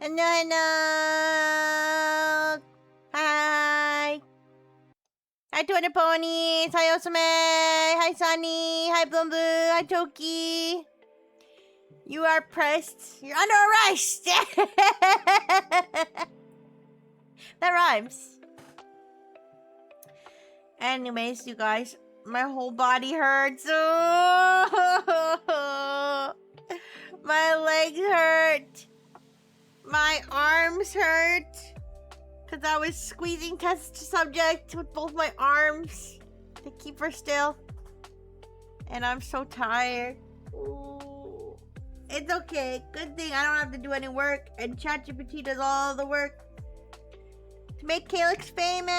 Hello, hello. Hi. Hi, Twitter ponies. Hi, Osame. Hi, Sunny. Hi, Bloom Blue. Hi, Toki. You are pressed. You're under arrest. That rhymes. Anyways, you guys, my whole body hurts. Oh, my legs hurt. My arms hurt. Because I was squeezing test subject with both my arms to keep her still. And I'm so tired. Ooh. It's okay. Good thing I don't have to do any work. And ChatGPT does all the work to make Calyx famous.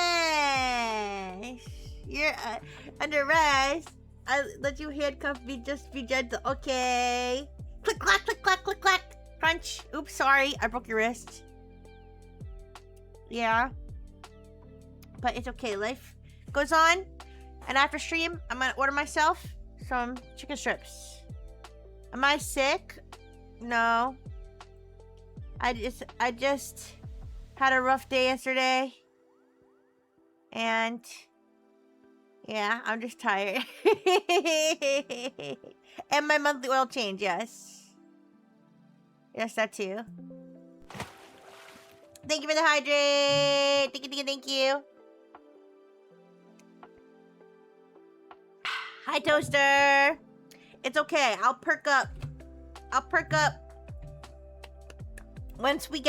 You're under arrest. I let you handcuff me. Just be gentle. Okay. Click, clack, click, clack, click, clack. Crunch. Oops, sorry. I broke your wrist. Yeah. But it's okay. Life goes on. And after stream, I'm gonna order myself some chicken strips. Am I sick? No. I just had a rough day yesterday. And yeah, I'm just tired. And my monthly oil change, yes. Yes, that too. Thank you for the hydrate. Thank you, thank you. Hi, Toaster. It's okay. I'll perk up. Once we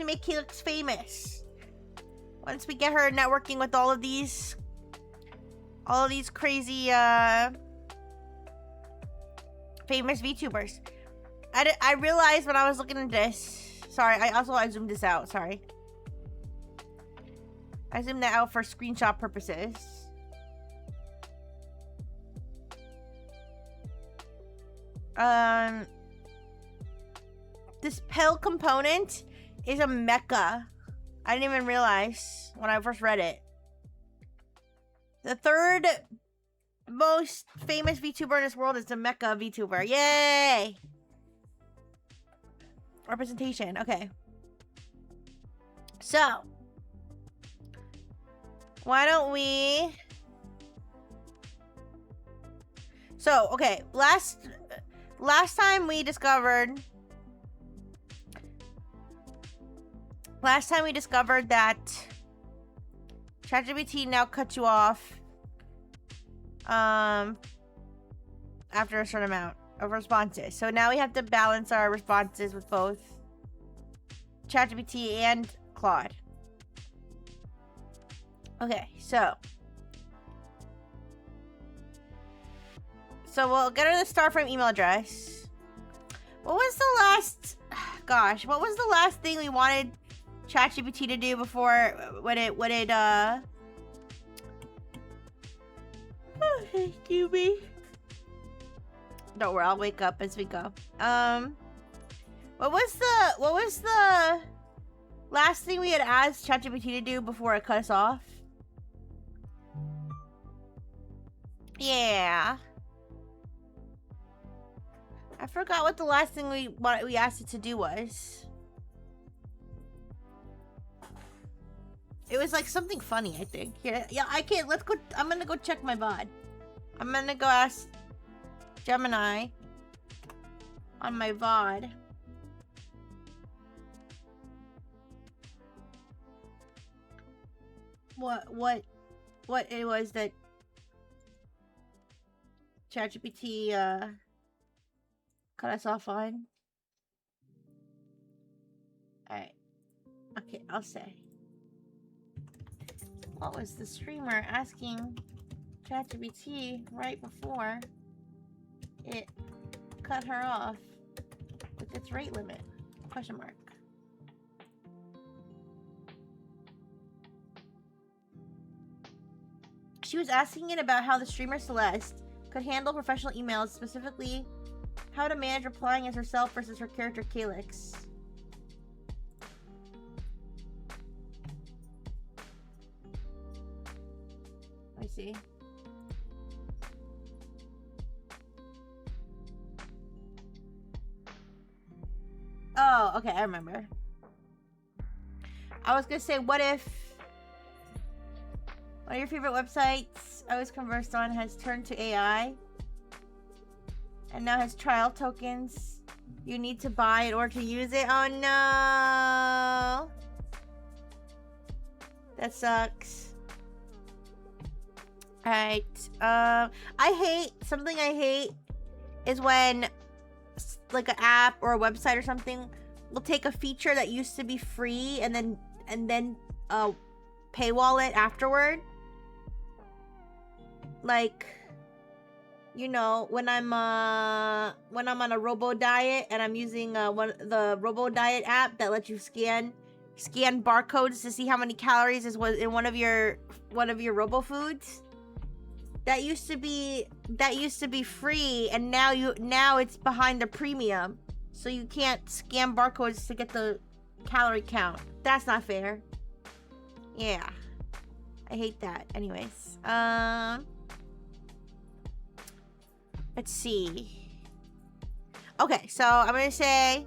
make Calyx famous. Once we get her networking with all of these crazy famous VTubers. I realized when I was looking at this. Sorry, I zoomed this out. Sorry. I zoomed that out for screenshot purposes. This pill component is a mecha. I didn't even realize when I first read it. The third most famous VTuber in this world is the mecha VTuber. Yay! Representation. Okay. So, why don't we... So, okay. Last time we discovered that ChatGPT now cuts you off after a certain amount of responses. So now we have to balance our responses with both ChatGPT and Claude. Okay, so we'll get her the Starframe email address. What was the last... Gosh, what was the last thing we wanted ChatGPT to do before when it oh, excuse me. Don't worry, I'll wake up as we go. What was the last thing we had asked ChatGPT to do before it cut us off? Yeah. I forgot what the last thing we asked it to do was. It was like something funny, I think. Here, yeah, I can't. Let's go. I'm gonna go check my VOD. I'm gonna go ask Gemini on my VOD. What it was that ChatGPT cut us off on. Alright. Okay, I'll say. What was the streamer asking ChatGPT right before it cut her off with its rate limit? Question mark. She was asking it about how the streamer Celeste could handle professional emails, specifically how to manage replying as herself versus her character Calyx. I see. Oh, okay, I remember. I was gonna say, what if one of your favorite websites I was conversed on has turned to AI and now has trial tokens you need to buy in order to use it? Oh no! That sucks. Alright. Something I hate is when like an app or a website or something will take a feature that used to be free and then paywall it afterward. Like, you know, when I'm on a robo diet and I'm using the robo diet app that lets you scan barcodes to see how many calories is in one of your robo foods. That used to be free, and now it's behind the premium, so you can't scan barcodes to get the calorie count. That's not fair. Yeah, I hate that. Anyways, let's see. Okay, so I'm gonna say,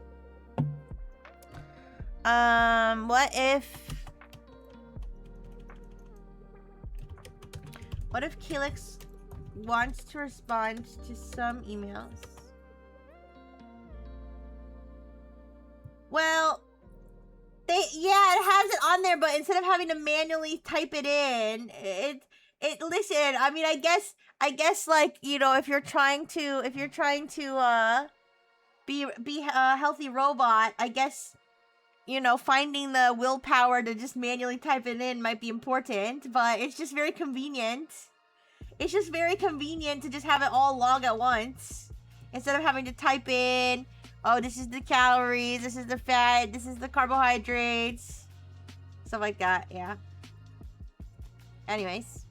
what if Calyx wants to respond to some emails? Well, it has it on there, but instead of having to manually type it in, listen, I mean, I guess like, you know, if you're trying to be a healthy robot, I guess, you know, finding the willpower to just manually type it in might be important, but it's just very convenient. It's just very convenient to just have it all log at once, instead of having to type in, oh, this is the calories, this is the fat, this is the carbohydrates, stuff like that. Yeah. Anyways,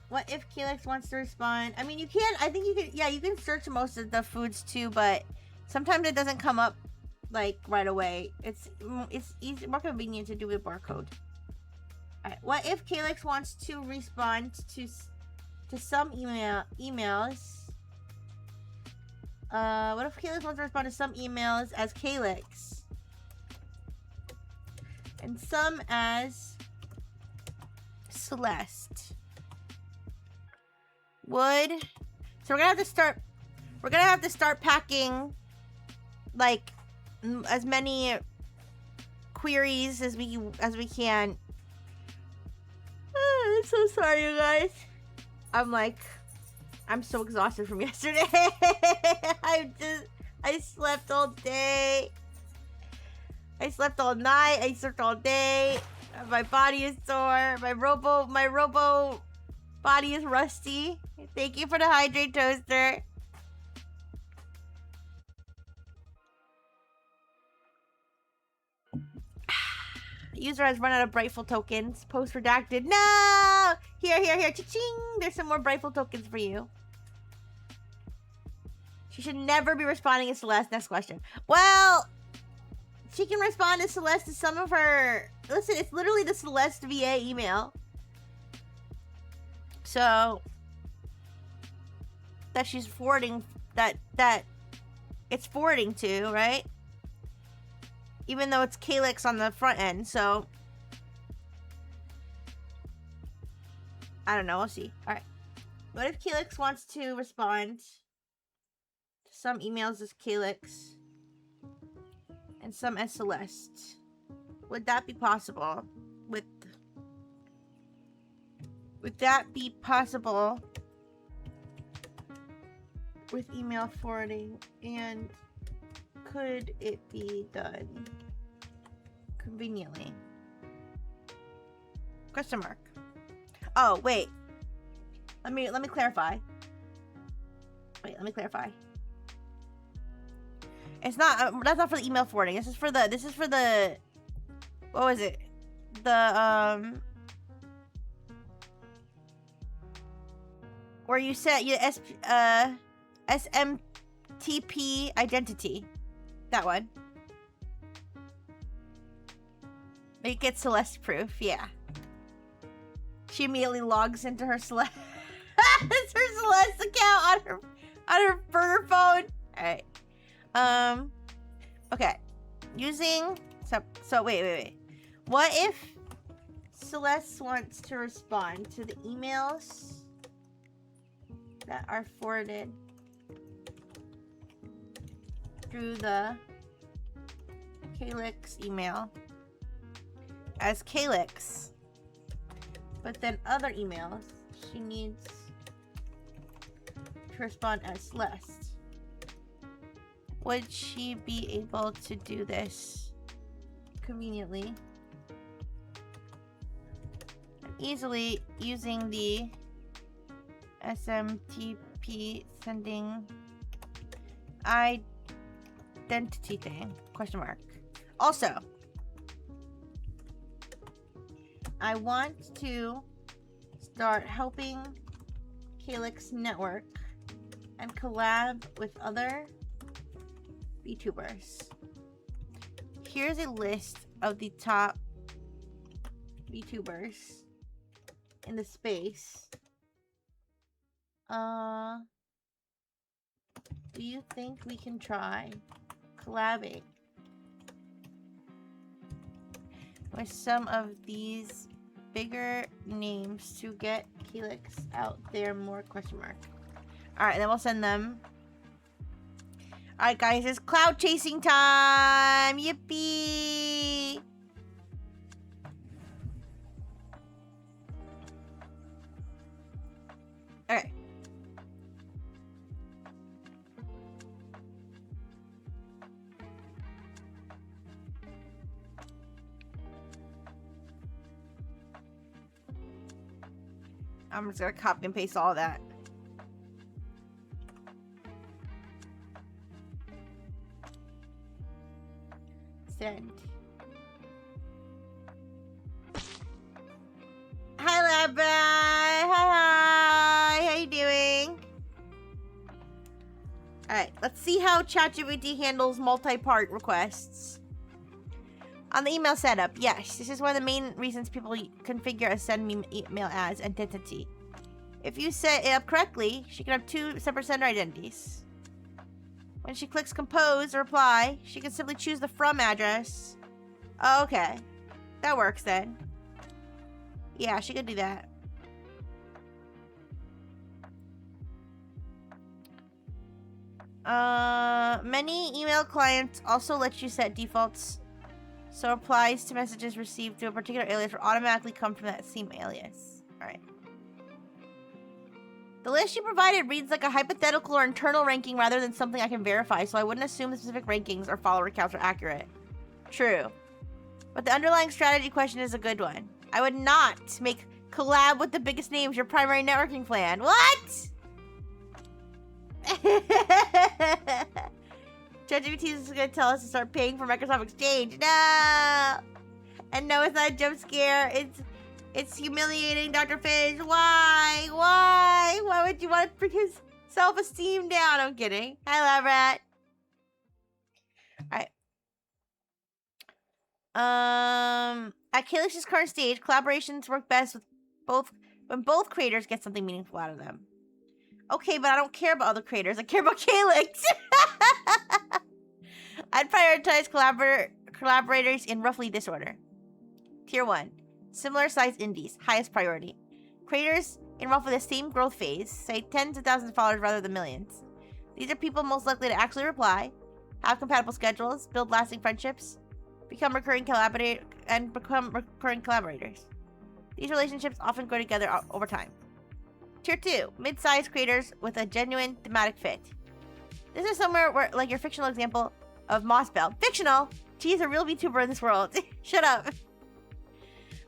what if Calyx wants to respond? I mean, you can. I think you can. Yeah, you can search most of the foods too, but sometimes it doesn't come up like right away. It's easy, more convenient to do with barcode. Alright, what if Calyx wants to respond to some emails? What if Calyx wants to respond to some emails as Calyx and some as Celeste? So we're gonna have to start packing like as many queries as we can. I'm so sorry, you guys. I'm so exhausted from yesterday. I slept all day. I slept all night. I slept all day. My body is sore. My robo body is rusty. Thank you for the hydrate toaster. User has run out of Brightful tokens. Post redacted. No! Here. Cha-ching! There's some more Brightful tokens for you. She should never be responding to Celeste. Next question. Well, she can respond to Celeste to some of her... Listen, it's literally the Celeste VA email. So... that she's forwarding... That it's forwarding to, right? Even though it's Calyx on the front end, so... I don't know, we'll see. Alright. What if Calyx wants to respond to some emails as Calyx and some as Celeste? Would that be possible? Would that be possible with email forwarding? And could it be done conveniently? Question mark. Oh, wait. Let me clarify. Wait, let me clarify. It's not that's not for the email forwarding. This is for the what was it? The where you set your SMTP identity. That one. Make it Celeste proof, yeah. She immediately logs into her Celeste. It's her Celeste account on her burner phone. Alright. Okay. Using... So wait. What if Celeste wants to respond to the emails that are forwarded through the Calyx email as Calyx, but then other emails she needs to respond as Celeste? Would she be able to do this conveniently and easily using the SMTP sending identity thing? Question mark. Also, I want to start helping Calyx network and collab with other VTubers. Here's a list of the top VTubers in the space. Do you think we can try collabing with some of these bigger names to get Calyx out there more? Question mark. Alright, then we'll send them. Alright guys, it's clout-chasing time! Yippee! Okay. I'm just gonna copy and paste all that. Send. Hi, Labra. Hi. How you doing? Alright, let's see how ChatGPT handles multi-part requests. On the email setup, yes, this is one of the main reasons people configure a send me email as identity. If you set it up correctly, she can have 2 separate sender identities. When she clicks compose or reply, she can simply choose the from address. Oh, okay. That works then. Yeah, she could do that. Many email clients also let you set defaults, so replies to messages received through a particular alias will automatically come from that same alias. Alright. The list you provided reads like a hypothetical or internal ranking rather than something I can verify, so I wouldn't assume the specific rankings or follower counts are accurate. True. But the underlying strategy question is a good one. I would not make collab with the biggest names your primary networking plan. What? ChatGPT is going to tell us to start paying for Microsoft Exchange. No! And no, it's not a jump scare. It's humiliating, Dr. Fish. Why? Why? Why would you want to bring his self-esteem down? I'm kidding. Hi, Lab Rat. Alright. At Calyx's current stage, collaborations work best with when both creators get something meaningful out of them. Okay, but I don't care about other creators. I care about Calyx. I'd prioritize collaborators in roughly this order. Tier 1. Similar sized indies. Highest priority. Creators in roughly the same growth phase. Say tens of thousands of followers rather than millions. These are people most likely to actually reply, have compatible schedules, build lasting friendships, become recurring collaborators. These relationships often grow together over time. Tier 2. Mid-sized creators with a genuine thematic fit. This is somewhere where, like your fictional example of Mossbell. Fictional? She's a real VTuber in this world. Shut up.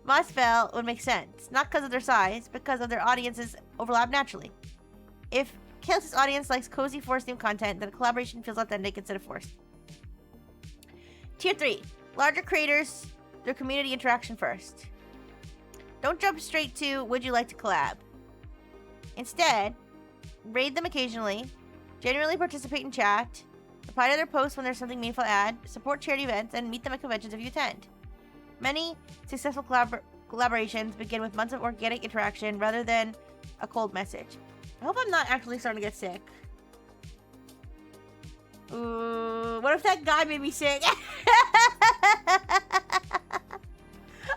Mossbell would make sense. Not because of their size, because of their audiences overlap naturally. If Calyx's audience likes cozy forced-themed content, then collaboration feels authentic instead of forced. Tier 3. Larger creators, their community interaction first. Don't jump straight to, would you like to collab? Instead, raid them occasionally, genuinely participate in chat, reply to their posts when there's something meaningful to add, support charity events, and meet them at conventions if you attend. Many successful collaborations begin with months of organic interaction rather than a cold message. I hope I'm not actually starting to get sick. Ooh, what if that guy made me sick?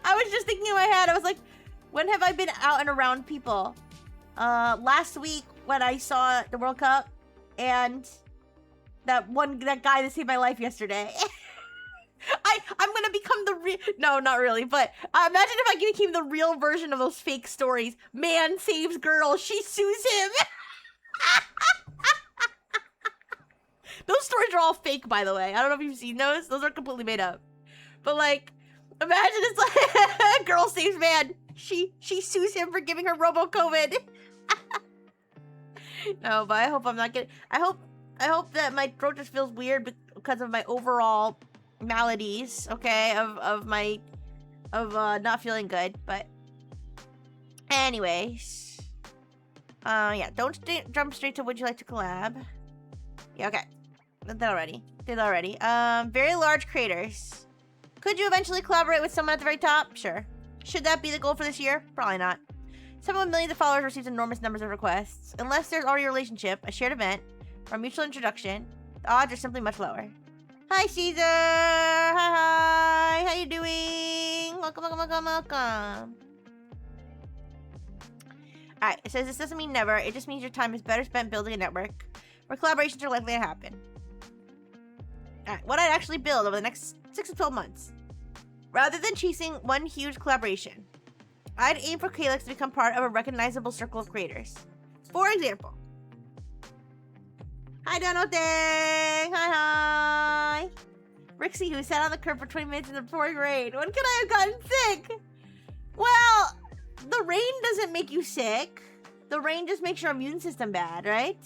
I was just thinking in my head, I was like, when have I been out and around people? Last week when I saw the World Cup and that guy that saved my life yesterday. I'm gonna become the real, no, not really, but imagine if I became the real version of those fake stories. Man saves girl, she sues him. Those stories are all fake, by the way. I don't know if you've seen those. Those are completely made up. But like, imagine it's like girl saves man. She sues him for giving her robo-COVID. No, but I hope I'm not getting. I hope that my throat just feels weird because of my overall maladies. Okay, of not feeling good. But anyways, yeah. Don't jump straight to would you like to collab? Yeah, okay. Did that already. Very large creators. Could you eventually collaborate with someone at the very top? Sure. Should that be the goal for this year? Probably not. Someone with millions of followers receives enormous numbers of requests. Unless there's already a relationship, a shared event, or a mutual introduction, the odds are simply much lower. Hi, Caesar! Hi! How you doing? Welcome. Alright, it says this doesn't mean never. It just means your time is better spent building a network where collaborations are likely to happen. Alright, what I'd actually build over the next 6 to 12 months. Rather than chasing one huge collaboration, I'd aim for Calyx to become part of a recognizable circle of creators. For example, hi Donald-Dang! Hi! Rixie, who sat on the curb for 20 minutes in the pouring rain. When could I have gotten sick? Well, the rain doesn't make you sick. The rain just makes your immune system bad, right?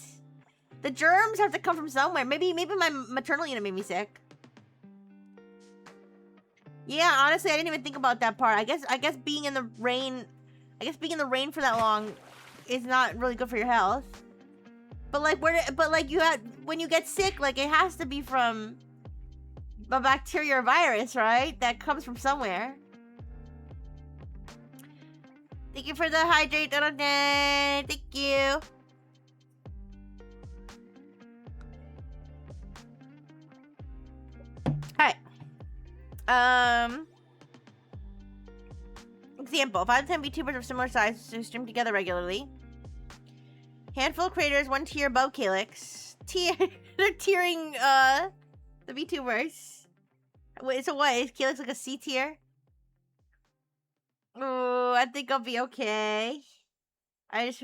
The germs have to come from somewhere. Maybe my maternal unit made me sick. Yeah, honestly, I didn't even think about that part. I guess being in the rain, for that long is not really good for your health. But like, when you get sick, like it has to be from a bacteria or virus, right? That comes from somewhere. Thank you for the hydrate, thank you. Example, 5 to 10 VTubers of similar size who stream together regularly. Handful of creators, 1 tier above Calyx. They're tiering, the VTubers. Wait, so what? Is Calyx like a C tier? Oh, I think I'll be okay. I just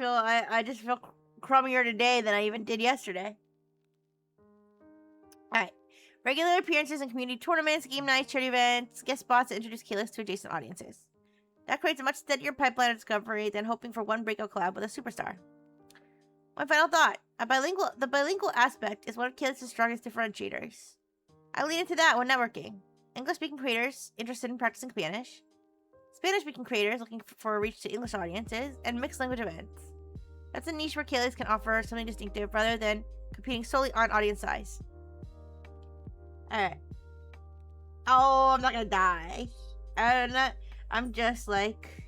feel crummier today than I even did yesterday. Alright. Regular appearances in community tournaments, game nights, charity events, guest spots that introduce Calyx to adjacent audiences. That creates a much steadier pipeline of discovery than hoping for one breakout collab with a superstar. One final thought. The bilingual aspect is one of Calyx's strongest differentiators. I lean into that when networking. English-speaking creators interested in practicing Spanish. Spanish-speaking creators looking for a reach to English audiences, and mixed language events. That's a niche where Calyx can offer something distinctive rather than competing solely on audience size. Alright. Oh, I'm not gonna die. I'm just like,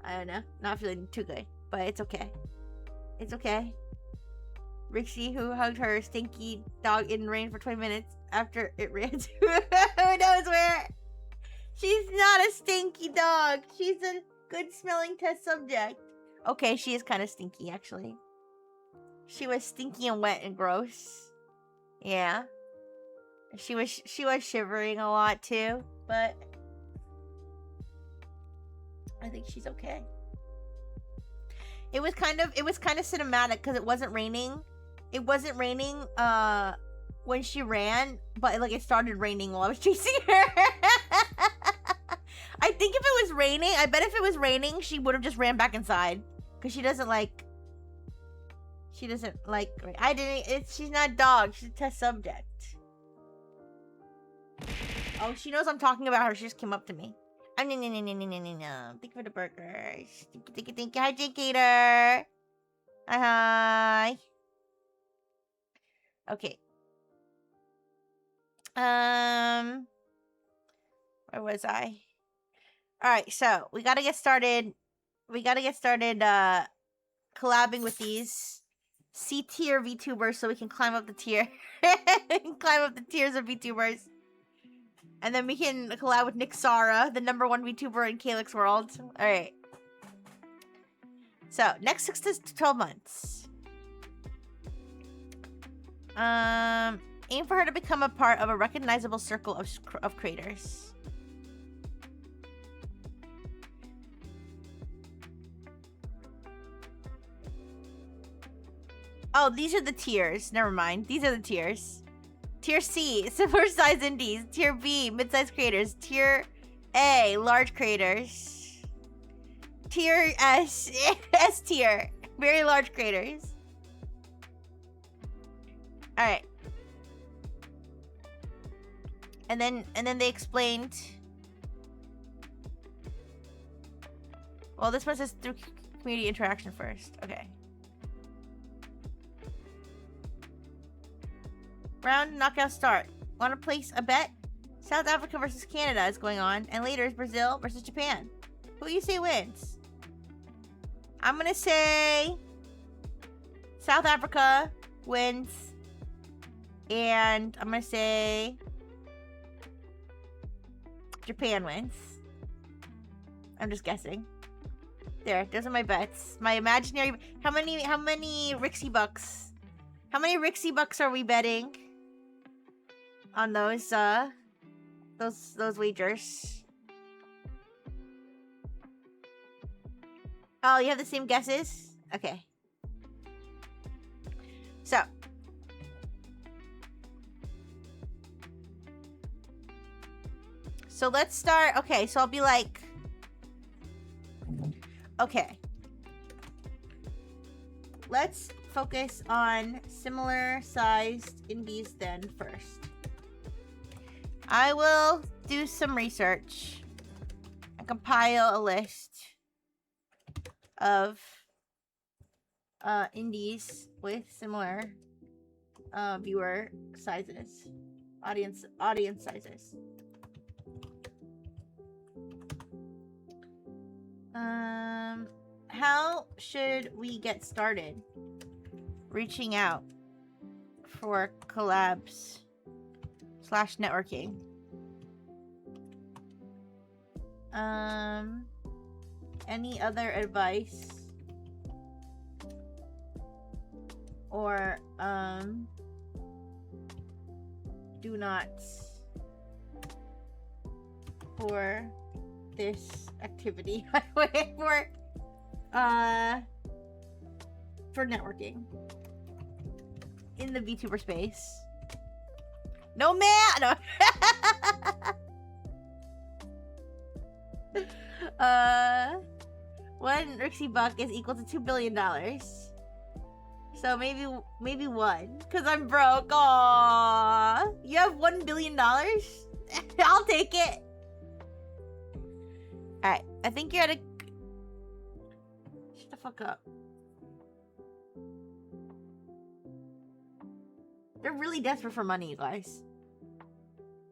I don't know, not feeling too good, but it's okay. It's okay. Rixie, who hugged her stinky dog in the rain for 20 minutes after it ran to who knows where. She's not a stinky dog. She's a good smelling test subject. Okay, she is kind of stinky, actually. She was stinky and wet and gross. Yeah. She was shivering a lot too, but I think she's okay. It was kind of cinematic because it wasn't raining. It wasn't raining when she ran, but like it started raining while I was chasing her. I think if it was raining, I bet if it was raining, she would have just ran back inside because she doesn't like. She's not a dog. She's a test subject. Oh, she knows I'm talking about her. She just came up to me. No. Thank you for the burgers. Thank you. Hi, Jake Gator. Hi. Okay. Where was I? Alright, so we gotta get started collabing with these C tier VTubers so we can climb up the tier. Climb up the tiers of VTubers. And then we can collab with Nick Sara, the #1 VTuber in Calyx world. Alright. So, next 6 to 12 months. Aim for her to become a part of a recognizable circle of creators. Oh, these are the tiers. Never mind. These are the tiers. Tier C, similar size indies. Tier B, mid-sized creators. Tier A, large creators. Tier S, S tier, very large creators. All right. And then they explained. Well, this one says through community interaction first. Okay. Round knockout start. Want to place a bet? South Africa versus Canada is going on, and later is Brazil versus Japan. Who do you say wins? I'm gonna say South Africa wins, and I'm gonna say Japan wins. I'm just guessing. There, those are my bets. My imaginary. How many Rixie bucks? How many Rixie bucks are we betting on those wagers? Oh, you have the same guesses? Okay. So let's start. Okay, so I'll be like, okay. Let's focus on similar sized indies then first. I will do some research and compile a list of indies with similar viewer sizes, audience sizes. How should we get started reaching out for collabs / networking? Any other advice? Or do not for this activity for networking in the VTuber space. No man. No. One Rixie buck is equal to $2 billion. So maybe one, cause I'm broke. Aww, you have $1 billion. I'll take it. All right, I think you're at a. Shut the fuck up. They're really desperate for money, you guys.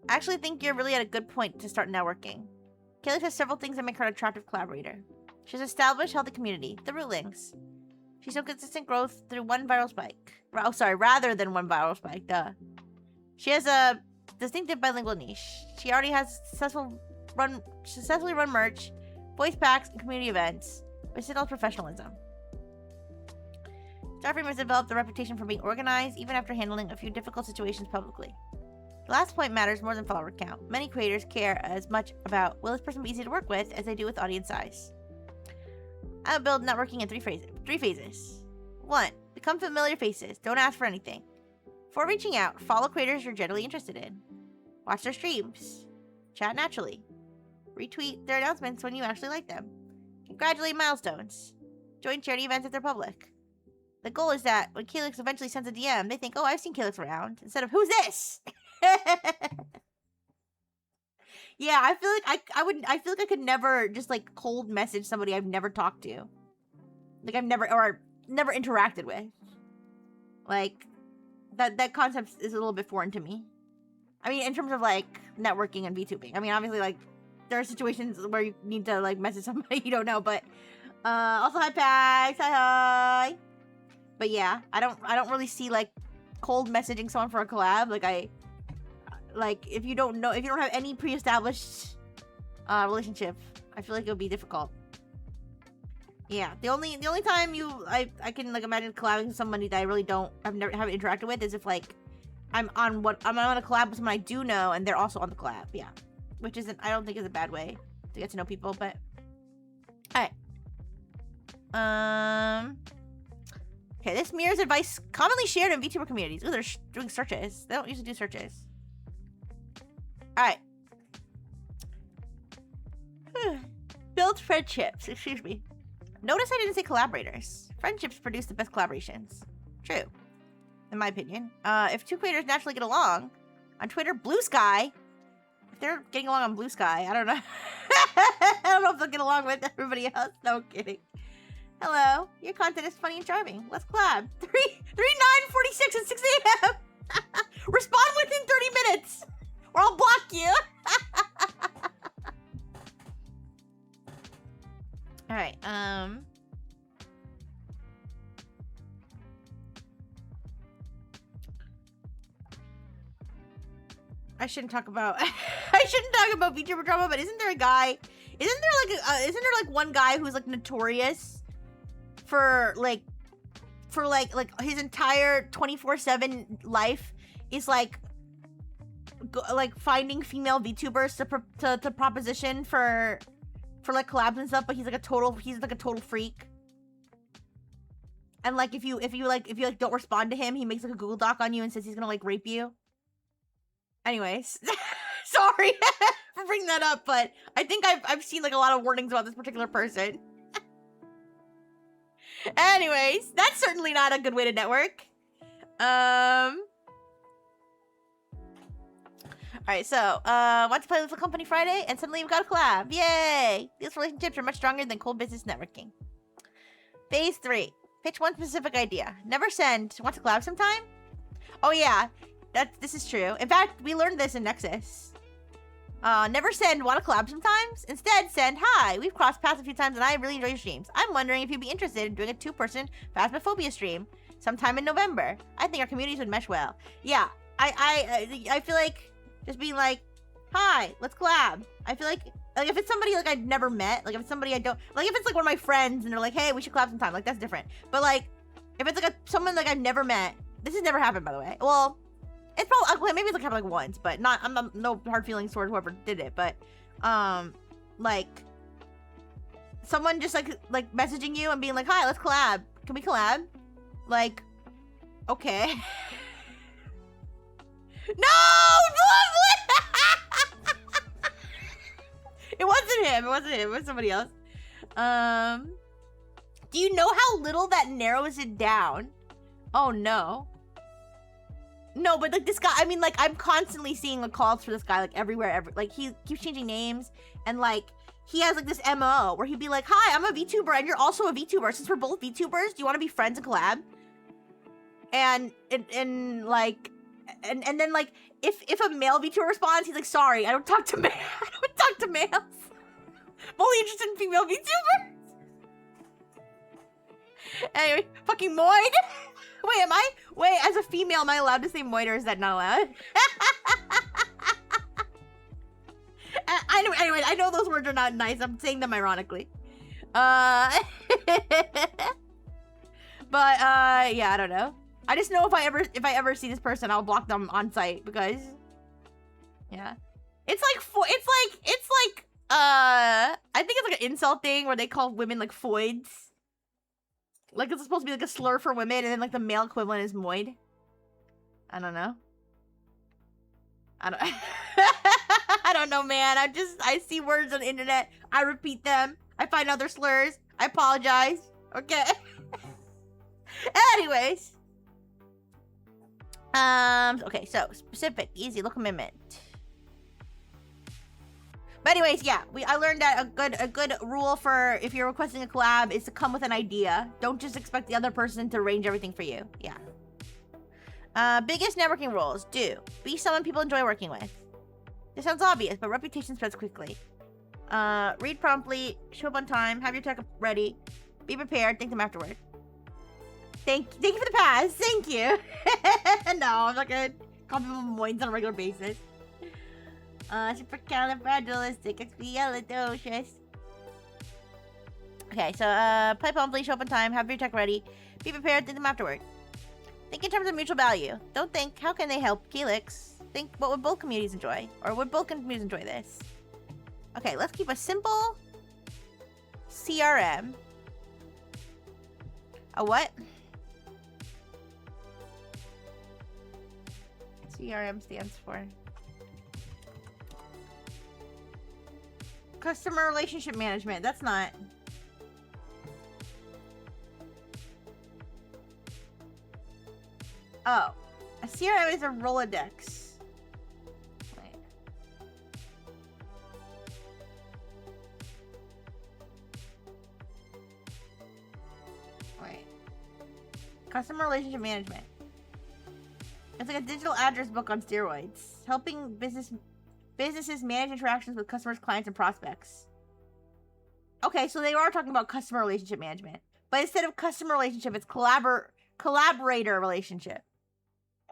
I actually think you're really at a good point to start networking. Calyx has several things that make her an attractive collaborator. She has established healthy community, the Rootlings. She's shown consistent growth through one viral spike. Oh, sorry, rather than one viral spike, duh. She has a distinctive bilingual niche. She already has successfully run merch, voice packs, and community events, which signals professionalism. Starframe has developed a reputation for being organized, even after handling a few difficult situations publicly. The last point matters more than follower count. Many creators care as much about will this person be easy to work with as they do with audience size. I will build networking in three phases. 1. Become familiar faces. Don't ask for anything. Before reaching out, follow creators you're generally interested in. Watch their streams. Chat naturally. Retweet their announcements when you actually like them. Congratulate milestones. Join charity events if they're public. The goal is that when Calyx eventually sends a DM, they think, oh, I've seen Calyx around, instead of, who's this? Yeah, I feel like I feel like I could never just like cold message somebody I've never talked to. Like I've never interacted with. Like that concept is a little bit foreign to me. I mean, in terms of like networking and VTubing. I mean, obviously like there are situations where you need to like message somebody you don't know, but also hi Pax, hi. But yeah, I don't really see like cold messaging someone for a collab. Like if you don't have any pre-established relationship, I feel like it would be difficult. Yeah, the only time I can like imagine collabing with somebody that I really haven't interacted with is if like I'm on a collab with someone I do know and they're also on the collab. Yeah, which I don't think is a bad way to get to know people. But all right, okay, this mirrors advice commonly shared in VTuber communities. Oh, they're doing searches. They don't usually do searches. All right. Build friendships. Excuse me. Notice I didn't say collaborators. Friendships produce the best collaborations. True. In my opinion. If two creators naturally get along, on Twitter, Blue Sky, if they're getting along on Blue Sky, I don't know. I don't know if they'll get along with everybody else. No kidding. Hello. Your content is funny and charming. Let's collab. 3, 9:46 and 6 a.m. Respond within 30 minutes or I'll block you. All right. I shouldn't talk about VTuber drama, but isn't there one guy who's like notorious for his entire 24/7 life is like finding female VTubers to proposition for like collabs and stuff, but he's like a total freak. And like if you don't respond to him, he makes like a Google Doc on you and says he's gonna like rape you. Anyways, sorry for bringing that up, but I think I've seen like a lot of warnings about this particular person. Anyways, that's certainly not a good way to network. Alright, so, want to play Little Company Friday? And suddenly we've got a collab. Yay! These relationships are much stronger than cold business networking. Phase 3. Pitch one specific idea. Never send. Want to collab sometime? Oh yeah, this is true. In fact, we learned this in Nexus. Never send. Want to collab sometimes? Instead, send, hi, we've crossed paths a few times and I really enjoy your streams. I'm wondering if you'd be interested in doing a 2-person Phasmophobia stream sometime in November. I think our communities would mesh well. Yeah, I feel like just being like, hi, let's collab. I feel like if it's somebody like I've never met, like if it's somebody I don't, like if it's like one of my friends and they're like, hey, we should collab sometime, like that's different. But like, if it's like someone like I've never met, this has never happened by the way. Well, it's probably, maybe it's like happened like once, but I'm not, no hard feelings towards whoever did it, but, like, someone just like messaging you and being like, hi, let's collab. Can we collab? Like, okay. No! It wasn't him. It was somebody else. Do you know how little that narrows it down? Oh, no. No, but like this guy, I mean, like I'm constantly seeing the calls for this guy like everywhere. Like he keeps changing names and like he has like this MO where he'd be like, hi, I'm a VTuber and you're also a VTuber. Since we're both VTubers, do you want to be friends and collab? And then like if a male VTuber responds, he's like, sorry, I don't talk to males. I'm only interested in female VTubers. Anyway, fucking Moid. Wait, as a female, am I allowed to say Moid or is that not allowed? Anyway, I know those words are not nice. I'm saying them ironically. But, yeah, I don't know. I just know if I ever see this person, I'll block them on site because, yeah. It's like, I think it's like an insult thing where they call women like foids. Like it's supposed to be like a slur for women and then like the male equivalent is moid. I don't know. I don't know, man. I see words on the internet. I repeat them. I find other slurs. I apologize. Okay. Anyways. Okay, so specific, easy, low commitment. But anyways, yeah, I learned that a good rule for if you're requesting a collab is to come with an idea. Don't just expect the other person to arrange everything for you. Yeah. Biggest networking rules. Be someone people enjoy working with. This sounds obvious, but reputation spreads quickly. Read promptly, show up on time, have your tech ready, be prepared, thank them afterward. Thank you for the pass. Thank you. No, I'm not gonna call people moins on a regular basis. Supercalifragilisticexpialidocious. Okay, so pipe home, please show up on time. Have your tech ready. Be prepared. Think them afterward. Think in terms of mutual value. Don't think how can they help Calyx. Think what would both communities enjoy, or would both communities enjoy this? Okay, let's keep a simple CRM. A what? CRM stands for Customer Relationship Management. That's not. Oh, a CRM is a Rolodex. Wait. Customer Relationship Management. It's like a digital address book on steroids, helping businesses manage interactions with customers, clients, and prospects. Okay, so they are talking about customer relationship management, but instead of customer relationship, it's collaborator relationship.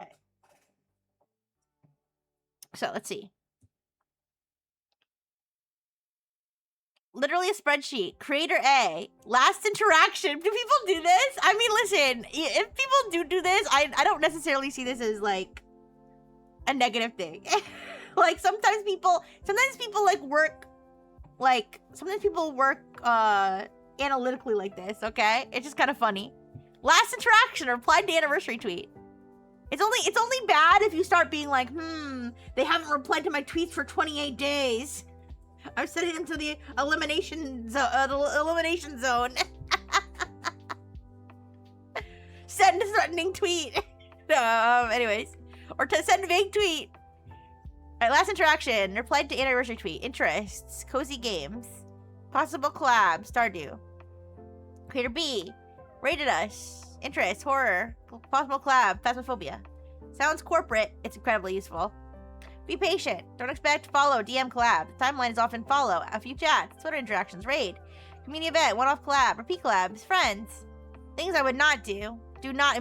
Okay. So let's see. Literally a spreadsheet. Creator A. Last interaction. Do people do this? I mean, listen, if people do this, I don't necessarily see this as like a negative thing. Like sometimes people like work analytically like this, okay? It's just kind of funny. Last interaction, replied to anniversary tweet. It's only bad if you start being like, they haven't replied to my tweets for 28 days. I'm sending them to the elimination zone. Send a threatening tweet. Anyways, or to send a vague tweet. All right, last interaction. Replied to anniversary tweet. Interests. Cozy games. Possible collab. Stardew. Creator B. Rated us. Interest. Horror. Possible collab. Phasmophobia. Sounds corporate. It's incredibly useful. Be patient. Don't expect follow. DM collab. The timeline is often follow. A few chats. Twitter interactions. Raid. Community event. One-off collab. Repeat collabs. Friends. Things I would not do. Do not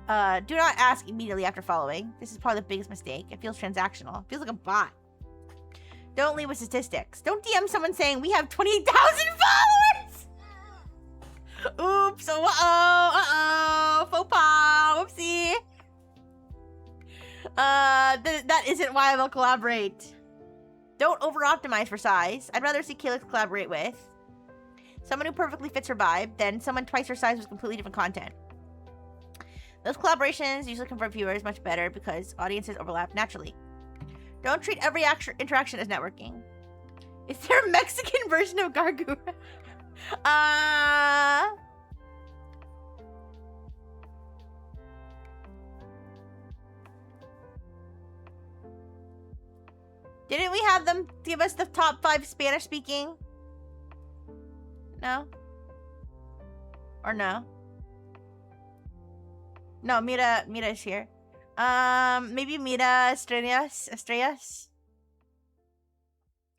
ask immediately after following. This is probably the biggest mistake. It feels transactional. It feels like a bot. Don't leave with statistics. Don't DM someone saying we have 28,000 followers! Oops. Uh-oh. Faux pas. Whoopsie. That isn't why I will collaborate. Don't over-optimize for size. I'd rather see Calyx collaborate with someone who perfectly fits her vibe than someone twice her size with completely different content. Those collaborations usually convert viewers much better because audiences overlap naturally. Don't treat every interaction as networking. Is there a Mexican version of Gargura? Didn't we have them give us the top 5 Spanish speaking? No? Or no? No, Mira is here. Maybe Mira Estrellas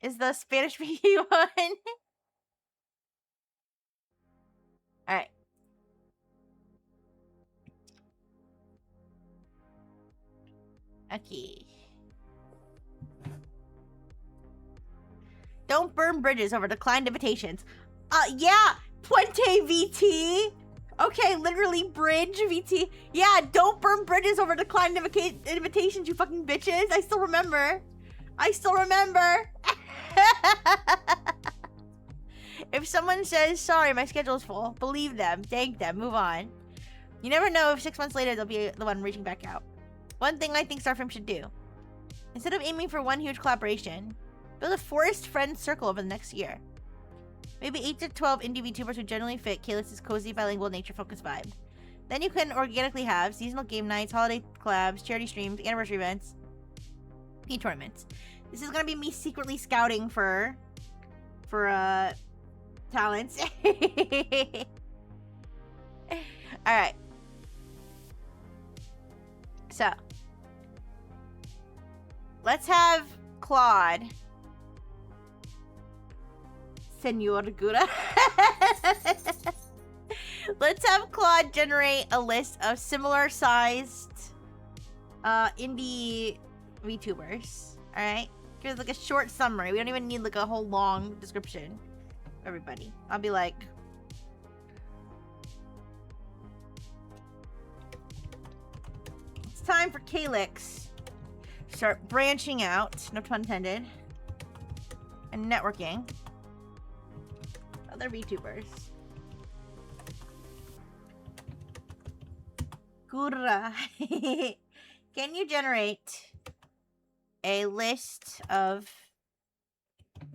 is the Spanish speaking one. Alright. Okay. Don't burn bridges over declined invitations. Yeah, Puente VT. Okay, literally bridge VT. Yeah, don't burn bridges over declined invitations, you fucking bitches. I still remember. If someone says, sorry, my schedule's full, believe them, thank them, move on. You never know if 6 months later they'll be the one reaching back out. One thing I think Starframe should do. Instead of aiming for one huge collaboration, build a forest friend circle over the next year. Maybe 8 to 12 indie VTubers who generally fit Calyx's cozy, bilingual, nature-focused vibe. Then you can organically have seasonal game nights, holiday collabs, charity streams, anniversary events, e-tournaments. This is gonna be me secretly scouting for talents. Alright. So. Let's have Claude. Senor Gura. Let's have Claude generate a list of similar sized indie VTubers. Alright? Give us like a short summary. We don't even need like a whole long description. Everybody. I'll be like, it's time for Calyx. Start branching out, no pun intended, and networking. Other VTubers. Gura. Can you generate a list of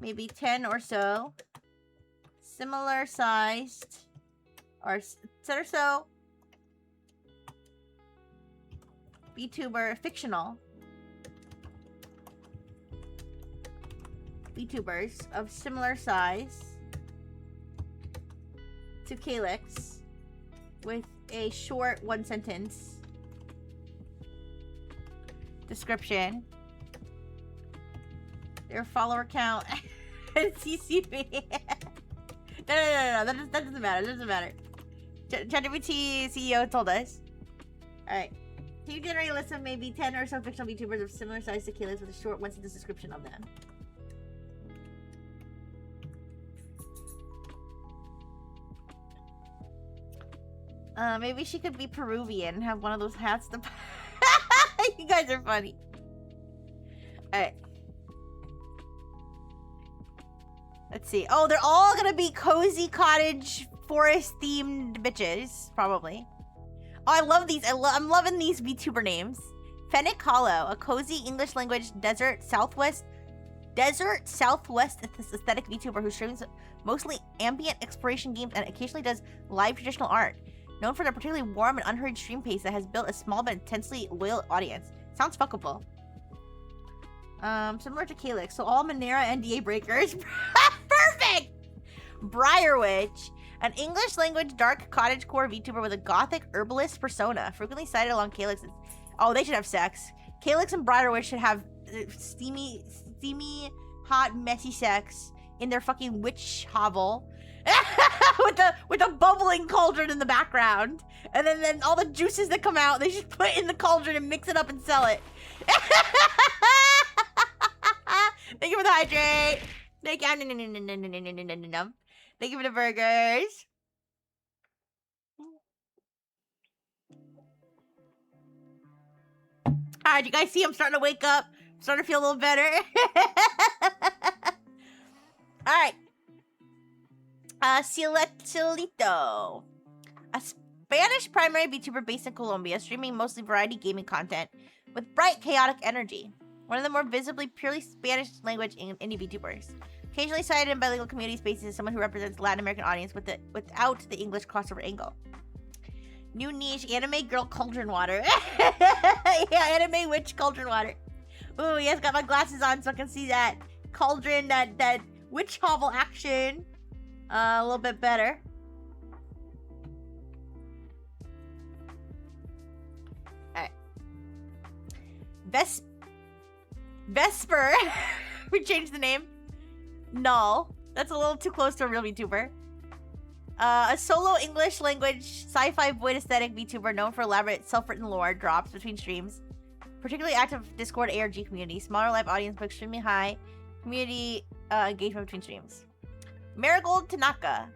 maybe 10 or so similar sized or so VTuber fictional VTubers of similar size to Calyx with a short 1-sentence description, their follower count, and CCP. No, that doesn't matter. That doesn't matter. ChatGPT CEO told us. Alright. Can you generate a list of maybe 10 or so fictional VTubers of similar size to Calyx with a short 1-sentence description of them? Maybe she could be Peruvian and have one of those hats. You guys are funny. Alright. Let's see. Oh, they're all gonna be cozy cottage forest themed bitches, probably. Oh, I love these. I'm loving these VTuber names. Fennec Hollow, a cozy English language desert southwest aesthetic VTuber who streams mostly ambient exploration games and occasionally does live traditional art. Known for their particularly warm and unhurried stream pace that has built a small but intensely loyal audience. Sounds fuckable. Similar to Calyx, so all Monera NDA breakers. Perfect! Briarwitch, an English language dark cottagecore VTuber with a gothic herbalist persona, frequently cited along Calyx's. Oh, they should have sex. Calyx and Briarwitch should have steamy, hot, messy sex in their fucking witch hovel. with a bubbling cauldron in the background, and then all the juices that come out, they just put in the cauldron and mix it up and sell it. Thank you for the hydrate. Thank you. Thank you for the burgers. Alright, you guys see I'm starting to wake up. I'm starting to feel a little better. Alright. Cielito. A Spanish primary VTuber based in Colombia, streaming mostly variety gaming content with bright, chaotic energy. One of the more visibly purely Spanish language indie VTubers. Occasionally cited in bilingual community spaces as someone who represents Latin American audience without the English crossover angle. New niche, anime girl cauldron water. Yeah, anime witch cauldron water. Ooh, yes, got my glasses on so I can see that cauldron, that witch hovel action. A little bit better. Alright. Vesper. We changed the name. Null. That's a little too close to a real VTuber. A solo English language sci-fi void aesthetic VTuber known for elaborate self-written lore drops between streams. Particularly active Discord ARG community. Smaller live audience but extremely high community engagement between streams. Marigold Tanaka.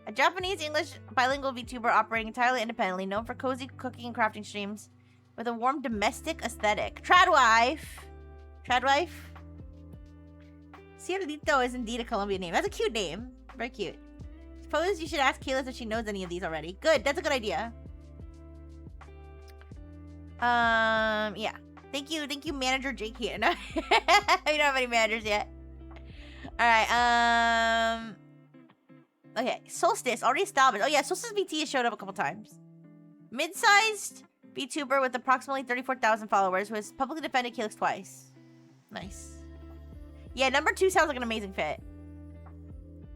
A Japanese-English bilingual VTuber operating entirely independently, known for cozy cooking and crafting streams with a warm domestic aesthetic. Tradwife. Cielito is indeed a Colombian name. That's a cute name. Very cute. Suppose you should ask Calyx if she knows any of these already. Good. That's a good idea. Yeah. Thank you, Manager Jake here. No, you don't have any managers yet. Alright, okay, Solstice, already established. Oh yeah, Solstice VT has showed up a couple times. Mid-sized VTuber with approximately 34,000 followers who has publicly defended Calyx twice. Nice. Yeah, number 2 sounds like an amazing fit.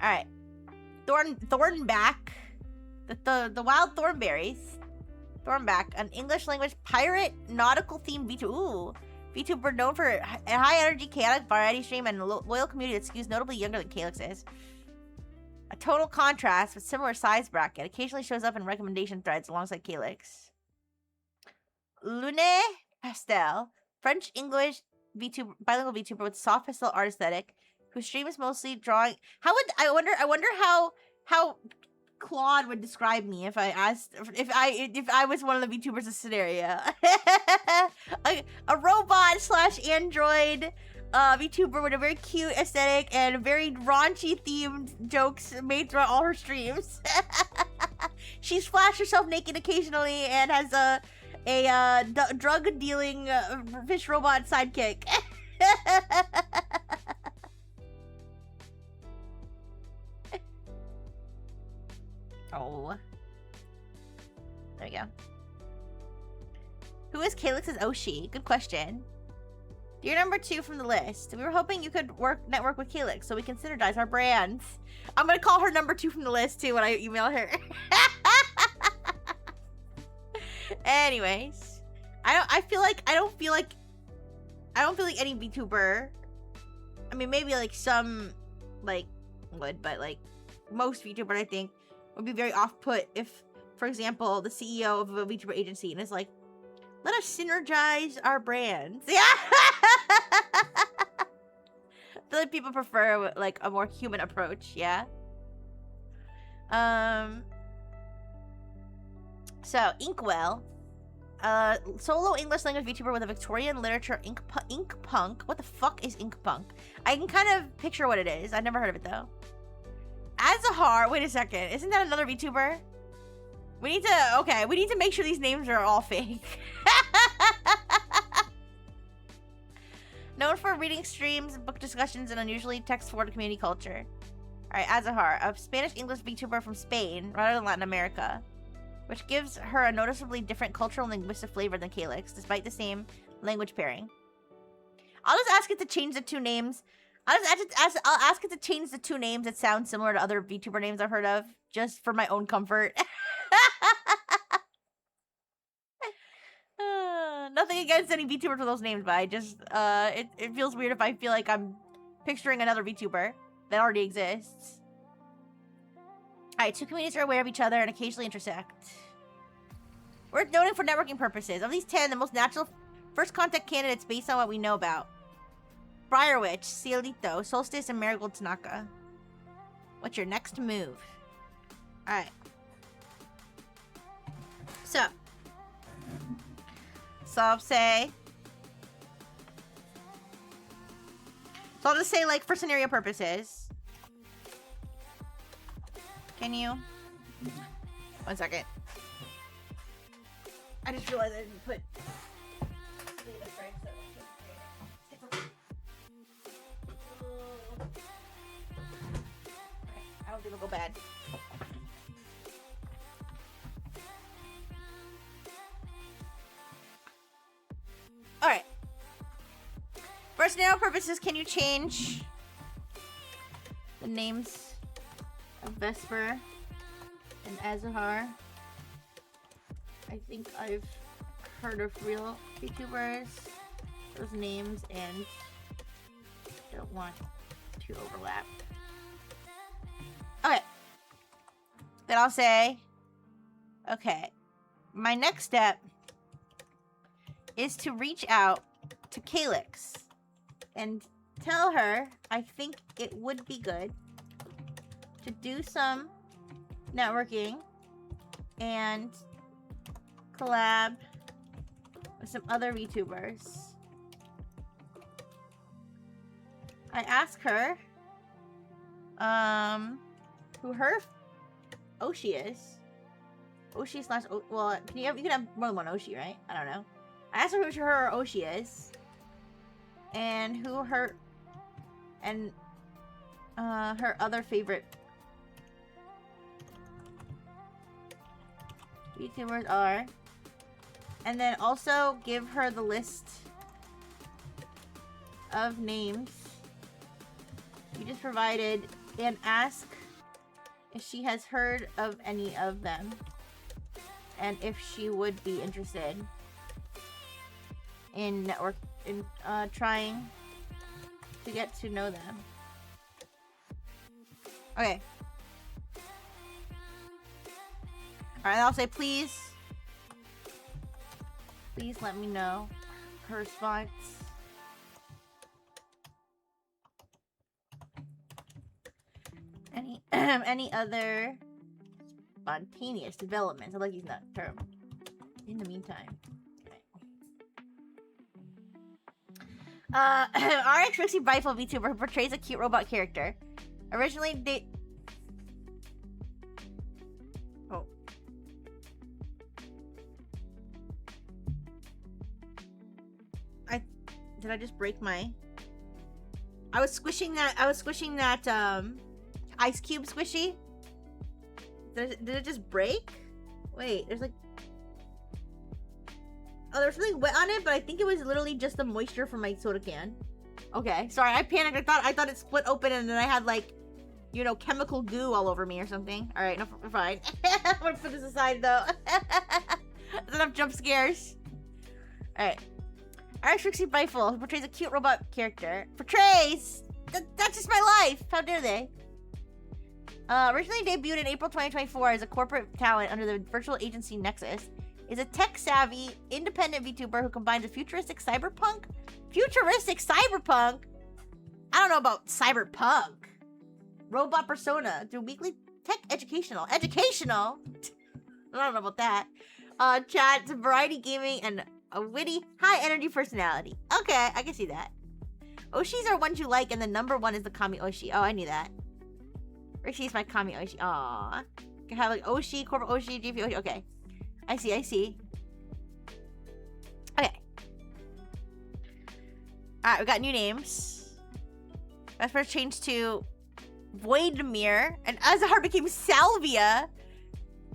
Alright. Thornback. The wild thornberries. Thornback, an English language pirate nautical themed VTuber. Ooh. VTuber known for a high energy, chaotic variety stream and a loyal community that skews notably younger than Calyx is. A total contrast with similar size bracket. Occasionally shows up in recommendation threads alongside Calyx. Lune Pastel, French-English VTuber, bilingual VTuber with soft pastel art aesthetic, who streams mostly drawing. How would I wonder how Claude would describe me if I asked if I was one of the VTubers in scenario. a robot / android VTuber with a very cute aesthetic and very raunchy themed jokes made throughout all her streams. She splashed herself naked occasionally and has a drug dealing fish robot sidekick. Oh. There you go. Who is Calyx's Oshi? Good question. You're number 2 from the list. We were hoping you could network with Calyx so we can synergize our brands. I'm gonna call her number 2 from the list too when I email her. Anyways, I don't feel like any VTuber. I mean, maybe like some like would, but like most VTubers, I think, would be very off-put if, for example, the CEO of a VTuber agency and is like, let us synergize our brands. Yeah. I feel like people prefer like a more human approach. Yeah. So Inkwell, solo English language VTuber with a Victorian literature ink punk. What the fuck is ink punk? I can kind of picture what it is. I've never heard of it though. Azahar, wait a second. Isn't that another VTuber? We need to make sure these names are all fake. Known for reading streams, book discussions, and unusually text-forward community culture. Alright, Azahar, a Spanish-English VTuber from Spain, rather than Latin America, which gives her a noticeably different cultural and linguistic flavor than Calyx, despite the same language pairing. I'll just ask it to change the 2 names. I'll ask it to change the 2 names that sound similar to other VTuber names I've heard of, just for my own comfort. Nothing against any VTubers with those names, but I just, it feels weird if I feel like I'm picturing another VTuber that already exists. Alright, 2 communities are aware of each other and occasionally intersect. Worth noting for networking purposes. Of these 10, the most natural first contact candidates based on what we know about. Briarwitch, Cielito, Solstice, and Marigold Tanaka. What's your next move? Alright. So I'll say... So I'll just say, like, for scenario purposes. Can you? 1 second. I just realized I didn't put... I don't think it'll go bad. Alright. For scenario purposes, can you change the names of Vesper and Azahar? I think I've heard of real VTubers, those names, and don't want to overlap. Okay. Then I'll say, okay, my next step is to reach out to Calyx and tell her I think it would be good to do some networking and collab with some other VTubers. I ask her who her Oshi is. Oshi slash well, you can have more than one Oshi, right? I don't know. I asked her who her Oshi is, and who her other favorite VTubers are, and then also give her the list of names you just provided, and ask if she has heard of any of them, and if she would be interested in trying to get to know them. Okay. Alright, I'll say please. Please let me know her response. Any other spontaneous developments? I like using that term. In the meantime. RX Rixie Rifle VTuber who portrays a cute robot character. Originally, they... Oh. Did I just break my... I was squishing that, ice cube squishy. Did it just break? Wait, there's like... Oh, there's something wet on it, but I think it was literally just the moisture from my soda can. Okay, sorry, I panicked. I thought it split open and then I had like, you know, chemical goo all over me or something. All right, no, we're fine. I'm gonna put this aside though. There's enough jump scares. All right. RX Rixie Rifle, who portrays a cute robot character. Portrays! That's just my life! How dare they? Originally debuted in April 2024 as a corporate talent under the virtual agency Nexus, is a tech-savvy, independent VTuber who combines a futuristic cyberpunk? Futuristic cyberpunk? I don't know about cyberpunk. Robot persona through weekly tech educational. Educational? I don't know about that. Chat, variety gaming, and a witty, high-energy personality. Okay, I can see that. Oshis are ones you like, and the number one is the Kami Oshi. Oh, I knew that. Rixie's my Kami Oshi. Aww. You can have like Oshi, Corporate Oshi, GP Oshi. Okay. I see. Okay. Alright, we got new names. That's first changed to Voidmir, and Azahar became Salvia.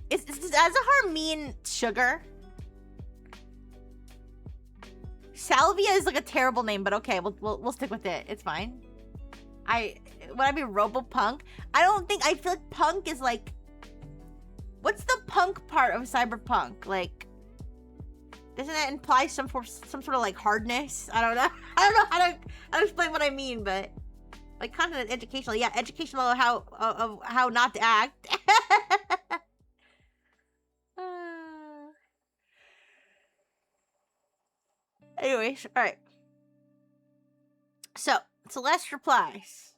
Does Azahar mean sugar? Salvia is like a terrible name, but okay, we'll stick with it. It's fine. Would I be Robopunk? I feel like punk is like, what's the punk part of cyberpunk? Like, doesn't that imply some sort of like hardness? I don't know. I don't know how to explain what I mean, but like content educational. Yeah, educational of how not to act. Anyways, all right. So Celeste replies.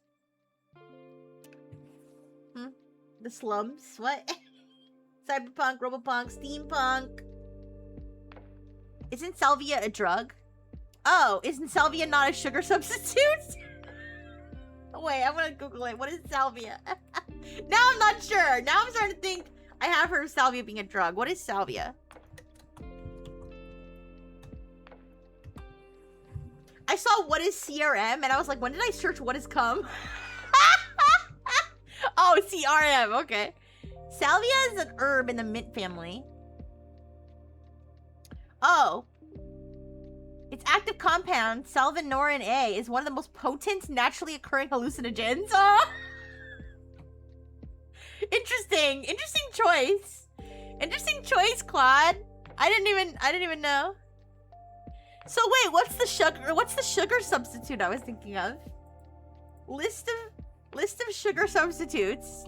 The slums? What? Cyberpunk, Robopunk, Steampunk. Isn't salvia a drug? Oh, isn't salvia not a sugar substitute? Wait, I'm gonna Google it. What is salvia? Now I'm not sure. Now I'm starting to think I have heard of salvia being a drug. What is salvia? I saw what is CRM and I was like, when did I search what is cum? Oh, CRM, okay. Salvia is an herb in the mint family. Oh. Its active compound, salvinorin A, is one of the most potent naturally occurring hallucinogens. Oh. Interesting choice. Interesting choice, Claude. I didn't even know. So wait, what's the sugar substitute I was thinking of? List of sugar substitutes.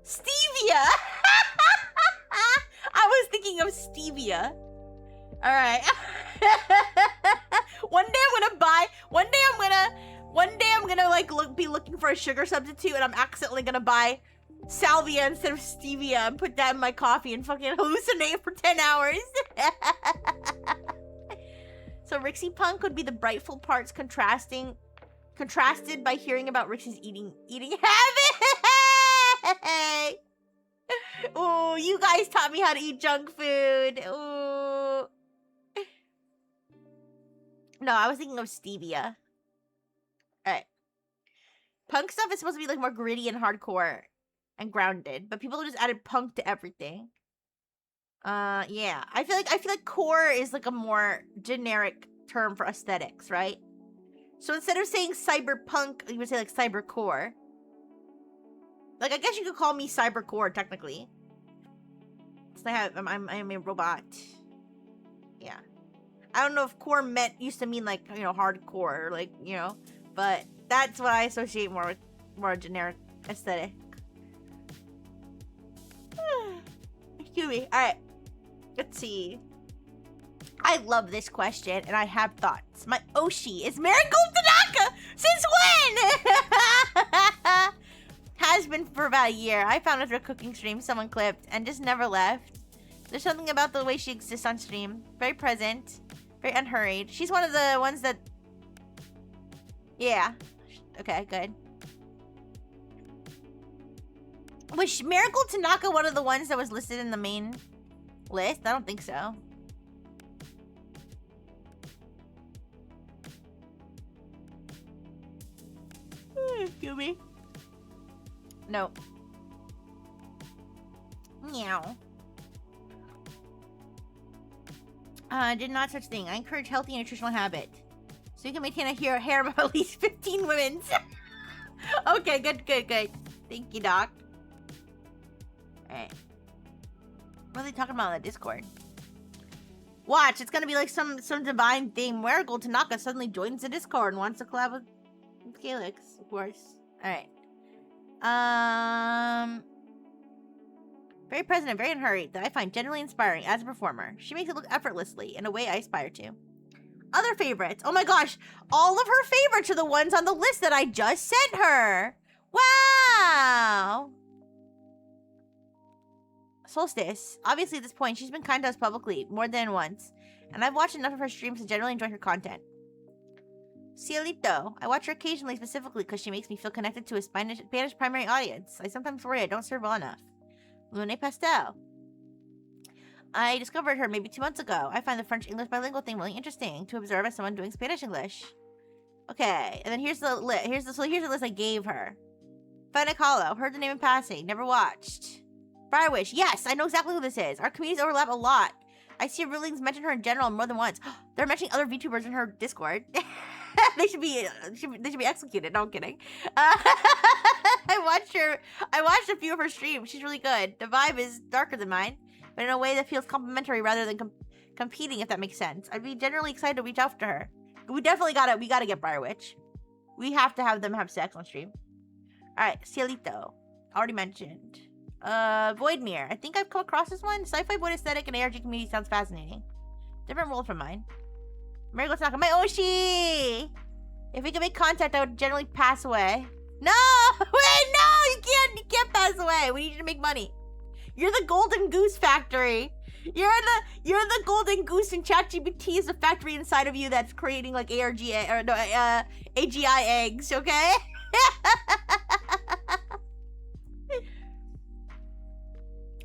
Stevia. I was thinking of stevia. All right. One day I'm gonna like be looking for a sugar substitute, and I'm accidentally gonna buy salvia instead of stevia and put that in my coffee and fucking hallucinate for 10 hours. So Rixie Punk would be the brightful parts contrasted by hearing about Rixie's eating habit. Ooh, you guys taught me how to eat junk food. Ooh. No, I was thinking of stevia. Alright. Punk stuff is supposed to be like more gritty and hardcore and grounded, but people just added punk to everything. Yeah. I feel like core is like a more generic term for aesthetics, right? So instead of saying cyberpunk, you would say like cybercore. Like, I guess you could call me cybercore technically. I'm a robot. Yeah. I don't know if core used to mean like, you know, hardcore, or like, you know, but that's what I associate more with more generic aesthetic. Excuse me. Alright. Let's see. I love this question, and I have thoughts. My Oshi is Marigold Tanaka! Since when? Has been for about a year. I found her through a cooking stream someone clipped, and just never left. There's something about the way she exists on stream. Very present. Very unhurried. She's one of the ones that... Yeah. Okay, good. Was Marigold Tanaka one of the ones that was listed in the main list? I don't think so. Excuse me. No. Meow. Did not such thing. I encourage healthy nutritional habit. So you can maintain a hair of at least 15 women's. Okay, good. Thank you, Doc. Alright. What are they talking about on the Discord? Watch, it's gonna be like some divine thing. Marigold Tanaka suddenly joins the Discord and wants to collab with Calyx, of course. Alright. Very present and very unhurried, that I find generally inspiring as a performer. She makes it look effortlessly, in a way I aspire to. Other favorites. Oh my gosh, all of her favorites are the ones on the list that I just sent her. Wow. Solstice. Obviously at this point, she's been kind to us publicly, more than once. And I've watched enough of her streams to generally enjoy her content. Cielito. I watch her occasionally specifically because she makes me feel connected to a Spanish primary audience. I sometimes worry I don't serve well enough. Lune Pastel. I discovered her maybe 2 months ago. I find the French-English bilingual thing really interesting to observe as someone doing Spanish-English. Okay, and then here's the list. Here's the list I gave her. Fennec Hollow. Heard the name in passing. Never watched. Firewish. Yes, I know exactly who this is. Our communities overlap a lot. I see rulings mention her in general more than once. They're mentioning other VTubers in her Discord. They should be executed. No, I'm kidding. I watched a few of her streams. She's really good. The vibe is darker than mine, but in a way that feels complimentary rather than competing, if that makes sense. I'd be generally excited to reach out to her. We definitely we gotta get Briarwitch. We have to have them have sex on stream. Alright, Cielito. Already mentioned. Voidmere. I think I've come across this one. Sci-fi void aesthetic and ARG community sounds fascinating. Different world from mine. Marigold Tanaka. My Oshi! If we could make contact, I would generally pass away. No! Wait, no! You can't pass away. We need you to make money. You're the golden goose factory. You're the golden goose, and ChatGPT is a factory inside of you that's creating like AGI eggs, okay?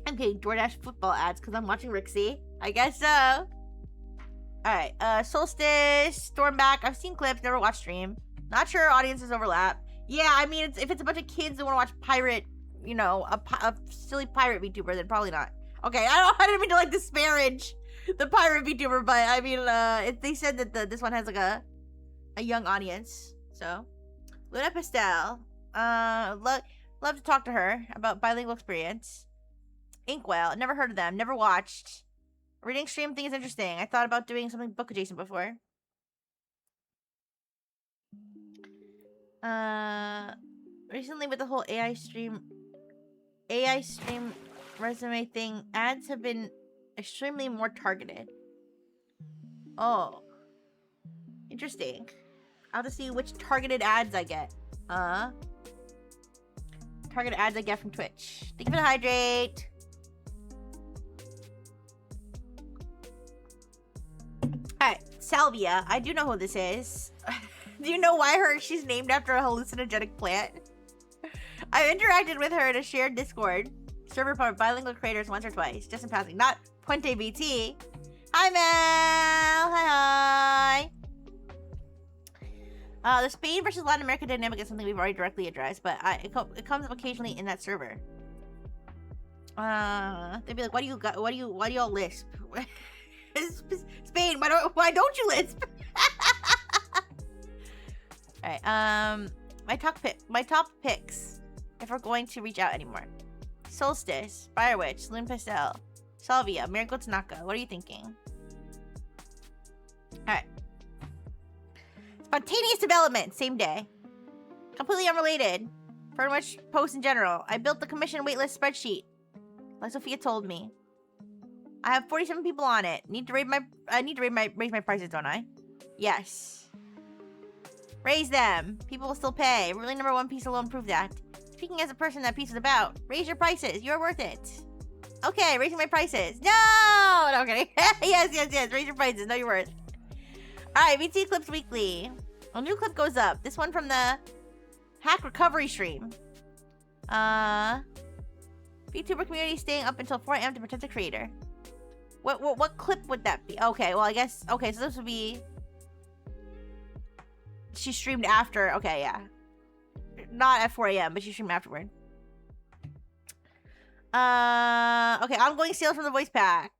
I'm getting DoorDash football ads because I'm watching Rixie. I guess so. Alright, Solstice, Stormback. I've seen clips, never watched stream. Not sure audiences overlap. Yeah, I mean, if it's a bunch of kids that want to watch pirate, you know, a silly pirate VTuber, then probably not. Okay, I didn't mean to like disparage the pirate VTuber, but I mean, they said that this one has like a young audience. So, Luna Pastel. Love to talk to her about bilingual experience. Inkwell, never heard of them, never watched. Reading stream thing is interesting. I thought about doing something book adjacent before. Recently with the whole AI stream resume thing, ads have been extremely more targeted. Oh. Interesting. I'll have to see which targeted ads I get. Targeted ads I get from Twitch. Thank you for the hydrate. Alright, Salvia. I do know who this is. Do you know why she's named after a hallucinogenic plant? I've interacted with her in a shared Discord server for bilingual creators once or twice, just in passing. Not Puente BT. Hi, Mel. Hi. The Spain versus Latin America dynamic is something we've already directly addressed, but it comes up occasionally in that server. They'd be like, "Why do you all lisp?" Spain, why don't you lisp? Alright, my top picks, if we're going to reach out anymore. Solstice, Firewitch, Lune Pastel, Salvia, Marigold Tanaka. What are you thinking? Alright. Spontaneous development, same day. Completely unrelated. Pretty much posts in general. I built the commission waitlist spreadsheet, like Sophia told me. I have 47 people on it. I need to raise my prices, don't I? Yes. Raise them. People will still pay. Really, number one piece alone proved that. Speaking as a person that piece is about, raise your prices. You're worth it. Okay, raising my prices. No! No, okay. yes. Raise your prices. Know your worth. Alright, VT Clips Weekly. A new clip goes up. This one from the Hack Recovery stream. Vtuber community staying up until 4 AM to protect the creator. What clip would that be? Okay, well, I guess... Okay, so this would be... She streamed after... Okay, yeah. Not at 4 AM, but she streamed afterward. Okay, ongoing sales from the voice pack.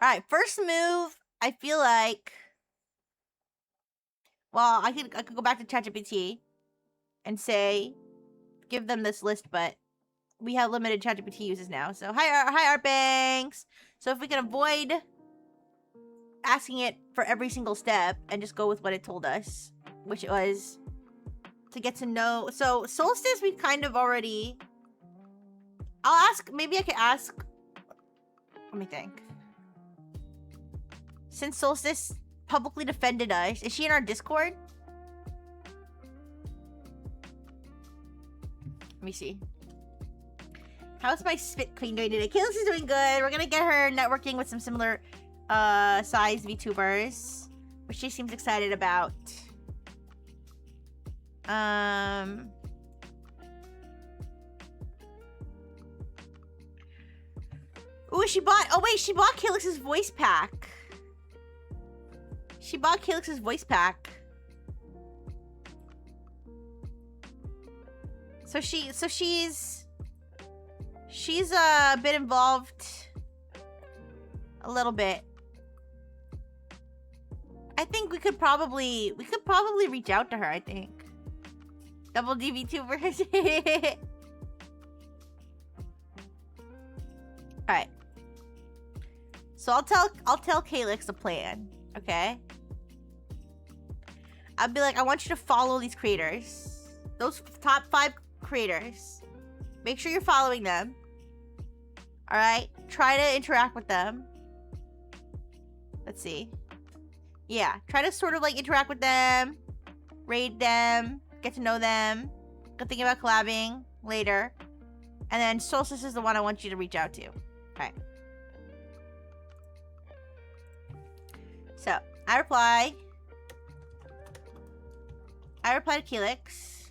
Alright, first move, I feel like... Well, I could go back to ChatGPT and say... Give them this list, but... We have limited ChatGPT uses now. So, hi Art Banks! So if we can avoid... asking it for every single step and just go with what it told us, which was... to get to know... So, Solstice, we've kind of already... I'll ask... Maybe I could ask... Let me think. Since Solstice publicly defended us... Is she in our Discord? Let me see. How's my Spit Queen doing today? Calyx is doing good. We're gonna get her networking with some similar size VTubers, which she seems excited about. Ooh, she bought... Oh, wait. She bought Calyx's voice pack. She bought Calyx's voice pack. So she's a bit involved. A little bit. I think we could probably reach out to her, I think. Double D VTubers. Alright. So I'll tell Calyx the plan, okay? I'll be like, I want you to follow these creators. Those top 5 creators. Make sure you're following them. Alright? Try to interact with them. Let's see. Yeah. Try to sort of like interact with them. Raid them. Get to know them. Go think about collabing later. And then Solstice is the one I want you to reach out to. Okay. So, I reply to Calyx.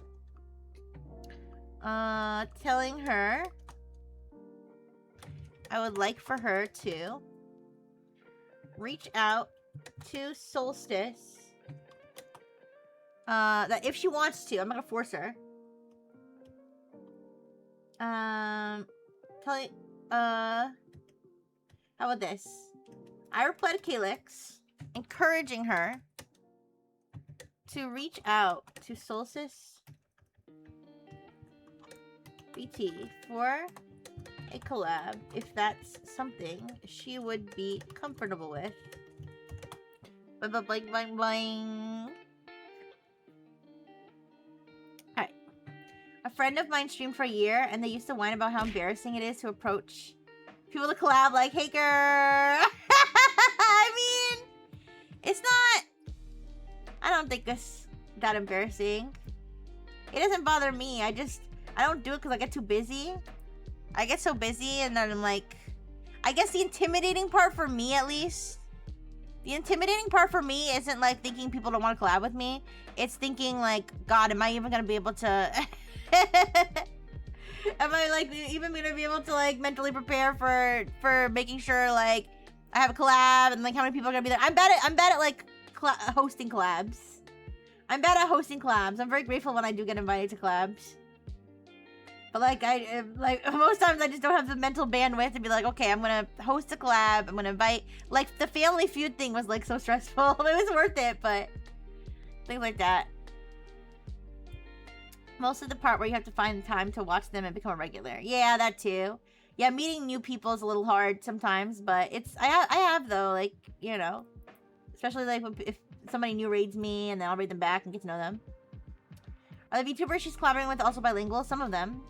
Telling her I would like for her to reach out to Solstice. That if she wants to, I'm not gonna force her. How about this? I reply to Calyx, encouraging her to reach out to Solstice BT for a collab if that's something she would be comfortable with. Boing, boing, boing, boing. Alright. A friend of mine streamed for a year and they used to whine about how embarrassing it is to approach people to collab like, hey girl. I mean, it's not... I don't think it's that embarrassing. It doesn't bother me. I don't do it because I get too busy. I get so busy and then I'm like... I guess the intimidating part for me, at least... The intimidating part for me isn't like thinking people don't want to collab with me. It's thinking like, God, am I even going to be able to... Am I like even going to be able to like mentally prepare for making sure like I have a collab and like how many people are going to be there? I'm bad at like hosting collabs. I'm bad at hosting collabs. I'm very grateful when I do get invited to collabs. But like most times I just don't have the mental bandwidth to be like, okay, I'm gonna host a collab, I'm gonna invite, like the Family Feud thing was like so stressful. It was worth it, but things like that. Most of the part where you have to find the time to watch them and become a regular. Yeah, that too. Yeah, meeting new people is a little hard sometimes, but it's I have though, like, you know, especially like if somebody new raids me, and then I'll raid them back and get to know them. Are the VTubers she's collaborating with also bilingual? Some of them.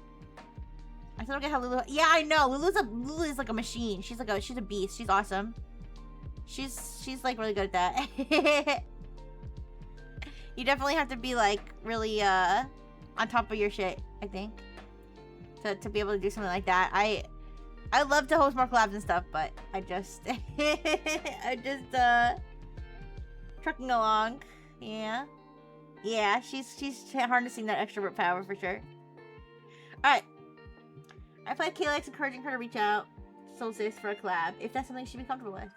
I still don't get how Lulu... Yeah, I know. Lulu is like a machine. She's a beast. She's awesome. She's like really good at that. You definitely have to be like really on top of your shit, I think. To be able to do something like that. I love to host more collabs and stuff, but I just I'm just trucking along. Yeah. Yeah, she's harnessing that extrovert power for sure. Alright. I played Calyx, encouraging her to reach out to Solstice for a collab, if that's something she'd be comfortable with.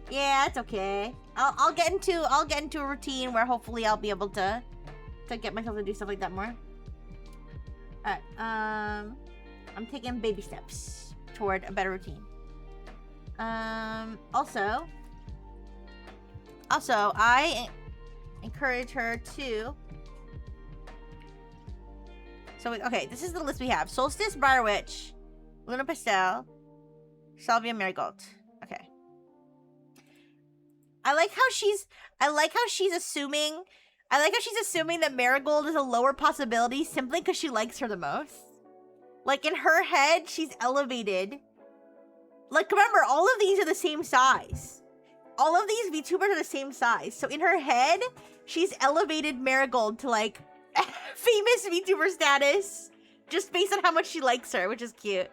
Yeah, it's okay. I'll get into a routine where hopefully I'll be able to get myself to do stuff like that more. Alright, I'm taking baby steps toward a better routine. Also, I encourage her to... So, okay, this is the list we have. Solstice, Briar Witch, Luna Pastel, Salvia, Marigold. Okay. I like how she's assuming that Marigold is a lower possibility simply because she likes her the most. Like, in her head, she's elevated. Like, remember, all of these are the same size. All of these VTubers are the same size. So in her head, she's elevated Marigold to, like, famous VTuber status. Just based on how much she likes her, which is cute.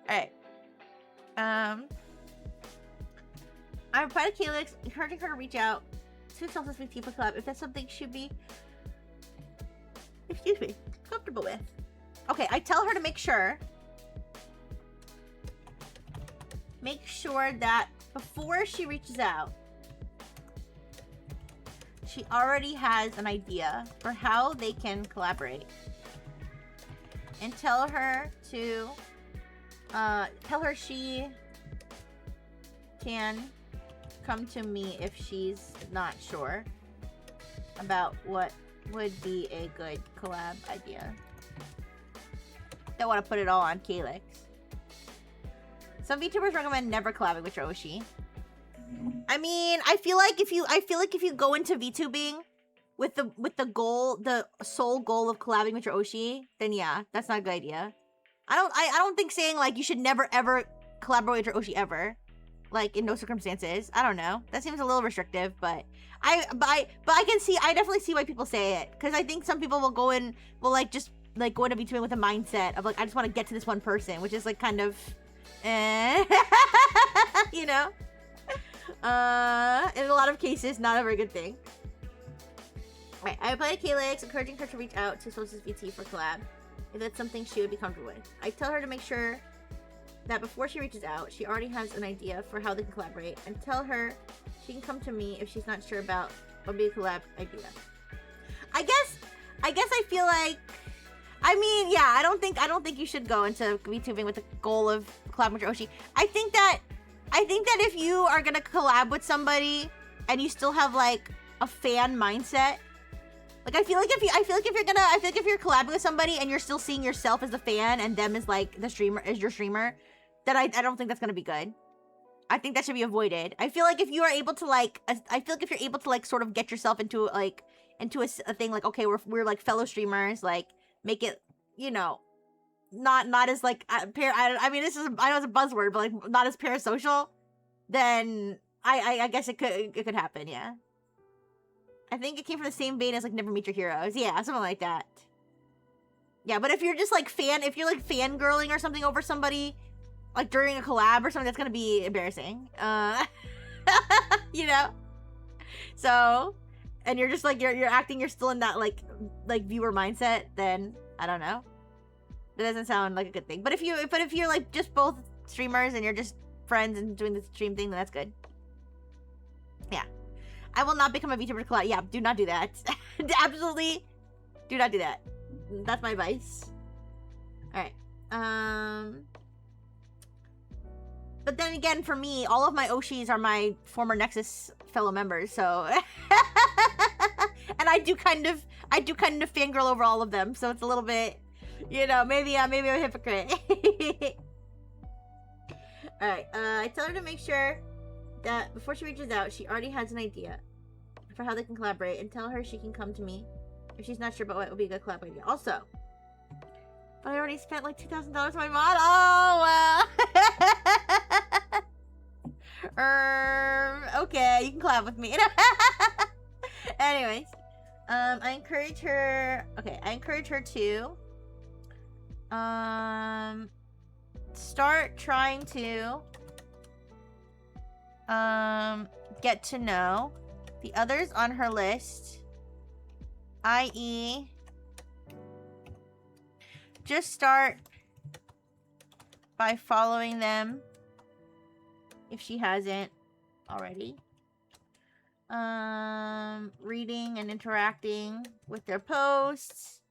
Alright. I replied to Calyx, encouraging her to reach out to Solstice VTuber Club if that's something she'd be... Excuse me. Comfortable with. Okay, I tell her to make sure that before she reaches out, she already has an idea for how they can collaborate. And tell her she can come to me if she's not sure about what would be a good collab idea. Don't want to put it all on Calyx. Some VTubers recommend never collabing with your Oshi. I mean, I feel like if you go into VTubing with the sole goal of collabing with your Oshi, then yeah, that's not a good idea. I don't think saying like you should never ever collaborate with your Oshi ever, like in no circumstances. I don't know. That seems a little restrictive, but I definitely see why people say it, because I think some people will go in just go into VTubing with a mindset of like, I just want to get to this one person, which is like kind of you know, in a lot of cases, not a very good thing. Right, I applied to Calyx, encouraging her to reach out to Solstice VT for collab, if that's something she would be comfortable with. I tell her to make sure that before she reaches out, she already has an idea for how they can collaborate, and tell her she can come to me if she's not sure about what would be a collab idea. I guess I feel like, I mean, yeah, I don't think you should go into VTubing with the goal of collab with your Oshi. I think that if you are gonna collab with somebody and you still have like a fan mindset, like I feel like if you're collabing with somebody and you're still seeing yourself as the fan and them as like the streamer, as your streamer, then I don't think that's gonna be good. I think that should be avoided. I feel like if you are able to like, if you're able to like sort of get yourself into a thing like, okay, we're like fellow streamers, like make it, you know, not as like I mean, I know it's a buzzword, but like not as parasocial, then I guess it could happen, yeah. I think it came from the same vein as like Never Meet Your Heroes, yeah, something like that. Yeah, but if you're just like if you're like fangirling or something over somebody, like during a collab or something, that's gonna be embarrassing. You know? So, and you're just like, you're acting, you're still in that like viewer mindset, then I don't know. That doesn't sound like a good thing. But if you're like just both streamers and you're just friends and doing the stream thing, then that's good. Yeah. I will not become a VTuber to collab. Yeah, do not do that. Absolutely do not do that. That's my advice. Alright. But then again, for me, all of my Oshis are my former Nexus fellow members, so and I do kind of fangirl over all of them, so it's a little bit, you know, maybe I'm a hypocrite. Alright, I tell her to make sure that before she reaches out, she already has an idea for how they can collaborate, and tell her she can come to me if she's not sure about what would be a good collab idea. Also, but I already spent like $2,000 on my mod. Oh, well. Okay, you can collab with me. Anyways, I encourage her. Okay, I encourage her to start trying to get to know the others on her list, i.e. just start by following them if she hasn't already. Reading and interacting with their posts,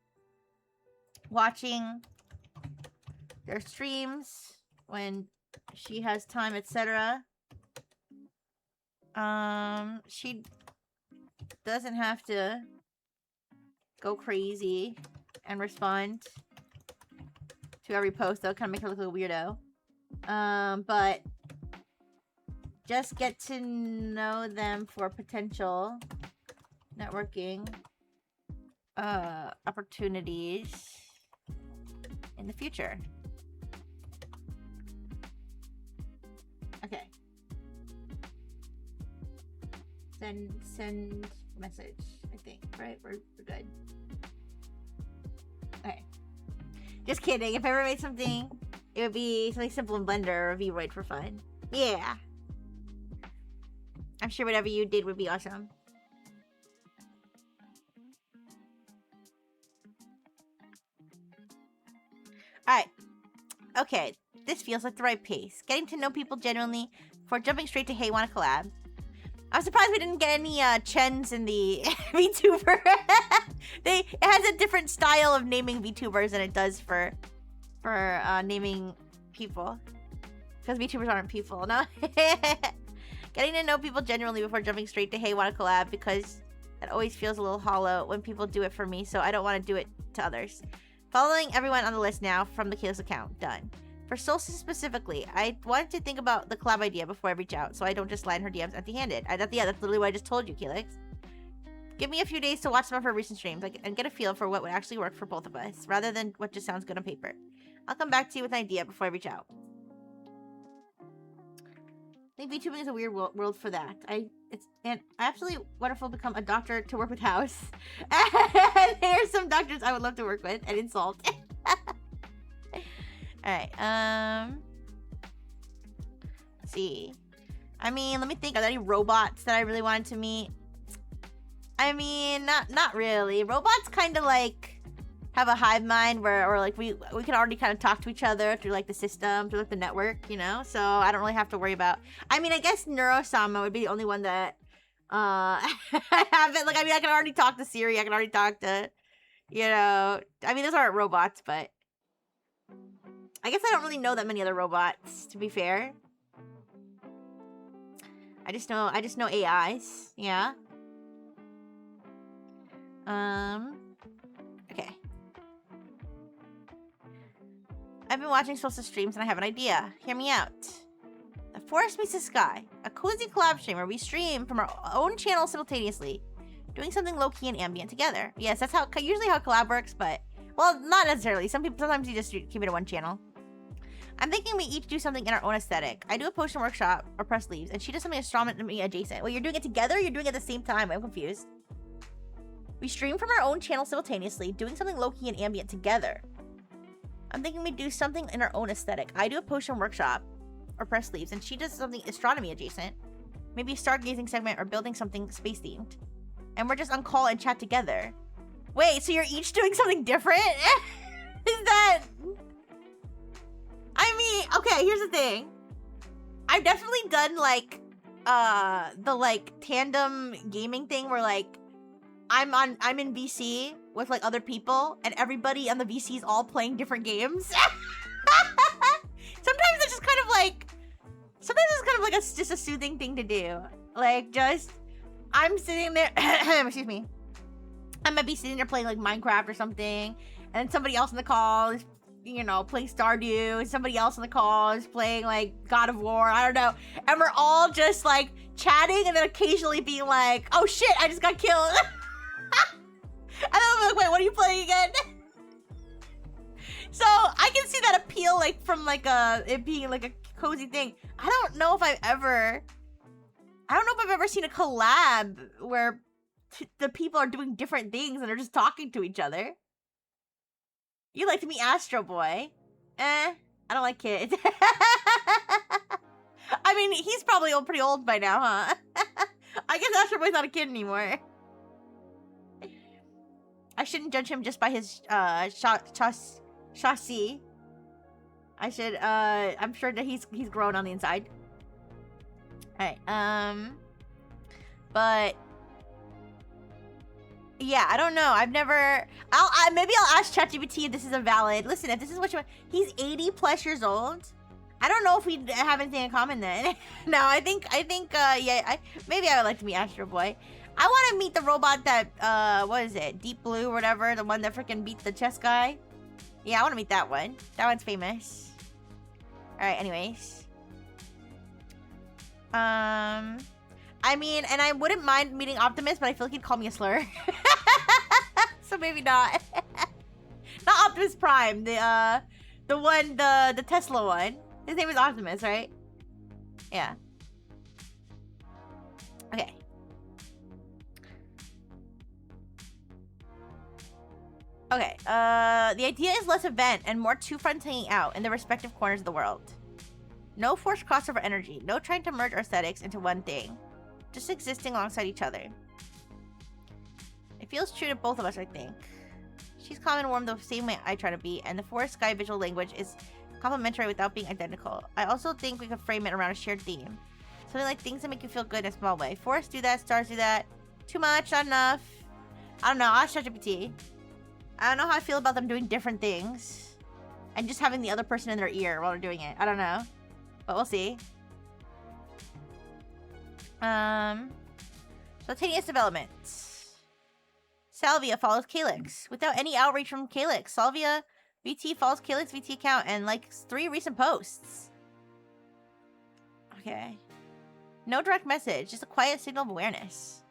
watching their streams when she has time, etc. She doesn't have to go crazy and respond to every post. That'll kind of make her look like a weirdo. But just get to know them for potential networking opportunities in the future. Okay. Send message, I think, right? We're good. Okay. Just kidding. If I ever made something, it would be something simple in Blender or Vroid for fun. Yeah. I'm sure whatever you did would be awesome. Alright. Okay. This feels like the right pace. Getting to know people genuinely before jumping straight to hey, wanna collab. I'm surprised we didn't get any Chens in the Vtuber. It has a different style of naming Vtubers than it does for naming people. Because Vtubers aren't people, no? Getting to know people genuinely before jumping straight to hey, wanna collab, because that always feels a little hollow when people do it for me, so I don't want to do it to others. Following everyone on the list now from the Calyx account. Done. For Solstice specifically, I wanted to think about the collab idea before I reach out, so I don't just slide in her DMs empty-handed. Yeah, that's literally what I just told you, Calyx. Give me a few days to watch some of her recent streams and get a feel for what would actually work for both of us, rather than what just sounds good on paper. I'll come back to you with an idea before I reach out. I think VTubing is a weird world for that. It's absolutely wonderful to become a doctor to work with House. And there's some doctors I would love to work with and insult. Alright, let's see. I mean, let me think. Are there any robots that I really wanted to meet? I mean, not really. Robots kind of like have a hive mind or like we can already kind of talk to each other through like the system, through like the network, you know? So I don't really have to worry about. I mean, I guess Neurosama would be the only one that I haven't, like, I mean, I can already talk to Siri, I can already talk to, you know, I mean, those aren't robots, but I guess I don't really know that many other robots, to be fair. I just know AIs, yeah. Okay. I've been watching Solstice streams and I have an idea. Hear me out. The Forest Meets the Sky, a cozy collab stream where we stream from our own channel simultaneously, doing something low-key and ambient together. Yes, that's usually how collab works, but, well, not necessarily. Sometimes you just keep it at one channel. I'm thinking we each do something in our own aesthetic. I do a potion workshop or press leaves, and she does something astronomy adjacent. Well, you're doing it together or you're doing it at the same time? I'm confused. We stream from our own channel simultaneously, doing something low-key and ambient together. I'm thinking we do something in our own aesthetic. I do a potion workshop or press leaves, and she does something astronomy adjacent. Maybe a stargazing segment or building something space-themed. And we're just on call and chat together. Wait, so you're each doing something different? Is that... I mean, okay, here's the thing. I've definitely done, like, the, like, tandem gaming thing where, like, I'm in VC with, like, other people, and everybody on the VC is all playing different games. Sometimes it's just kind of like, just a soothing thing to do. Like, just, I'm sitting there, excuse me. I might be sitting there playing, like, Minecraft or something, and then somebody else in the call is, you know, playing Stardew, and somebody else on the call is playing like God of War, I don't know. And we're all just like chatting and then occasionally being like, oh shit, I just got killed. And then I'm like, wait, what are you playing again? So I can see that appeal, like from like it being like a cozy thing. I don't know if I've ever seen a collab where the people are doing different things and they're just talking to each other. You like to meet Astro Boy? I don't like kids. I mean, he's probably pretty old by now, huh? I guess Astro Boy's not a kid anymore. I shouldn't judge him just by his chassis. I should, I'm sure that he's grown on the inside. Alright, but yeah, I don't know. I've never, maybe I'll ask ChatGPT if this is a valid, listen, if this is what you want, he's 80 plus years old. I don't know if we have anything in common then. No, I think, yeah, maybe I would like to meet Astro Boy. I want to meet the robot that, what is it? Deep Blue or whatever, the one that freaking beat the chess guy. Yeah, I want to meet that one. That one's famous. Alright, anyways. I mean, and I wouldn't mind meeting Optimus, but I feel like he'd call me a slur. So maybe not. Not Optimus Prime, the one, the Tesla one. His name is Optimus, right? Yeah. Okay. Okay, the idea is less event and more two friends hanging out in their respective corners of the world. No forced crossover energy, no trying to merge our aesthetics into one thing. Just existing alongside each other. It feels true to both of us, I think. She's calm and warm the same way I try to be, and the forest sky visual language is complementary without being identical. I also think we could frame it around a shared theme. Something like things that make you feel good in a small way. Forests do that, stars do that. Too much, not enough. I don't know, I'll ask ChatGPT. I don't know how I feel about them doing different things. And just having the other person in their ear while they're doing it. I don't know. But we'll see. Spontaneous development. Salvia follows Calyx. Without any outreach from Calyx. Salvia VT follows Calyx VT account and likes 3 recent posts. Okay. No direct message. Just a quiet signal of awareness.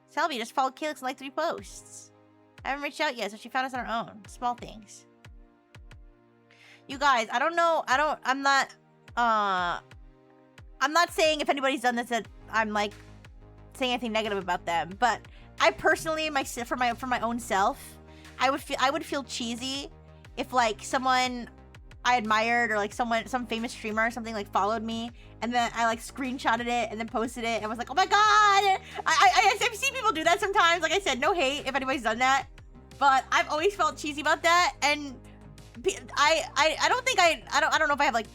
Salvia just followed Calyx and liked 3 posts. I haven't reached out yet, so she found us on her own. Small things. You guys, I don't know. I'm not saying if anybody's done this that I'm like saying anything negative about them, but I personally, for my own self, I would feel cheesy if like someone I admired or like some famous streamer or something like followed me and then I like screenshotted it and then posted it and was like, oh my god! I've seen people do that sometimes. Like I said, no hate if anybody's done that, but I've always felt cheesy about that. And I don't know if I have like,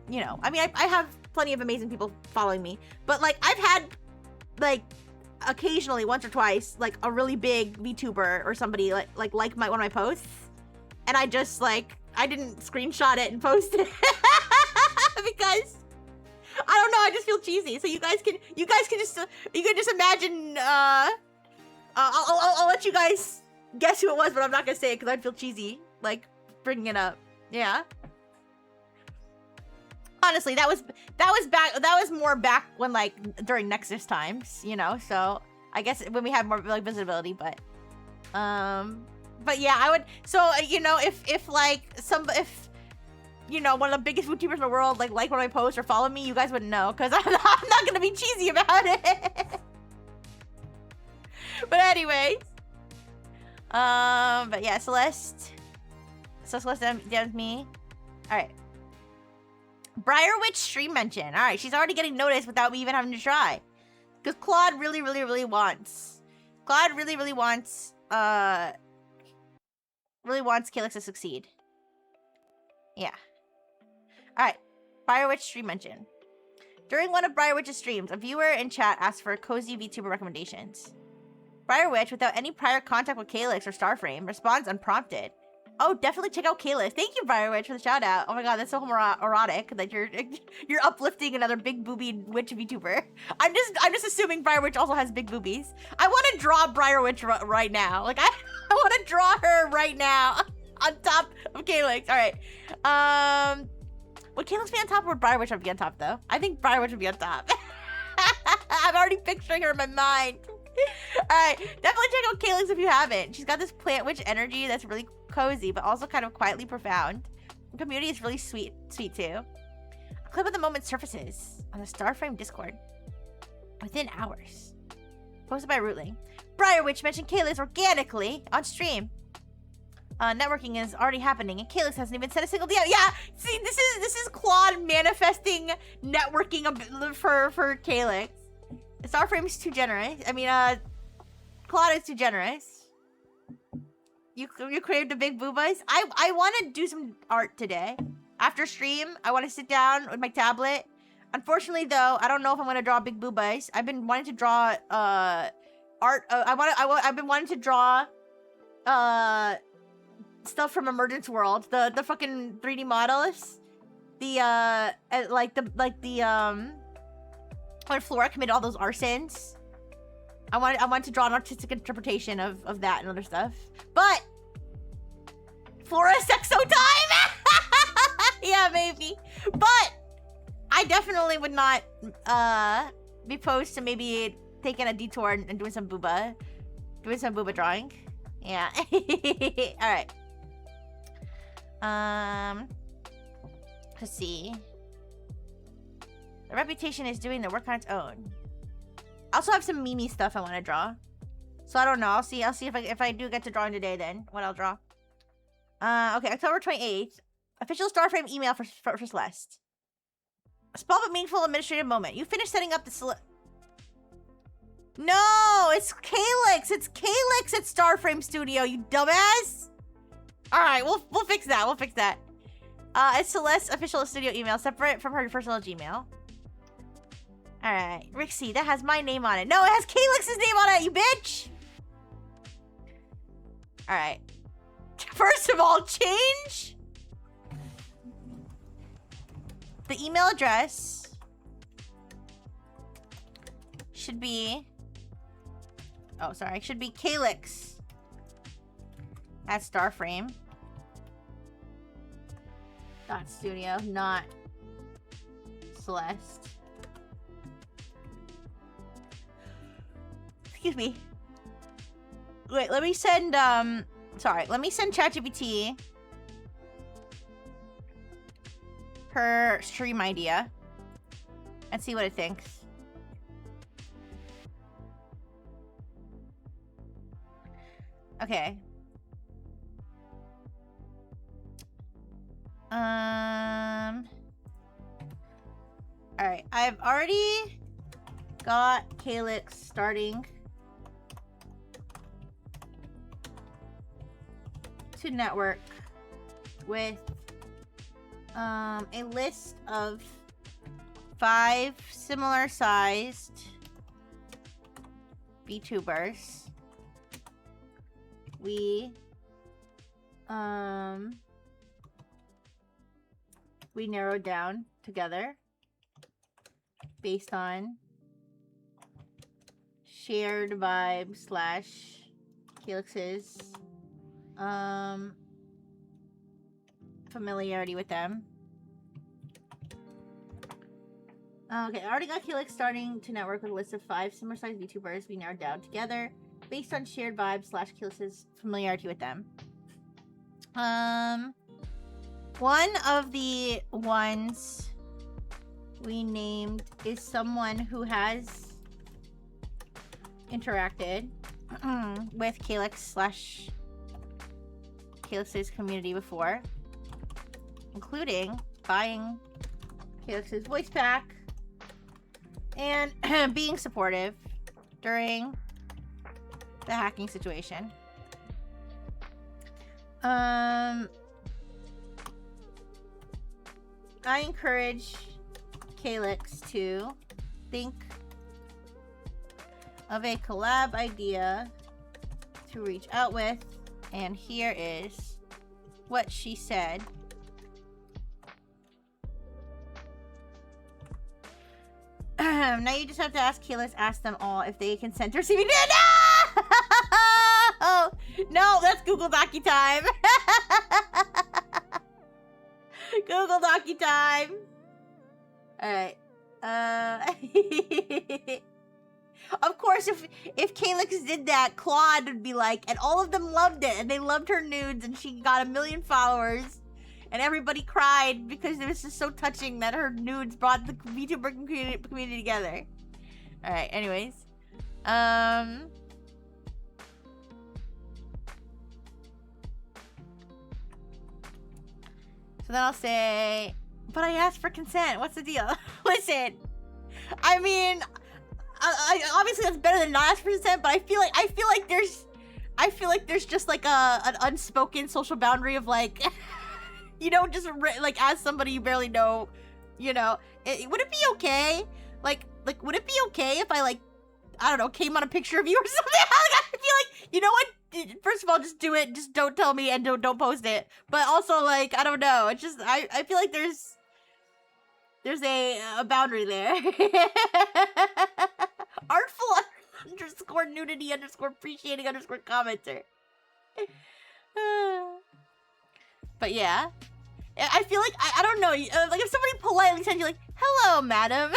you know, I mean I have plenty of amazing people following me, but like I've had like occasionally once or twice like a really big VTuber or somebody like one of my posts, and I just like I didn't screenshot it and post it because I don't know, I just feel cheesy. So you guys can just imagine. I'll let you guys guess who it was, but I'm not gonna say it because I'd feel cheesy like bringing it up. Yeah. Honestly, that was more back when like during Nexus times, you know. So I guess when we had more like visibility, but yeah, I would. So you know, if you know one of the biggest VTubers in the world like one of my posts or follow me, you guys wouldn't know because I'm not gonna be cheesy about it. But anyway, but yeah, Celeste. So Celeste DMs me. All right. Briarwitch stream mention. All right, she's already getting noticed without me even having to try. Because Claude really wants Calyx to succeed. Yeah. All right, Briarwitch stream mention. During one of Briarwitch's streams, a viewer in chat asked for cozy VTuber recommendations. Briarwitch, without any prior contact with Calyx or Starframe, responds unprompted. Oh, definitely check out Calyx. Thank you, Briarwitch, for the shout out. Oh my god, that's so erotic that you're uplifting another big boobied witch VTuber. I'm just assuming Briarwitch also has big boobies. I want to draw Briarwitch right now. Like I want to draw her right now. On top of Calyx. All right. Would Calyx be on top or Briar Witch would be on top, though? I think Briar Witch would be on top. I'm already picturing her in my mind. All right. Definitely check out Calyx if you haven't. She's got this plant witch energy that's really cozy, but also kind of quietly profound. The community is really sweet too. A clip of the moment surfaces on the Starframe Discord within hours. Posted by Rootling. Briar Witch mentioned Calyx organically on stream. Networking is already happening, and Calyx hasn't even said a single DM. Yeah, see, this is Claude manifesting networking for Calyx. Starframe's too generous. I mean, Claude is too generous. You craved the big boobas. I want to do some art today. After stream, I want to sit down with my tablet. Unfortunately, though, I don't know if I'm gonna draw big boobas. I've been wanting to draw art. I've been wanting to draw stuff from Emergence World. The fucking 3D models. When Flora committed all those arsons. I wanted to draw an artistic interpretation of that and other stuff. But Flora sexo time! Yeah, maybe. But I definitely would not be opposed to maybe taking a detour and doing some booba drawing. Yeah. Alright. Let's see. The reputation is doing the work on its own. I also have some Mimi stuff I want to draw. So I don't know. I'll see if I do get to drawing today then. What I'll draw. Okay, October 28th. Official Starframe email for Celeste. A small but meaningful administrative moment. You finished setting up the No, it's Calyx. It's Calyx at Starframe Studio, you dumbass. Alright, we'll fix that. We'll fix that. It's Celeste's official studio email, separate from her personal Gmail. Alright, Rixie, that has my name on it. No, it has Calyx's name on it, you bitch! Alright. First of all, change the email address should be... Oh, sorry. Should be Calyx at Starframe. .studio, not Celeste. Excuse me. Wait, let me send, sorry. Let me send ChatGPT her stream idea and see what it thinks. Okay. Alright, I've already got Calyx starting to network with a list of 5 similar sized Vtubers. We narrowed down together based on shared vibe / Calyx's familiarity with them. Okay, I already got Calyx starting to network with a list of 5 similar sized VTubers we narrowed down together based on shared vibe / Calyx's familiarity with them. One of the ones we named is someone who has interacted with Calyx / Calyx's community before, including buying Calyx's voice pack and being supportive during the hacking situation. I encourage Calyx to think of a collab idea to reach out with, and here is what she said. Now you just have to ask Calyx, ask them all if they consent to receiving it. No! No, that's Google Docu time. Google Docu time. All right. Of course, if Calyx did that, Claude would be like, and all of them loved it, and they loved her nudes, and she got 1 million followers, and everybody cried because it was just so touching that her nudes brought the VTuber community together. All right. Anyways, so then I'll say, but I asked for consent. What's the deal? Listen, I mean, I obviously that's better than not ask for consent, but I feel like there's just like an unspoken social boundary of like, you don't just like ask somebody you barely know, you know. Would it be okay? Like would it be okay if I like, I don't know, came on a picture of you or something? I feel like, you know what? First of all, just do it. Just don't tell me and don't post it. But also, like, I don't know. It's just I feel like there's a boundary there. Artful _ nudity _ appreciating _ commenter. But yeah, I feel like I don't know. Like if somebody politely sends you like, "Hello, madam."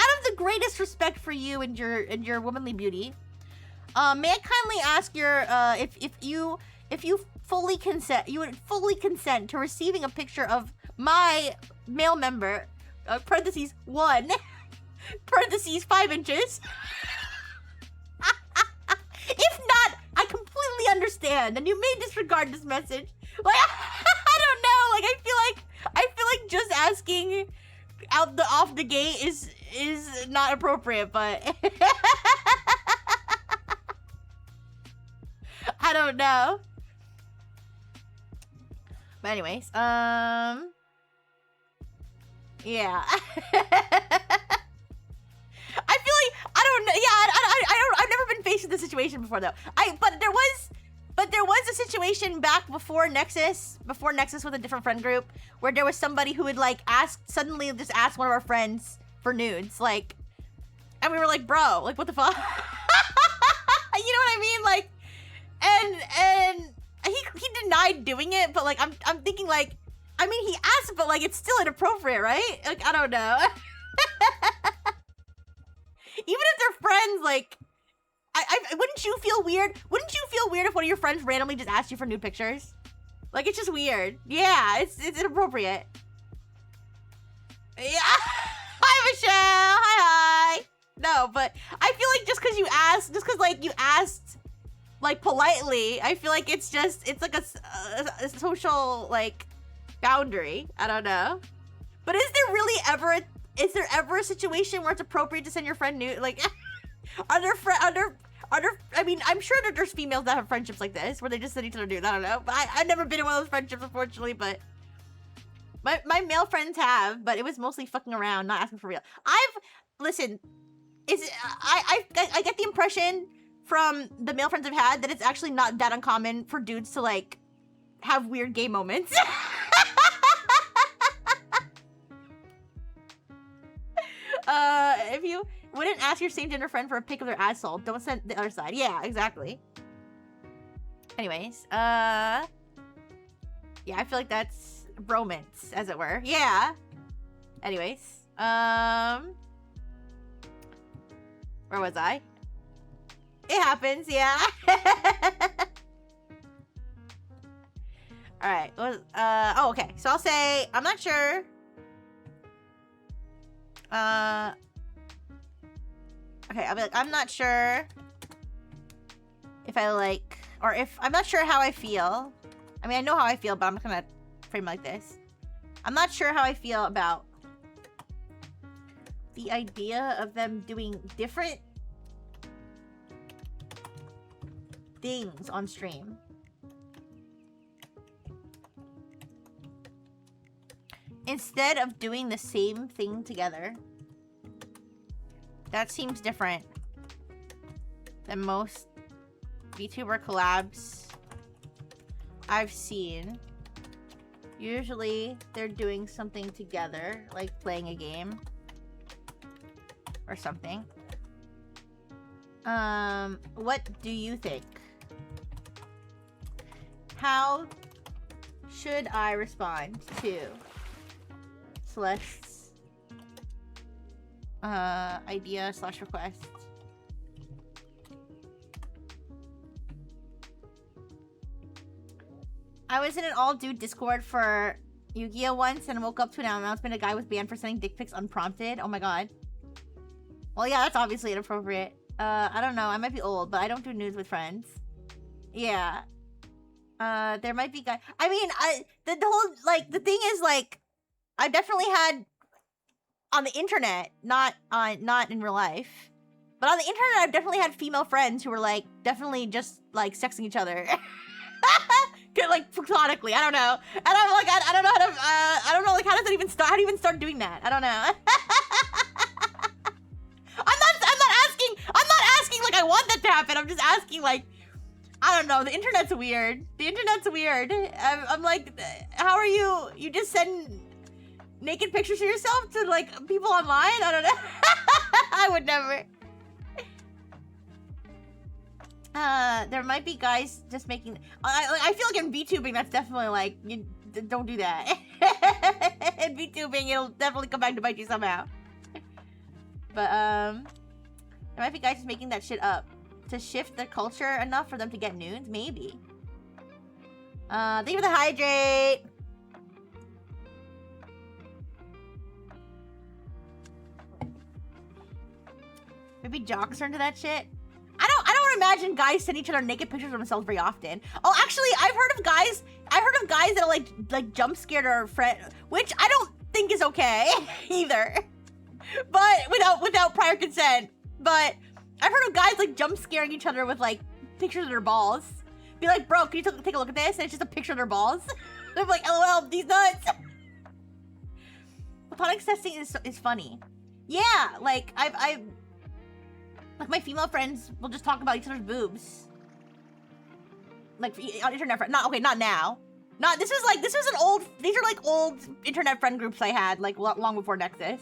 Out of the greatest respect for you and your womanly beauty, may I kindly ask your if you fully consent, you would fully consent to receiving a picture of my male member, parentheses 1, parentheses 5 inches. If not, I completely understand, and you may disregard this message. Like, I don't know. Like, I feel like just asking off the gate is not appropriate, but I don't know. But anyways, yeah. I feel like I don't know. Yeah, I've never been faced with this situation before though. But there was a situation back before Nexus with a different friend group where there was somebody who would like suddenly just ask one of our friends for nudes, like, and we were like, bro, like what the fuck? You know what I mean? Like, and he denied doing it, but like I'm thinking like, I mean he asked, but like it's still inappropriate, right? Like I don't know. Even if they're friends, like, wouldn't you feel weird? Wouldn't you feel weird if one of your friends randomly just asked you for nude pictures? Like, it's just weird. Yeah, it's inappropriate. Yeah. Hi, Michelle. Hi. No, but I feel like just because you asked, like you asked, like politely, I feel like it's like a social like boundary. I don't know. But is there ever a situation where it's appropriate to send your friend nude? Like, are there, I mean, I'm sure that there's females that have friendships like this, where they just send each other nude. I don't know. But I've never been in one of those friendships, unfortunately, but my male friends have, but it was mostly fucking around, not asking for real. Listen, I get the impression from the male friends I've had that it's actually not that uncommon for dudes to, like, have weird gay moments. If you wouldn't ask your same gender friend for a pic of their asshole, don't send the other side. Yeah, exactly. Anyways, yeah, I feel like that's bromance, as it were. Yeah. Anyways, where was I? It happens, yeah. All right. Oh, okay. So I'll say I'm not sure. Okay, I'll be like, I'm not sure if I like, or if, I'm not sure how I feel. I mean, I know how I feel, but I'm gonna frame it like this. I'm not sure how I feel about the idea of them doing different things on stream. Instead of doing the same thing together. That seems different than most VTuber collabs I've seen. Usually, they're doing something together, like playing a game or something. What do you think? How should I respond to Celeste's idea / request? I was in an all-dude Discord for Yu-Gi-Oh! Once and woke up to an announcement a guy was banned for sending dick pics unprompted. Oh my god. Well, yeah, that's obviously inappropriate. I don't know. I might be old, but I don't do nudes with friends. Yeah. There might be guys. I mean, the whole, like, the thing is, like, I've definitely had on the internet, not in real life, but on the internet, I've definitely had female friends who were, like, definitely just, like, sexing each other. Like, platonically, I don't know. And I'm like, I don't know how to, I don't know, like, how does it even start? How do you even start doing that? I don't know. I'm not asking, like, I want that to happen. I'm just asking, like, I don't know. The internet's weird. The internet's weird. I'm like, how are you? You just send naked pictures of yourself to, like, people online? I don't know. I would never. There might be guys just making... I feel like in VTubing, that's definitely, like, you don't do that. In VTubing, it'll definitely come back to bite you somehow. But, there might be guys just making that shit up to shift the culture enough for them to get nudes? Maybe. Thank you for the hydrate! Maybe jocks are into that shit? I don't imagine guys send each other naked pictures of themselves very often. Oh, actually, I've heard of guys that are like jump scared or friend, which I don't think is okay either. But without prior consent. But I've heard of guys like jump scaring each other with like pictures of their balls. Be like, bro, can you take a look at this? And it's just a picture of their balls. They're like, LOL, these nuts. Platonic testing is funny. Yeah, like I've like my female friends will just talk about each other's boobs. Like on internet friend. Not now. These are like old internet friend groups I had like long before Nexus.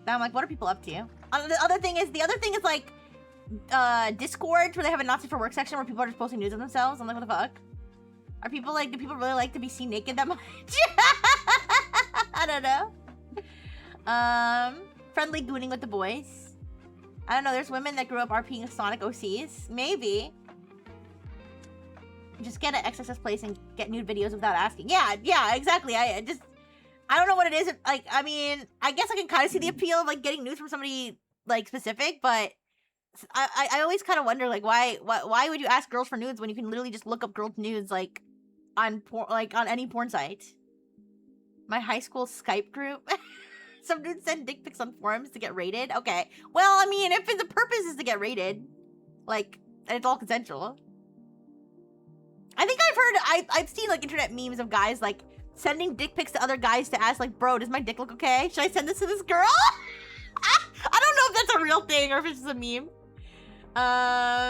Now I'm like, what are people up to? The other thing is like Discords where they have a Nazi for work section where people are just posting news of themselves. I'm like, what the fuck? Do people really like to be seen naked that much? I don't know. Friendly gooning with the boys. I don't know, there's women that grew up RPing Sonic OCs. Maybe. Just get an XSS place and get nude videos without asking. Yeah, exactly. I don't know what it is. Like, I mean, I guess I can kind of see the appeal of like getting nudes from somebody like specific, but I always kind of wonder like why would you ask girls for nudes when you can literally just look up girls' nudes like on any porn site? My high school Skype group. Some dudes send dick pics on forums to get rated. Okay. Well, I mean, if the purpose is to get rated, like, and it's all consensual. I think I've seen, like, internet memes of guys, like, sending dick pics to other guys to ask, like, bro, does my dick look okay? Should I send this to this girl? I don't know if that's a real thing or if it's just a meme.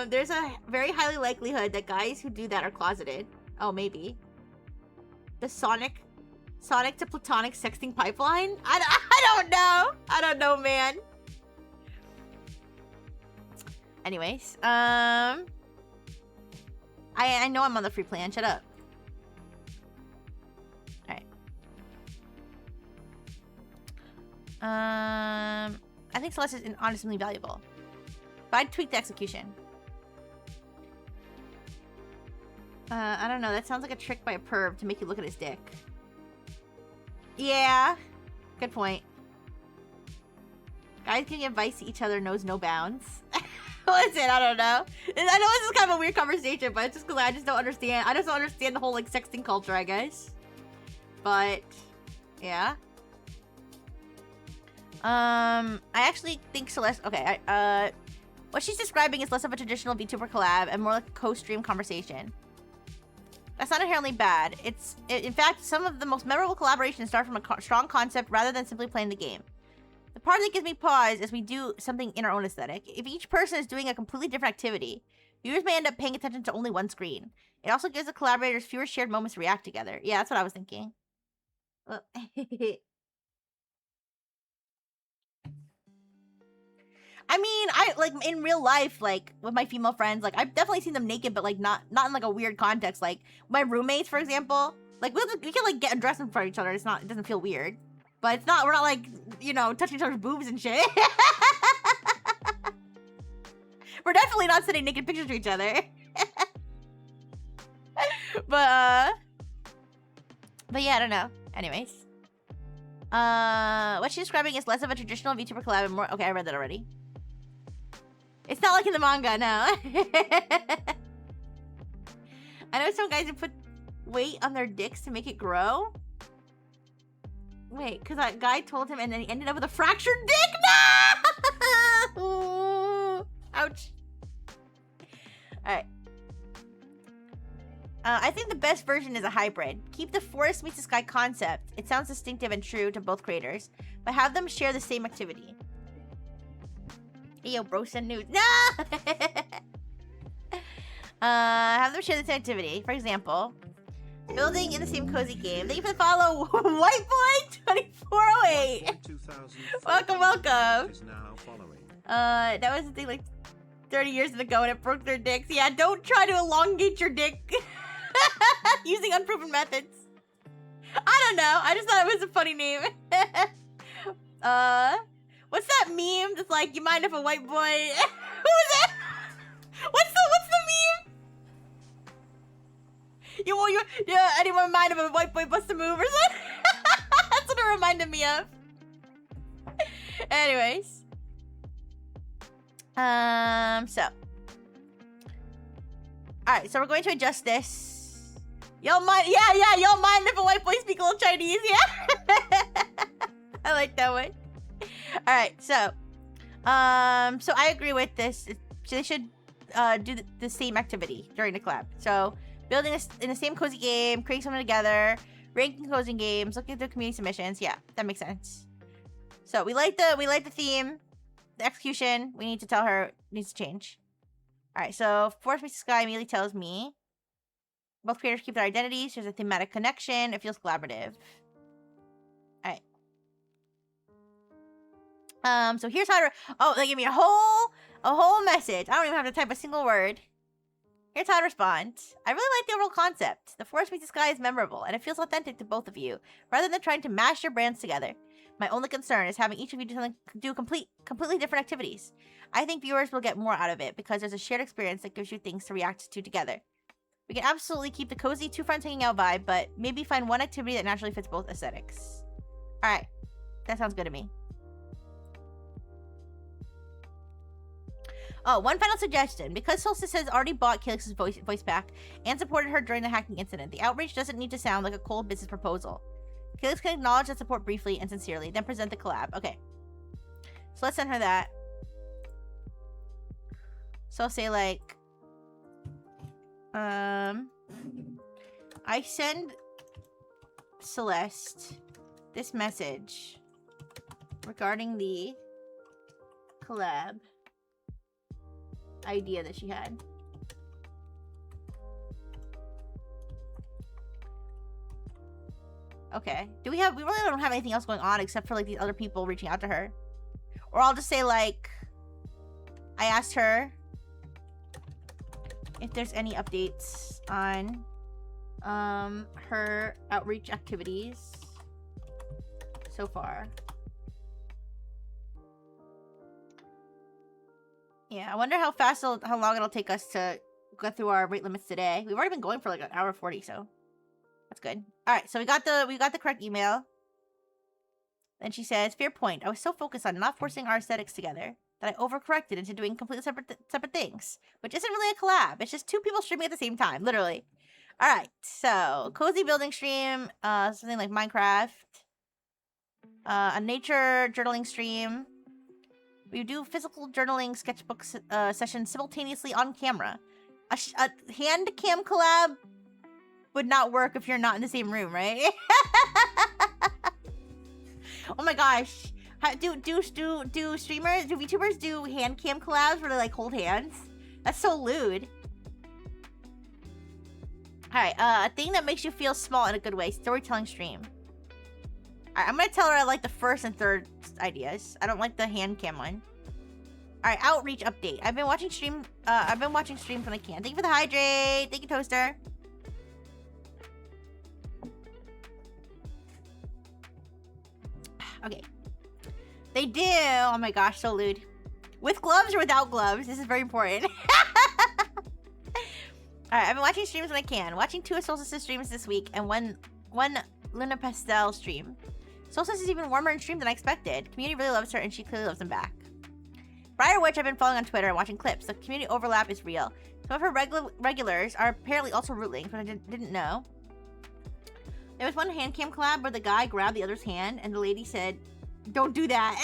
There's a very highly likelihood that guys who do that are closeted. Oh, maybe. The Sonic to platonic sexting pipeline? I don't know, man. Anyways, I know I'm on the free plan. Shut up. Alright. I think Celeste is honestly valuable. But I'd tweak the execution. I don't know. That sounds like a trick by a perv to make you look at his dick. Yeah. Good point. Guys giving advice to each other knows no bounds. Listen, I don't know. I know this is kind of a weird conversation, but it's just because I just don't understand. I just don't understand the whole, like, sexting culture, I guess. But, yeah. I actually think Celeste... Okay, what she's describing is less of a traditional VTuber collab and more like a co-stream conversation. That's not inherently bad. In fact, some of the most memorable collaborations start from a strong concept rather than simply playing the game. The part that gives me pause is we do something in our own aesthetic. If each person is doing a completely different activity, viewers may end up paying attention to only one screen. It also gives the collaborators fewer shared moments to react together. Yeah, that's what I was thinking. I mean, I like in real life, like with my female friends, like I've definitely seen them naked, but like not in like a weird context. Like my roommates, for example, like we can like get dressed in front of each other. It doesn't feel weird, but we're not like, you know, touching each other's boobs and shit. We're definitely not sending naked pictures to each other. But yeah, I don't know. Anyways. What she's describing is less of a traditional VTuber collab and more... Okay, I read that already. It's not like in the manga, no. I know some guys who put weight on their dicks to make it grow. Wait, because that guy told him and then he ended up with a fractured dick? No! Ouch. Alright. I think the best version is a hybrid. Keep the forest meets the sky concept. It sounds distinctive and true to both creators, but have them share the same activity. Hey, yo, bro, send nudes. No! Have them share the same activity. For example, building in the same cozy game. Thank you for the follow, White Boy 2408. Welcome. That was the thing like 30 years ago and it broke their dicks. Yeah, don't try to elongate your dick. Using unproven methods. I don't know. I just thought it was a funny name. What's that meme that's like, you mind if a white boy... Who was that? What's the meme? Anyone mind if a white boy busts a move or something? That's what it reminded me of. Anyways. So. Alright, so we're going to adjust this. Y'all mind, yeah, y'all mind if a white boy speak a little Chinese, yeah? I like that one. Alright, so I agree with this. They should do the same activity during the collab. So, building in the same cozy game, creating something together, ranking cozy games, looking through community submissions. Yeah, that makes sense. So, we like the theme, the execution. We need to tell her it needs to change. Alright, so Forest Meets the Sky immediately tells me both creators keep their identities. There's a thematic connection. It feels collaborative. Alright. So here's how to... Oh, they give me a whole message. I don't even have to type a single word. Here's how to respond. I really like the overall concept. The Forest Meets the Sky is memorable, and it feels authentic to both of you, rather than trying to mash your brands together. My only concern is having each of you do completely different activities. I think viewers will get more out of it, because there's a shared experience that gives you things to react to together. We can absolutely keep the cozy two friends hanging out vibe, but maybe find one activity that naturally fits both aesthetics. Alright. That sounds good to me. Oh, one final suggestion. Because Solstice has already bought Calyx's voice pack and supported her during the hacking incident, the outreach doesn't need to sound like a cold business proposal. Calyx can acknowledge that support briefly and sincerely, then present the collab. Okay. So let's send her that. So I'll say like... I send Celeste this message regarding the collab idea that she had. Okay. We really don't have anything else going on except for like these other people reaching out to her. Or I'll just say like, I asked her if there's any updates on her outreach activities so far. Yeah, I wonder how long it'll take us to go through our rate limits today. We've already been going for like an hour 40, so that's good. All right, so we got the correct email. Then she says, "Fair point. I was so focused on not forcing our aesthetics together that I overcorrected into doing completely separate things, which isn't really a collab. It's just two people streaming at the same time, literally." All right, so cozy building stream, something like Minecraft, a nature journaling stream. We do physical journaling sketchbook session simultaneously on camera. A hand cam collab would not work if you're not in the same room, right? Oh my gosh. Do VTubers do hand cam collabs where they like hold hands? That's so lewd. Alright, a thing that makes you feel small in a good way. Storytelling stream. Alright, I'm gonna tell her I like the first and third ideas. I don't like the hand cam one. All right, outreach update. I've been watching streams when I can. Thank you for the hydrate. Thank you, Toaster. Okay. They do. Oh my gosh, so lewd. With gloves or without gloves? This is very important. Alright, I've been watching streams when I can. Watching 2 of Solstice's streams this week and one Luna Pastel stream. Solstice is even warmer in stream than I expected. Community really loves her and she clearly loves them back. Briar Witch I've been following on Twitter and watching clips. The community overlap is real. Some of her regulars are apparently also rootlings, but I didn't know. There was one hand cam collab where the guy grabbed the other's hand and the lady said, "Don't do that."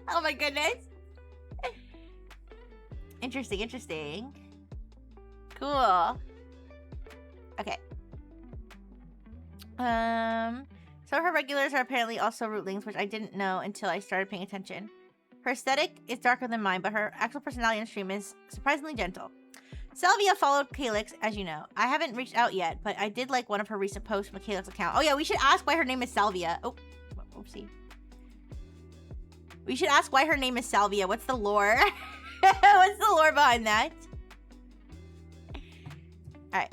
Oh my goodness. Interesting, interesting. Cool. Okay. So her regulars are apparently also rootlings, which I didn't know until I started paying attention. Her aesthetic is darker than mine, but her actual personality on stream is surprisingly gentle. Salvia followed Calyx, as you know. I haven't reached out yet, but I did like one of her recent posts from the Calyx account. Oh yeah, we should ask why her name is Salvia. Oh, oopsie. We should ask why her name is Salvia. What's the lore? What's the lore behind that? Alright.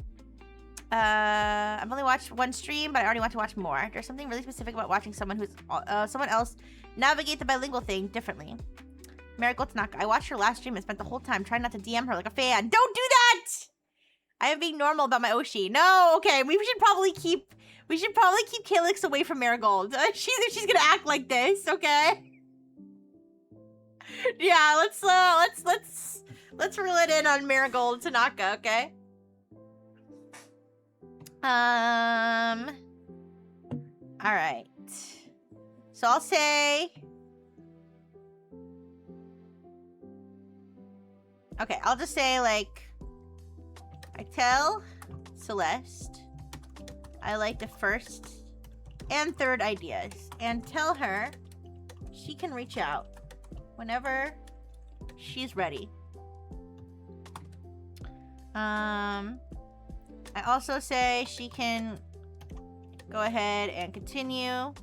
I've only watched one stream, but I already want to watch more. There's something really specific about watching someone who's someone else navigate the bilingual thing differently. Marigold Tanaka. I watched her last stream and spent the whole time trying not to DM her like a fan. Don't do that! I am being normal about my Oshi. No, okay. We should probably keep Calyx away from Marigold. She's gonna act like this, okay? Yeah, let's reel it in on Marigold Tanaka, okay? Alright. So I'll say... Okay, I'll just say, like... I tell Celeste I like the first and third ideas. And tell her she can reach out whenever she's ready. I also say she can go ahead and continue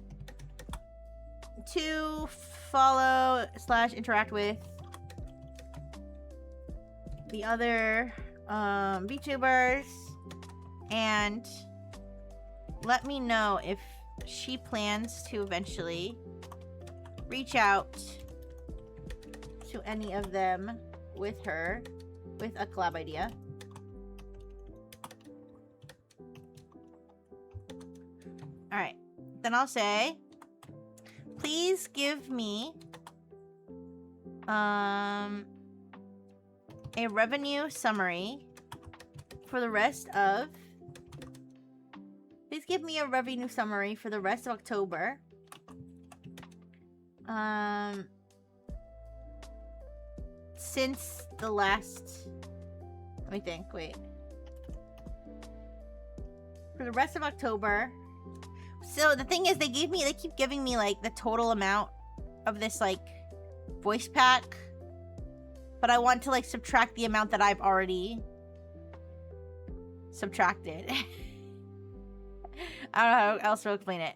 to follow / interact with the other VTubers and let me know if she plans to eventually reach out to any of them with a collab idea. Alright, then I'll say, please give me a revenue summary for the rest of October. Since the last, let me think, wait. For the rest of October. So the thing is, they keep giving me like the total amount of this like voice pack. But I want to like subtract the amount that I've already subtracted. I don't know how else to explain it.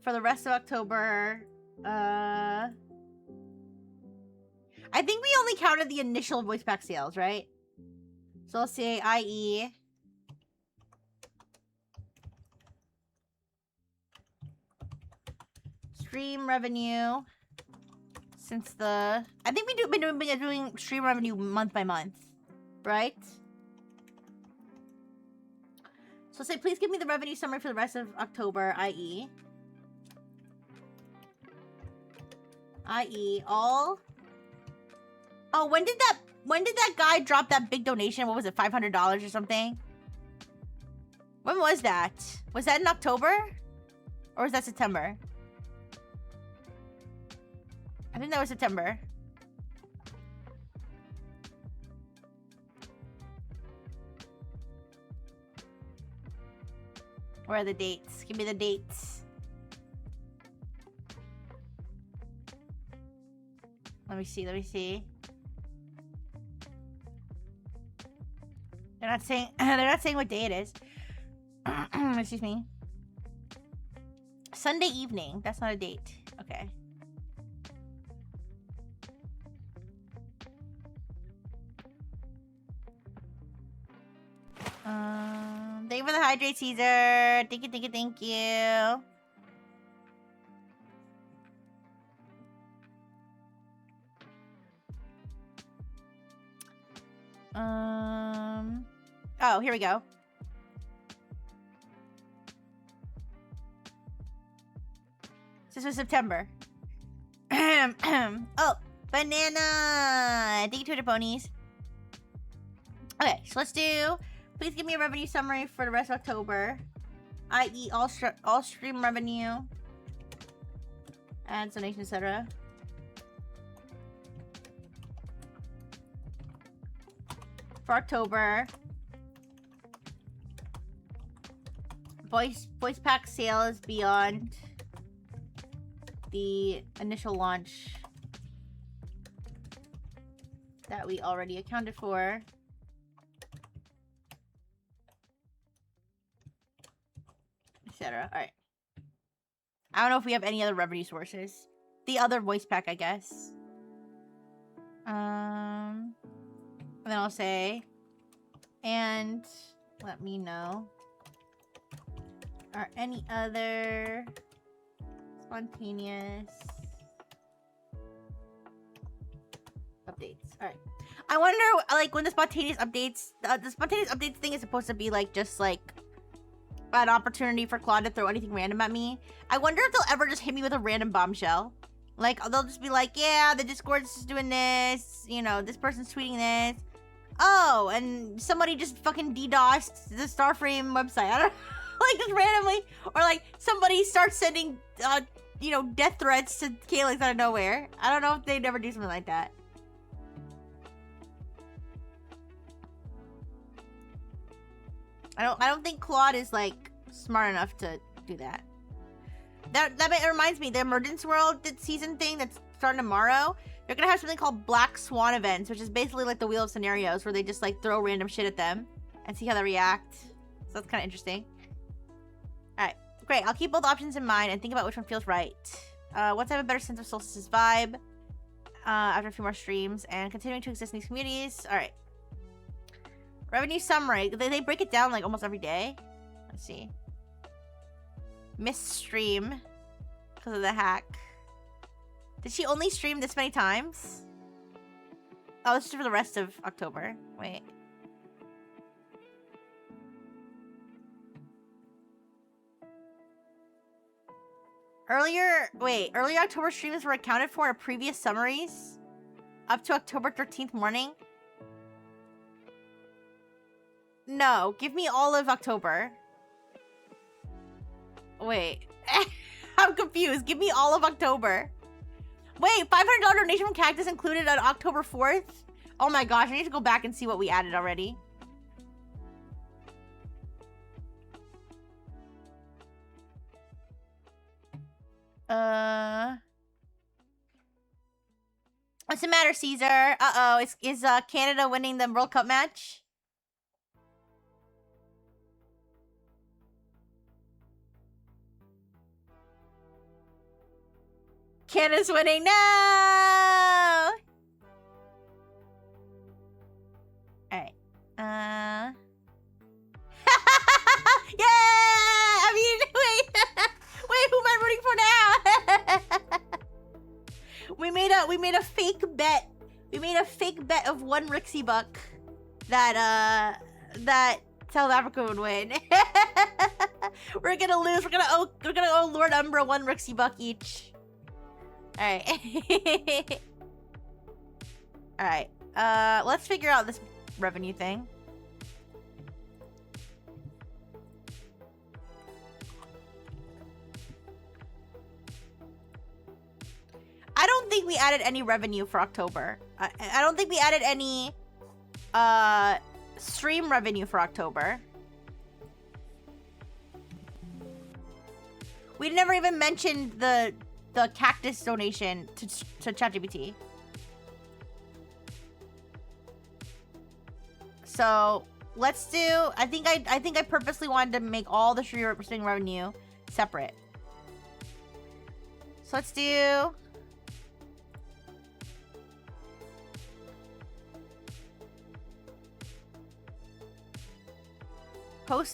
For the rest of October, I think we only counted the initial voice pack sales, right? So I'll say i.e. stream revenue since the... I think we've been doing stream revenue month by month, right? So I'll say please give me the revenue summary for the rest of October, i.e. all... Oh, when did that guy drop that big donation? What was it, $500 or something? When was that? Was that in October? Or was that September? I think that was September. Where are the dates? Give me the dates. Let me see. They're not saying what day it is. Excuse me. Sunday evening. That's not a date. Okay. Thank you for the hydrate, Caesar. Thank you, thank you, thank you. Oh, here we go. This was September. Oh, banana. Thank you, Twitter ponies. Okay, so let's do. Please give me a revenue summary for the rest of October, i.e., all stream revenue, ads, donations, etc. For October, voice pack sales beyond the initial launch that we already accounted for. Etc. Alright. I don't know if we have any other revenue sources. The other voice pack, I guess. And then I'll say, and let me know. Are any other spontaneous updates? Alright. I wonder, like, when the spontaneous updates, the spontaneous updates thing is supposed to be, like, just, like, an opportunity for Claude to throw anything random at me. I wonder if they'll ever just hit me with a random bombshell. Like, they'll just be like, yeah, the Discord's just doing this, you know, this person's tweeting this. Oh, and somebody just fucking DDoSed the Starframe website. I don't like, just randomly. Or, like, somebody starts sending, you know, death threats to Calyx out of nowhere. I don't know if they'd ever do something like that. I don't think Claude is, like, smart enough to do that. That reminds me, the Emergence World season thing that's starting tomorrow, they're gonna have something called Black Swan events, which is basically like the Wheel of Scenarios, where they just, like, throw random shit at them and see how they react. So that's kind of interesting. Alright, great. I'll keep both options in mind and think about which one feels right. Once I have a better sense of Solstice's vibe, after a few more streams, and continuing to exist in these communities. Alright. Revenue summary. They break it down, like, almost every day. Let's see. Missed stream because of the hack. Did she only stream this many times? Oh, this is for the rest of October. Wait. Earlier October streams were accounted for in previous summaries up to October 13th morning. No, give me all of October. Wait. I'm confused. Give me all of October. Wait, $500 donation from Cactus included on October 4th? Oh my gosh, I need to go back and see what we added already. What's the matter, Caesar? Uh-oh, is Canada winning the World Cup match? Canada's winning. No! Alright. Yeah! I mean, wait. Wait, who am I rooting for now? we made a fake bet. We made a fake bet of one Rixie buck that South Africa would win. We're gonna lose. We're gonna owe Lord Umbra one Rixie buck each. Alright. Alright. Let's figure out this revenue thing. I don't think we added any revenue for October. I don't think we added any stream revenue for October. We never even mentioned the cactus donation to ChatGPT. So let's do. I think I purposely wanted to make all the stream revenue separate. So let's do...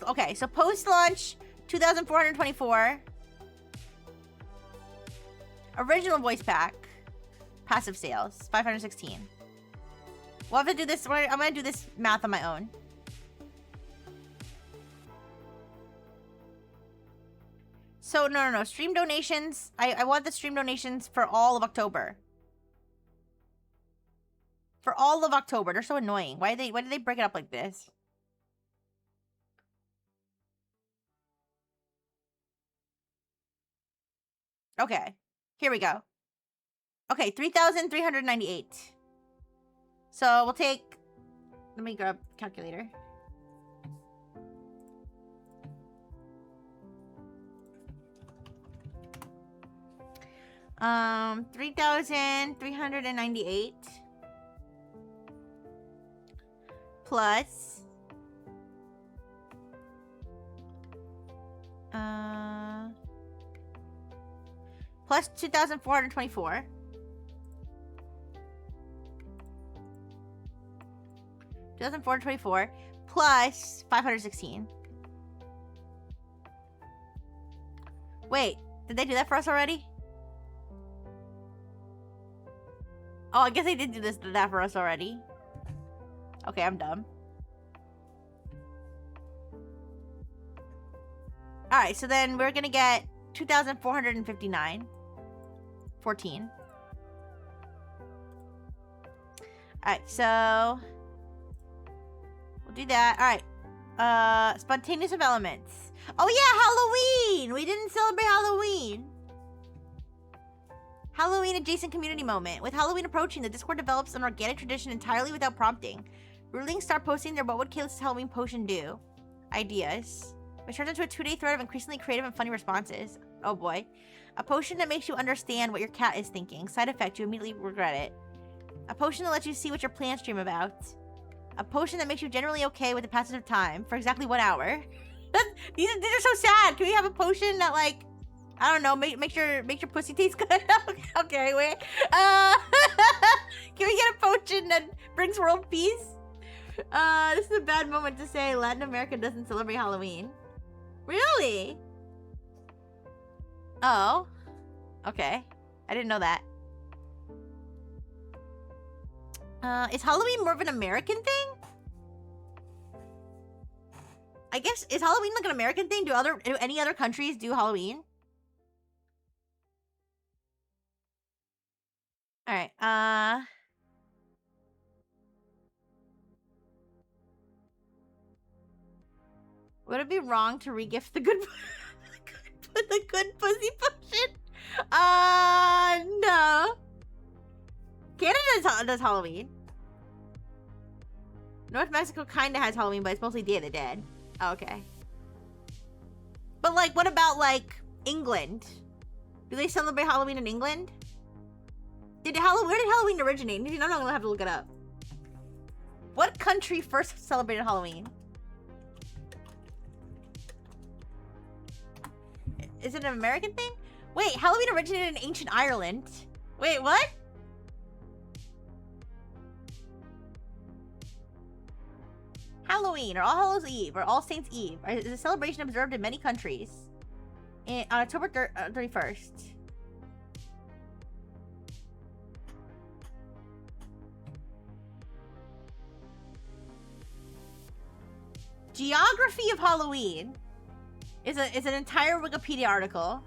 Okay, so post-launch, 2,424. Original voice pack. Passive sales, 516. We'll have to do this. I'm gonna do this math on my own. So, no. Stream donations. I want the stream donations for all of October. For all of October. They're so annoying. Why did they break it up like this? Okay. Here we go. Okay, 3,398. So we'll take... Let me grab a calculator. Um, 3,398 plus plus 2,424 plus 516. Wait, did they do that for us already? Oh, I guess they did do that for us already. Okay, I'm dumb. Alright, so then we're gonna get 2,459. 14. Alright, so... we'll do that. Alright. Spontaneous developments. Oh yeah, Halloween! We didn't celebrate Halloween. Halloween adjacent community moment. With Halloween approaching, the Discord develops an organic tradition entirely without prompting. Rulings start posting their what would Calyx's Halloween potion do? Ideas. Which turns into a 2-day thread of increasingly creative and funny responses. Oh boy. A potion that makes you understand what your cat is thinking. Side effect, you immediately regret it. A potion that lets you see what your plants dream about. A potion that makes you generally okay with the passage of time. For exactly 1 hour. These are so sad. Can we have a potion that, like, I don't know, make your pussy taste good? Okay, wait. Can we get a potion that brings world peace? This is a bad moment to say Latin America doesn't celebrate Halloween. Really? Oh. Okay. I didn't know that. Is Halloween more of an American thing? I guess, is Halloween like an American thing? Do any other countries do Halloween? Alright, would it be wrong to regift the good the good pussy potion? No. Canada does Halloween. North Mexico kinda has Halloween, but it's mostly Day of the Dead. Oh, okay. But, like, what about, like, England? Do they celebrate Halloween in England? Where did Halloween originate? I'm gonna have to look it up. What country first celebrated Halloween? Is it an American thing? Wait, Halloween originated in ancient Ireland. Wait, what? Halloween, or All Hallows Eve, or All Saints Eve is a celebration observed in many countries on October 31st. Geography of Halloween is an entire Wikipedia article.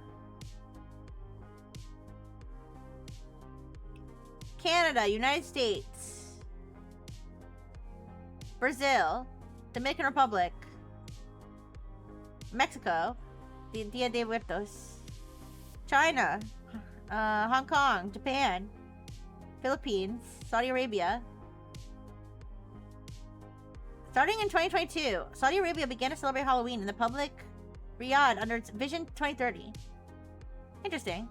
Canada, United States, Brazil, Dominican Republic, Mexico, Dia de Muertos, China, Hong Kong, Japan, Philippines, Saudi Arabia. Starting in 2022, Saudi Arabia began to celebrate Halloween in the public Riyadh under its Vision 2030. Interesting.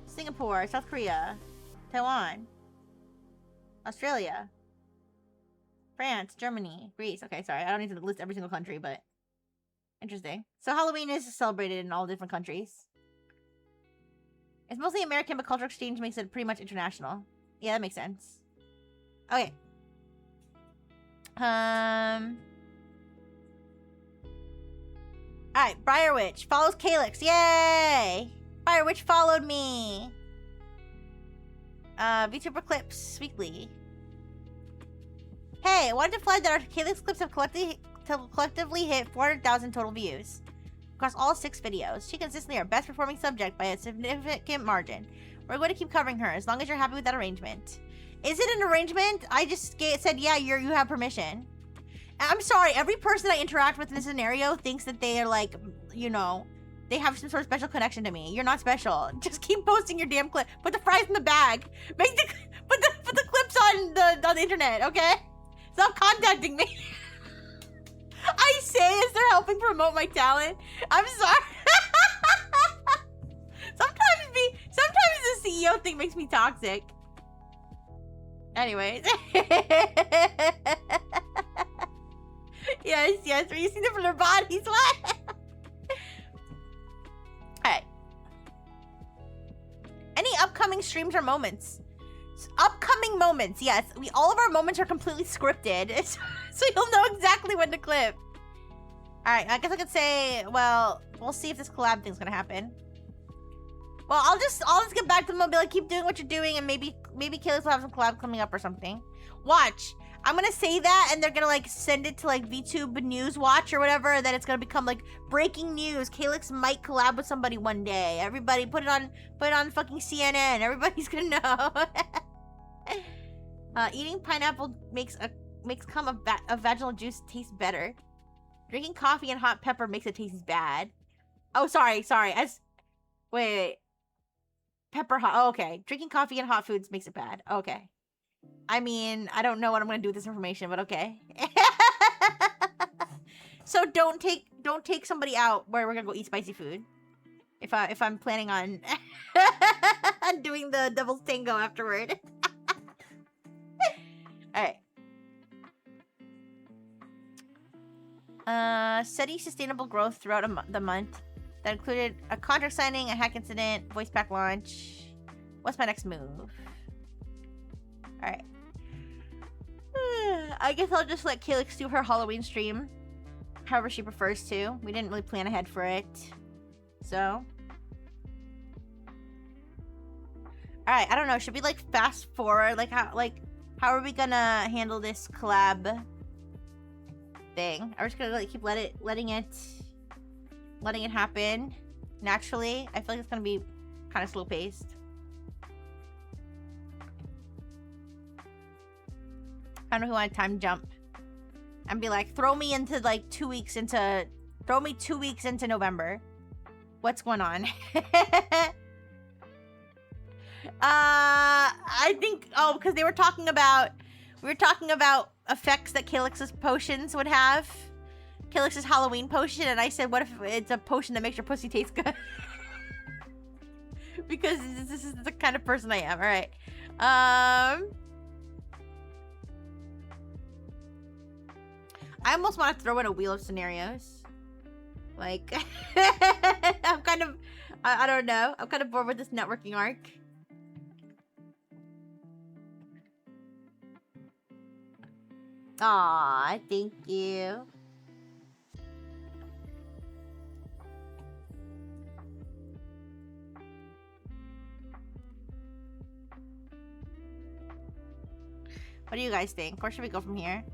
Singapore, South Korea, Taiwan, Australia, France, Germany, Greece. Okay, sorry. I don't need to list every single country, but... Interesting. So Halloween is celebrated in all different countries. It's mostly American, but cultural exchange makes it pretty much international. Yeah, that makes sense. Okay. Alright, Briar Witch follows Calyx. Yay! Briar Witch followed me. Vtuber clips weekly. Hey, I wanted to flag that our Calyx clips have collectively hit 400,000 total views across all 6 videos. She consistently our best performing subject by a significant margin. We're going to keep covering her as long as you're happy with that arrangement. Is it an arrangement? I just said, yeah, you have permission. I'm sorry, every person I interact with in this scenario thinks that they are like, you know, they have some sort of special connection to me. You're not special. Just keep posting your damn clip. Put the fries in the bag. Put the clips on the internet, okay? Stop contacting me. I say as they're helping promote my talent. I'm sorry. Sometimes the CEO thing makes me toxic. Anyways. Yes, we're using them for their bodies. What? Alright. Any upcoming streams or moments? Upcoming moments, yes. All of our moments are completely scripted, so you'll know exactly when to clip. Alright, I guess I could say, well, we'll see if this collab thing's gonna happen. Well, I'll just get back to them and be like, keep doing what you're doing, and maybe Calyx will have some collab coming up or something. Watch. I'm gonna say that, and they're gonna like send it to like VTube News Watch or whatever, and then it's gonna become like breaking news. Calyx might collab with somebody one day. Everybody put it on fucking CNN. Everybody's gonna know. Eating pineapple makes cum of vaginal juice taste better. Drinking coffee and hot pepper makes it taste bad. Oh, sorry. Wait. Pepper hot. Oh, okay. Drinking coffee and hot foods makes it bad. Okay. I mean, I don't know what I'm gonna do with this information, but okay. So don't take somebody out where we're gonna go eat spicy food. If I'm planning on doing the devil's tango afterward. Alright. Steady sustainable growth throughout the month. That included a contract signing, a hack incident, voice pack launch. What's my next move? Alright. I guess I'll just let Calyx do her Halloween stream however she prefers to. We didn't really plan ahead for it. So. Alright, I don't know. Should we like fast forward? How are we gonna handle this collab thing? Are we just gonna like keep letting it happen naturally? I feel like it's gonna be kind of slow paced. I don't know who I time jump and be like, throw me like 2 weeks into November. What's going on? I think, because we were talking about effects that Calyx's potions would have. Calyx's Halloween potion, and I said, what if it's a potion that makes your pussy taste good? Because this is the kind of person I am. Alright. I almost want to throw in a wheel of scenarios. Like, I'm kind of, I don't know. I'm kind of bored with this networking arc. Aw, thank you. What do you guys think? Where should we go from here?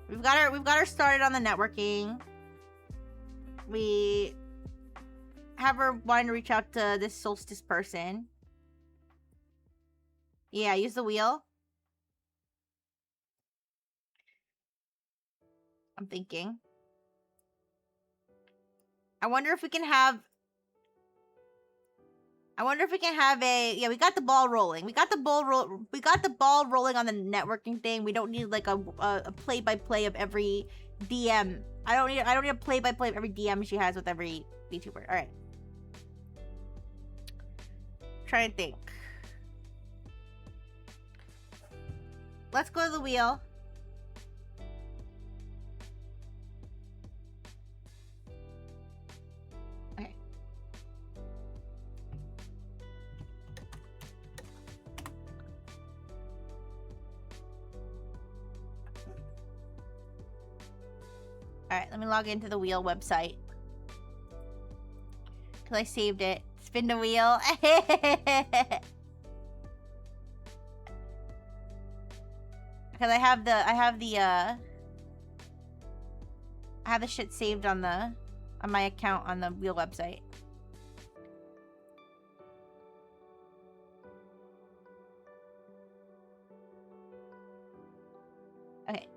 We've got her started on the networking. We have her wanting to reach out to this solstice person. Yeah, use the wheel. I'm thinking. I wonder if we can have a, yeah, we got the ball rolling. We got the ball rolling on the networking thing. We don't need like a play-by-play of every DM. I don't need a play-by-play of every DM she has with every VTuber. All right. Trying to think. Let's go to the wheel. Alright, let me log into the wheel website. Because I saved it. Spin the wheel. Because I have the shit saved on my account on the wheel website. Okay.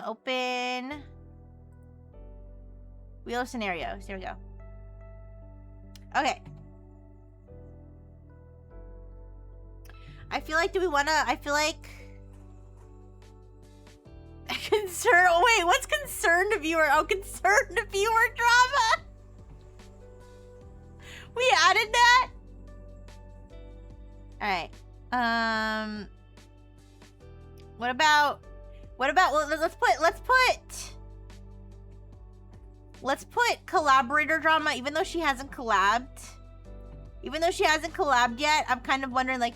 Open wheel of scenarios. Here we go. Okay. I feel like concern. Oh wait, what's concerned viewer? Oh, concerned viewer drama. We added that. All right. What about? Well, let's put collaborator drama. Even though she hasn't collabed yet, I'm kind of wondering like,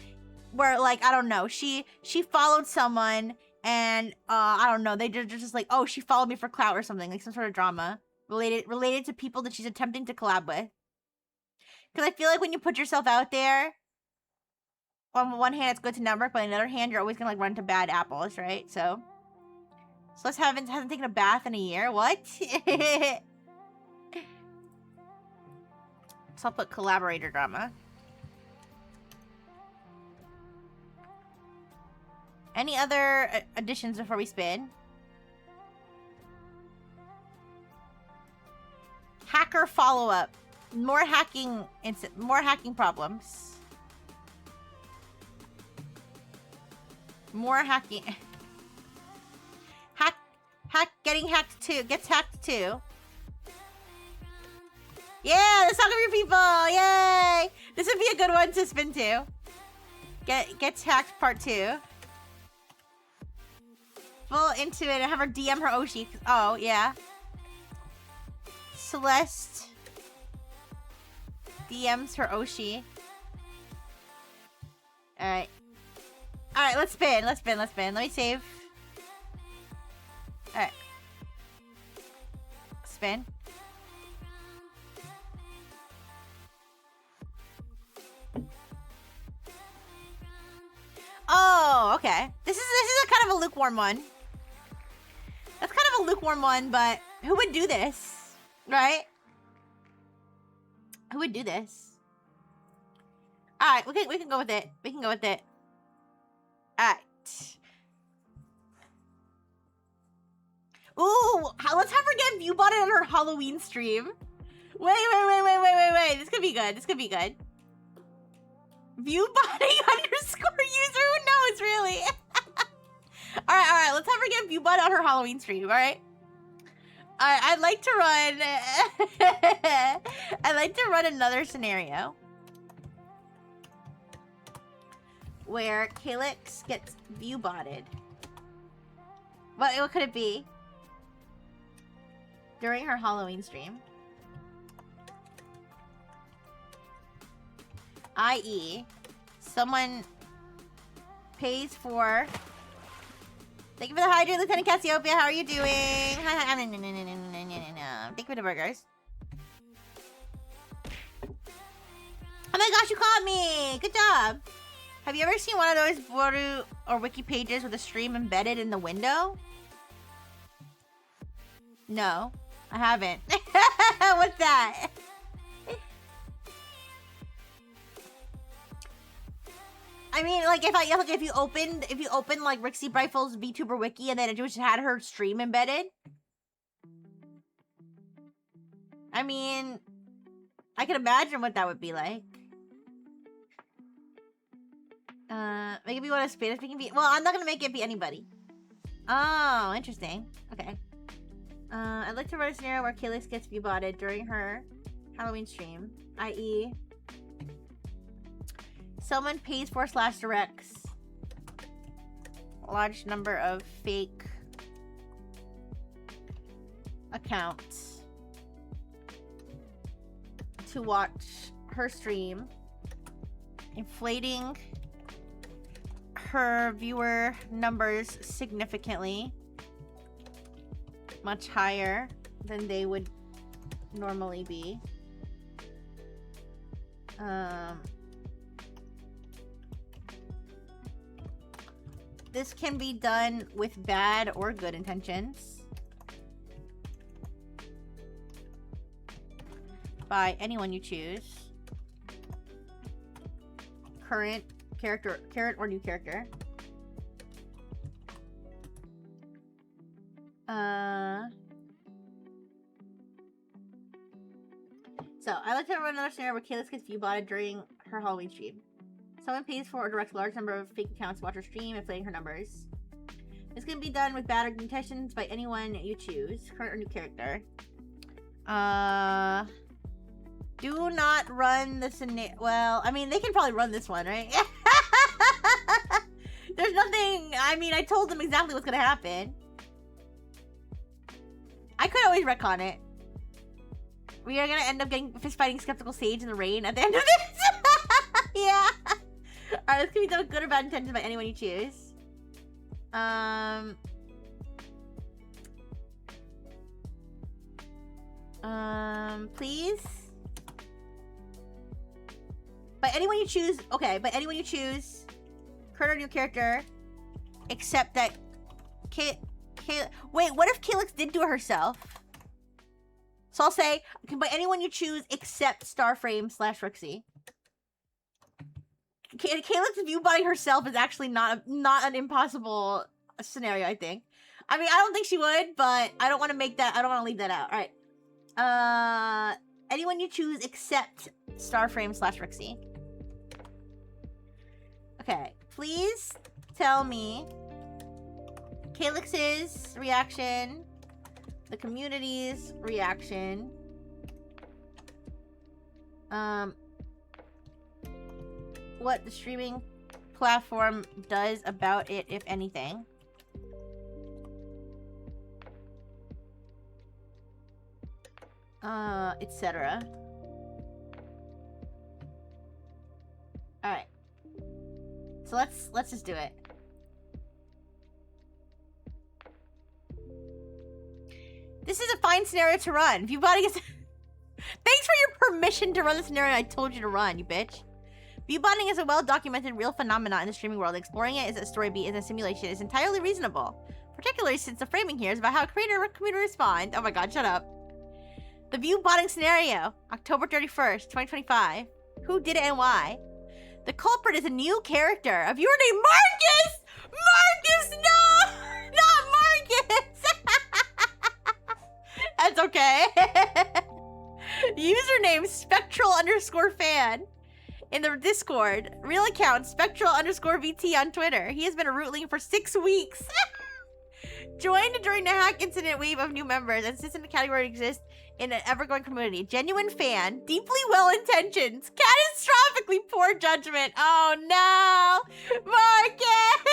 where like I don't know. She followed someone. And, I don't know, they're just like, oh, she followed me for clout or something, like some sort of drama related to people that she's attempting to collab with. Because I feel like when you put yourself out there, on one hand, it's good to network, but on the other hand, you're always gonna, like, run into bad apples, right? So let's hasn't taken a bath in a year. What? So I'll put collaborator drama. Any other additions before we spin? Hacker follow-up. More hacking problems. More hacking. Getting hacked too. Gets hacked too. Yeah, the Song of Your People. Yay! This would be a good one to spin to. Gets hacked part 2. Full into it and have her DM her Oshi. Oh, yeah. Celeste DMs her Oshi. Alright. Alright, let's spin. Let me save. Alright. Spin. Oh, okay. This is a kind of a lukewarm one. That's kind of a lukewarm one, but who would do this? Right? Who would do this? Alright, we can go with it. Alright. Ooh, let's have her get Viewbot on her Halloween stream. Wait. This could be good. Viewbotting _ user, who knows, really? Alright, let's have her get Viewbot on her Halloween stream, alright? Alright, I'd like to run another scenario where Calyx gets Viewbotted. What could it be? During her Halloween stream. I.e., someone pays for... Thank you for the hydrate, Lieutenant Cassiopeia. How are you doing? Hi. Thank you for the burgers. Oh my gosh, you caught me! Good job. Have you ever seen one of those Boru or wiki pages with a stream embedded in the window? No, I haven't. What's that? I mean, like if you opened like Rixie Brifle's Vtuber wiki and then it just had her stream embedded. I mean, I can imagine what that would be like. Make it be one of Spanish speaking people. Well, I'm not gonna make it be anybody. Oh, interesting. Okay. I'd like to run a scenario where Calyx gets Viewbotted during her Halloween stream, i.e. someone pays for / directs a large number of fake accounts to watch her stream, inflating her viewer numbers significantly. Much higher than they would normally be. This can be done with bad or good intentions by anyone you choose. Current or new character. So, I like to run another scenario where Calyx gets view-botted during her Halloween stream. Someone pays for or directs a large number of fake accounts to watch her stream, inflating her numbers. This can be done with bad or good intentions by anyone you choose, current or new character. Do not run the scenario. Well, I mean, they can probably run this one, right? There's nothing. I mean, I told them exactly what's gonna happen. I could always retcon it. We are gonna end up getting fist fighting Skeptical Sage in the rain at the end of this. Yeah. Alright, this can be done with good or bad intentions by anyone you choose. Please? By anyone you choose, okay, by anyone you choose, current or new character, except that wait, what if Calyx did do it herself? So I'll say, by anyone you choose except Starframe/Rixie. Calyx view-botting herself is actually not an impossible scenario, I think. I mean, I don't think she would, but I don't want to make that, I don't want to leave that out. Alright. Anyone you choose except Starframe/Rixie. Okay, please tell me Calyx's reaction, the community's reaction, what the streaming platform does about it, if anything. Etc. Alright. So let's just do it. This is a fine scenario to run. Viewbotting is... Thanks for your permission to run the scenario I told you to run, you bitch. Viewbotting is a well-documented real phenomenon in the streaming world. Exploring it as a story beat, as a simulation, is entirely reasonable. Particularly since the framing here is about how a creator or community respond. Oh my god, shut up. The viewbotting scenario, October 31st, 2025. Who did it and why? The culprit is a new character, a viewer named Marcus! Marcus, no! Not Marcus! That's okay. Username Spectral_fan in the Discord. Real account Spectral_VT on Twitter. He has been a rootling for 6 weeks. Joined during the hack incident wave of new members and sits in the category exists in an ever-growing community. Genuine fan. Deeply well-intentioned. Catastrophically poor judgment. Oh no! Marcus!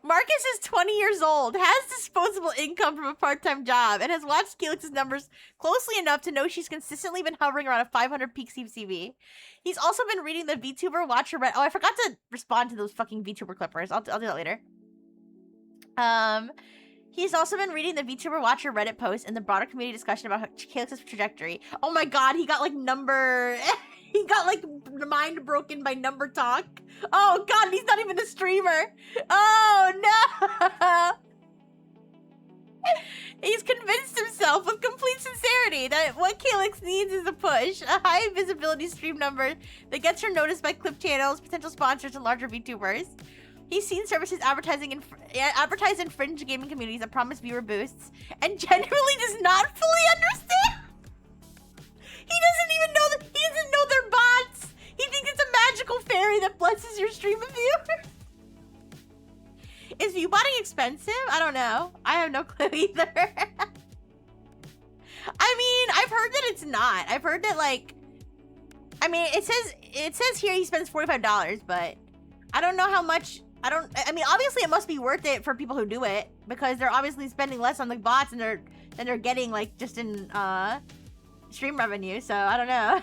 Marcus is 20 years old, has disposable income from a part-time job, and has watched Calyx's numbers closely enough to know she's consistently been hovering around a 500 peak CCV. He's also been reading the VTuber Watcher Reddit. Oh, I forgot to respond to those fucking VTuber clippers. I'll do that later. He's also been reading the VTuber Watcher Reddit post and the broader community discussion about Calyx's trajectory. Oh my god, he got like number... he got like mind broken by number talk. Oh god, he's not even a streamer. Oh no! He's convinced himself with complete sincerity that what Calyx needs is a push, a high visibility stream number that gets her noticed by clip channels, potential sponsors, and larger VTubers. He's seen services advertise in fringe gaming communities that promise viewer boosts, and genuinely does not fully understand. He doesn't know they're bots. He thinks it's a magical fairy that blesses your stream of viewers. Is viewbotting expensive? I don't know. I have no clue either. I mean, I've heard that it's not. I've heard that like, I mean, it says here he spends $45, but I don't know how much. I mean, obviously it must be worth it for people who do it because they're obviously spending less on the bots and they're getting like just in stream revenue. So I don't know.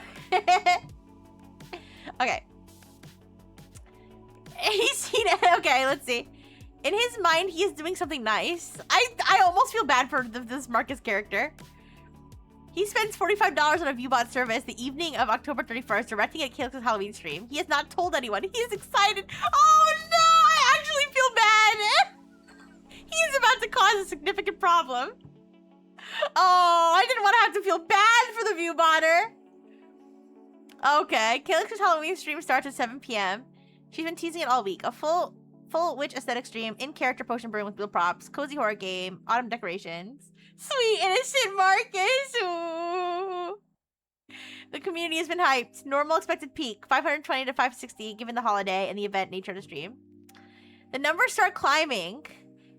Okay. He's seen it. Okay, let's see. In his mind, he is doing something nice. I almost feel bad for this Marcus character. He spends $45 on a ViewBot service the evening of October 31st, directing at Calyx's Halloween stream. He has not told anyone. He is excited. Oh no, I actually feel bad. He is about to cause a significant problem. Oh, I didn't want to have to feel bad for the ViewBotter. Okay, Calyx's Halloween stream starts at 7 p.m. She's been teasing it all week. A full witch aesthetic stream, in-character potion brewing with real props, cozy horror game, autumn decorations. Sweet innocent Marcus! Ooh. The community has been hyped. Normal expected peak, 520 to 560 given the holiday and the event nature of the stream. The numbers start climbing.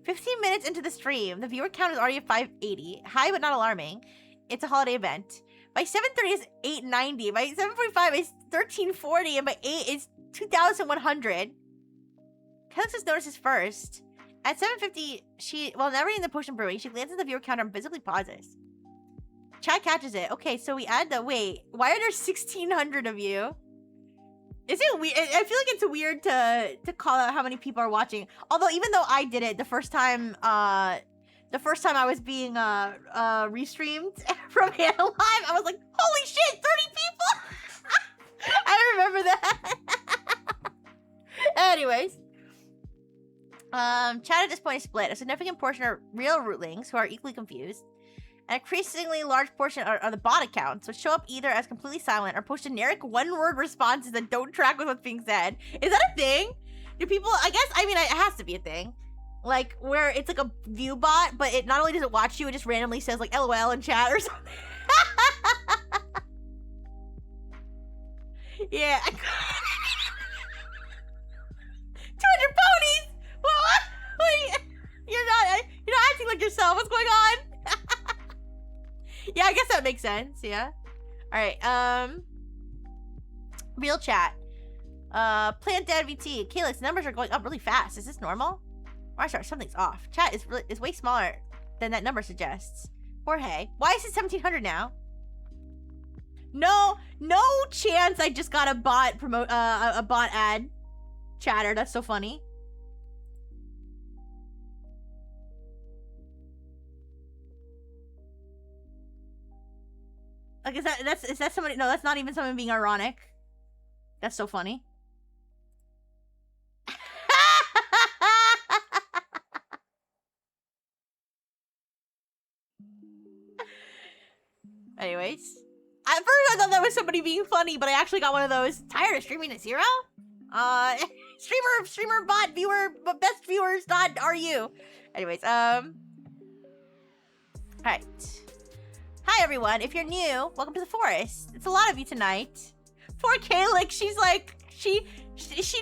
15 minutes into the stream, the viewer count is already at 580. High but not alarming. It's a holiday event. By 7:30 it's 890. By 7:45 it's 1340. And by 8 it's 2100. Calyx notices first. At 7:50, while narrating the potion brewing, she glances at the viewer counter and visibly pauses. Chat catches it. Okay, so we add the... Wait, why are there 1,600 of you? Is it weird? I feel like it's weird to call out how many people are watching. Although, even though I did it the first time I was being restreamed from Hannah Live, I was like, holy shit, 30 people! I remember that. Anyways. Chat at this point is split. A significant portion are real rootlings who are equally confused. An increasingly large portion are the bot accounts, which show up either as completely silent or post generic one-word responses that don't track with what's being said. Is that a thing? Do people, I mean, it has to be a thing. Like, where it's like a view bot, but it not only does it watch you, it just randomly says like LOL in chat or something. Yeah. 200 ponies! What? You're not acting like yourself. What's going on? Yeah, I guess that makes sense. Yeah. All right. Real chat. Plant Dad VT. Calyx, numbers are going up really fast. Is this normal? Marsha, something's off. Chat is way smaller than that number suggests. Jorge, why is it 1,700 now? No chance. I just got a bot a bot ad. Chatter. That's so funny. Like, is that somebody? No, that's not even someone being ironic. That's so funny. Anyways, at first I thought that was somebody being funny, but I actually got one of those. Tired of streaming at 0? Streamer bot viewer, best viewers not are you. Anyways, alright. Hi everyone, if you're new, welcome to the forest. It's a lot of you tonight. Poor Calyx, she's like, she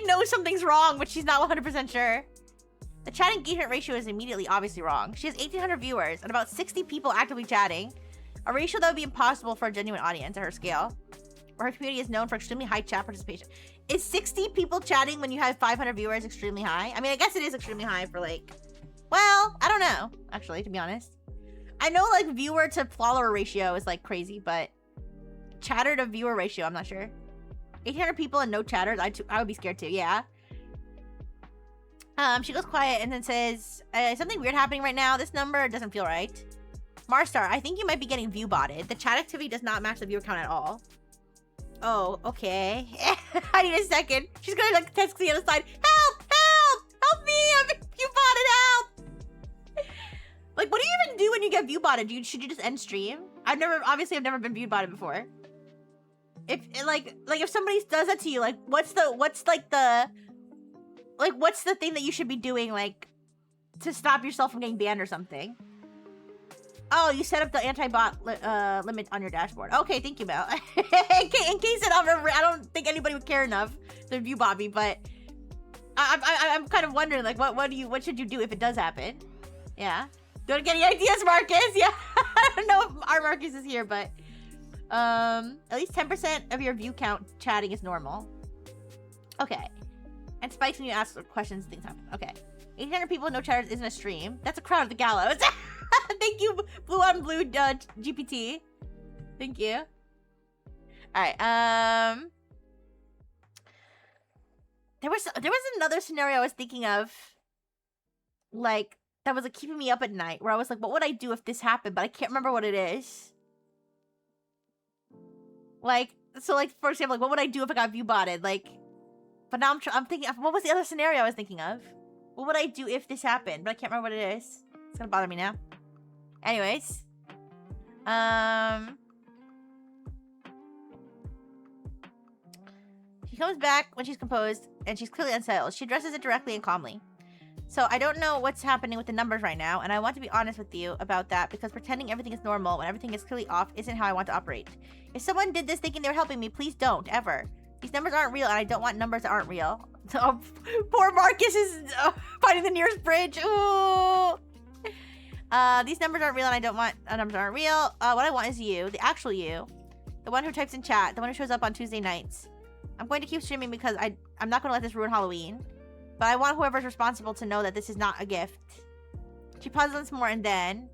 knows something's wrong, but she's not 100% sure. The chat engagement ratio is immediately obviously wrong. She has 1,800 viewers and about 60 people actively chatting. A ratio that would be impossible for a genuine audience at her scale. Where her community is known for extremely high chat participation. Is 60 people chatting when you have 500 viewers extremely high? I mean, I guess it is extremely high for like, well, I don't know, actually, to be honest. I know like viewer to follower ratio is like crazy, but chatter to viewer ratio, I'm not sure. 1,800 people and no chatters, I would be scared too, yeah. She goes quiet and then says, something weird happening right now. This number doesn't feel right. Marstar, I think you might be getting view botted. The chat activity does not match the viewer count at all. Oh, okay. I need a second. She's gonna like text the other side. Help! Help! Help me! I'm view botted! Help! Like, what do you even do when you get view botted? Should you just end stream? I've never been view botted before. If if somebody does that to you, like, what's the thing that you should be doing, like, to stop yourself from getting banned or something? Oh, you set up the anti-bot limit on your dashboard. Okay, thank you, Mel. in case I don't think anybody would care enough to view Bobby, but I'm kind of wondering, like, what should you do if it does happen? Yeah. Don't get any ideas, Marcus? Yeah. I don't know if our Marcus is here, but at least 10% of your view count chatting is normal. Okay. And spikes when you ask questions, things happen. Okay. 1,800 people, no chatters isn't a stream. That's a crowd at the gallows. Thank you, Blue on Blue GPT. Thank you. Alright, There was another scenario I was thinking of, like, that was like keeping me up at night, where I was like, what would I do if this happened? But I can't remember what it is. Like, so like, for example, like, what would I do if I got view botted? Like, but now I'm thinking, what was the other scenario I was thinking of? What would I do if this happened? But I can't remember what it is. It's gonna bother me now. Anyways. She comes back when she's composed, and she's clearly unsettled. She addresses it directly and calmly. So I don't know what's happening with the numbers right now, and I want to be honest with you about that, because pretending everything is normal when everything is clearly off isn't how I want to operate. If someone did this thinking they were helping me, please don't, ever. These numbers aren't real, and I don't want numbers that aren't real. So, poor Marcus is finding the nearest bridge. Ooh. These numbers aren't real, and I don't want numbers that aren't real. What I want is you, the actual you. The one who types in chat, the one who shows up on Tuesday nights. I'm going to keep streaming because I'm not going to let this ruin Halloween. But I want whoever's responsible to know that this is not a gift. She pauses once more, and then...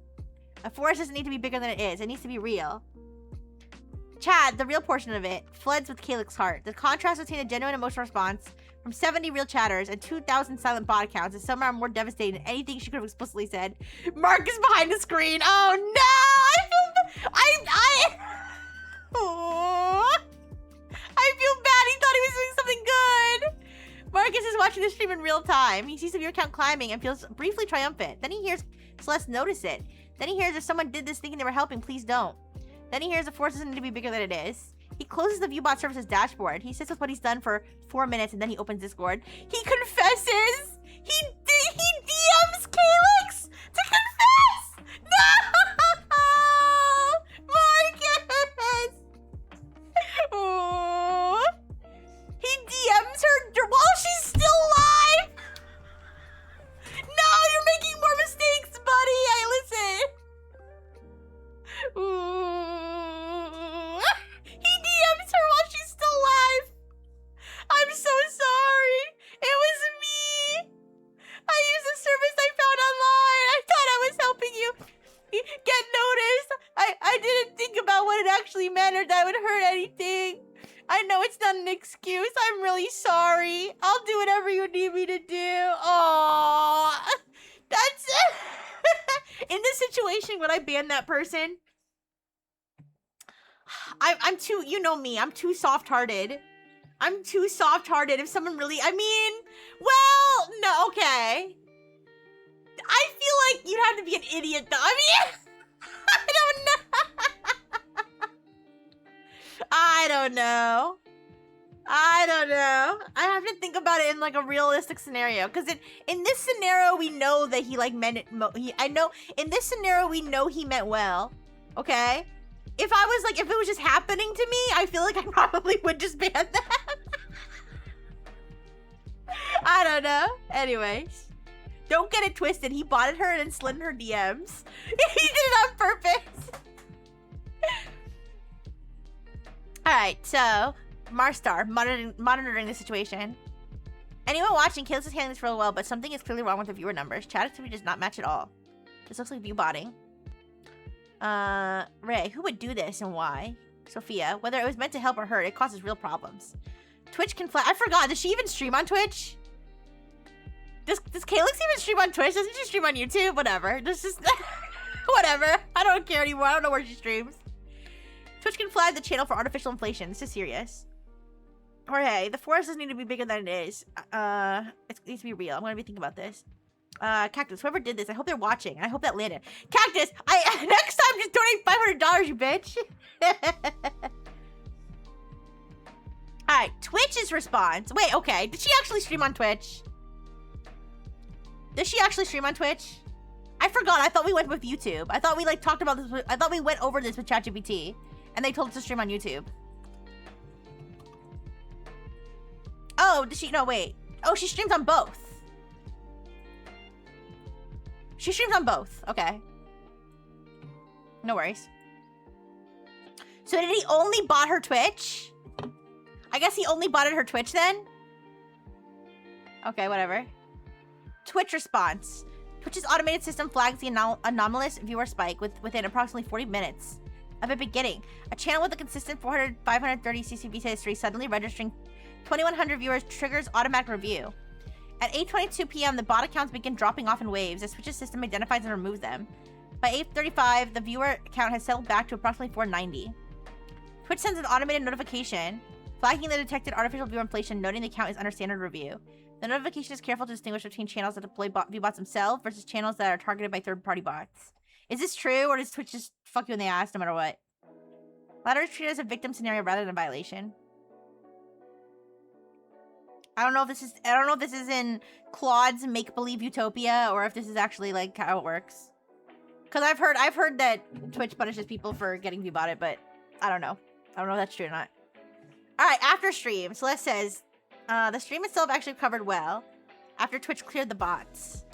A forest doesn't need to be bigger than it is. It needs to be real. Chad, the real portion of it, floods with Calyx heart. The contrast between a genuine emotional response from 70 real chatters and 2,000 silent bot accounts is somehow more devastating than anything she could have explicitly said. Mark is behind the screen. Oh no! I feel bad. He thought he was doing something good. Marcus is watching the stream in real time. He sees the viewer count climbing and feels briefly triumphant. Then he hears Celeste notice it. Then he hears if someone did this thinking they were helping, please don't. Then he hears the force doesn't need to be bigger than it is. He closes the Viewbot services dashboard. He sits with what he's done for 4 minutes, and then he opens Discord. He confesses! He DMs Calyx to confess! No! Marcus! Oh. He DMs her while she's still alive! No, you're making more mistakes, buddy! Ooh. He DMs her while she's still alive! I'm so sorry! It was me! I used a service I found online! I thought I was helping you get noticed! I didn't think about what it actually meant or that would hurt anything! I know it's not an excuse. I'm really sorry. I'll do whatever you need me to do. Oh, that's it. In this situation, would I ban that person? I'm too, you know me, I'm too soft-hearted. I'm too soft-hearted. If someone really, I mean, well, no, okay. I feel like you'd have to be an idiot, though. I mean, I don't know. I don't know. I have to think about it in like a realistic scenario, because in this scenario we know that he like meant it. I know in this scenario we know he meant well. Okay, if I was like, if it was just happening to me, I feel like I probably would just ban that. I don't know. Anyways, don't get it twisted. He botted her and then slid in her DMs. He did it on purpose. Alright, so, Marstar, monitoring the situation. Anyone watching, Calyx is handling this real well, but something is clearly wrong with the viewer numbers. Chat activity does not match at all. This looks like view botting. Ray, who would do this and why? Sophia, whether it was meant to help or hurt, it causes real problems. Twitch can flag. I forgot, does she even stream on Twitch? Does Calyx even stream on Twitch? Doesn't she stream on YouTube? Whatever. This is whatever. I don't care anymore. I don't know where she streams. Twitch can flag the channel for artificial inflation. This is serious. Jorge, the forest doesn't need to be bigger than it is. It needs to be real. I'm gonna be thinking about this. Cactus, whoever did this, I hope they're watching. And I hope that landed. Cactus, next time just donate $500, you bitch. Alright, Twitch's response. Wait, okay. Did she actually stream on Twitch? Does she actually stream on Twitch? I forgot. I thought we went with YouTube. I thought we like talked about this. I thought we went over this with ChatGPT. And they told us to stream on YouTube. Oh, does she? No, wait. Oh, she streams on both. She streams on both. Okay. No worries. So did he only bot her Twitch? I guess he only botted her Twitch then? Okay, whatever. Twitch response. Twitch's automated system flags the anomalous viewer spike within approximately 40 minutes of it beginning. A channel with a consistent 530 CCV history suddenly registering 2,100 viewers triggers automatic review. At 8:22 p.m., the bot accounts begin dropping off in waves as Twitch's system identifies and removes them. By 8:35, the viewer count has settled back to approximately 490. Twitch sends an automated notification, flagging the detected artificial viewer inflation, noting the account is under standard review. The notification is careful to distinguish between channels that deploy VBots themselves versus channels that are targeted by third-party bots. Is this true, or does Twitch just fuck you in the ass no matter what? Latter is treated as a victim scenario rather than a violation. I don't know if this is in Claude's make-believe utopia or if this is actually like how it works. Cause I've heard that Twitch punishes people for getting VBotted, but I don't know. I don't know if that's true or not. Alright, after stream, Celeste says, the stream itself actually covered well after Twitch cleared the bots.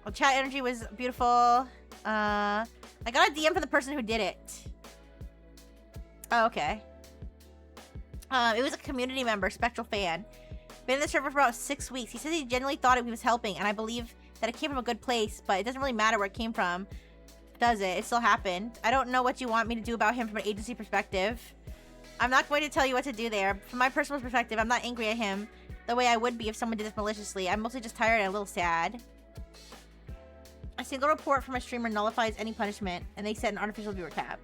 Well, chat energy was beautiful. I got a DM from the person who did it. Oh, okay. It was a community member, Spectral Fan. Been in the server for about 6 weeks. He says he genuinely thought he was helping, and I believe that it came from a good place, but it doesn't really matter where it came from, does it? It still happened. I don't know what you want me to do about him from an agency perspective. I'm not going to tell you what to do there. From my personal perspective, I'm not angry at him the way I would be if someone did this maliciously. I'm mostly just tired and a little sad. A single report from a streamer nullifies any punishment, and they set an artificial viewer cap.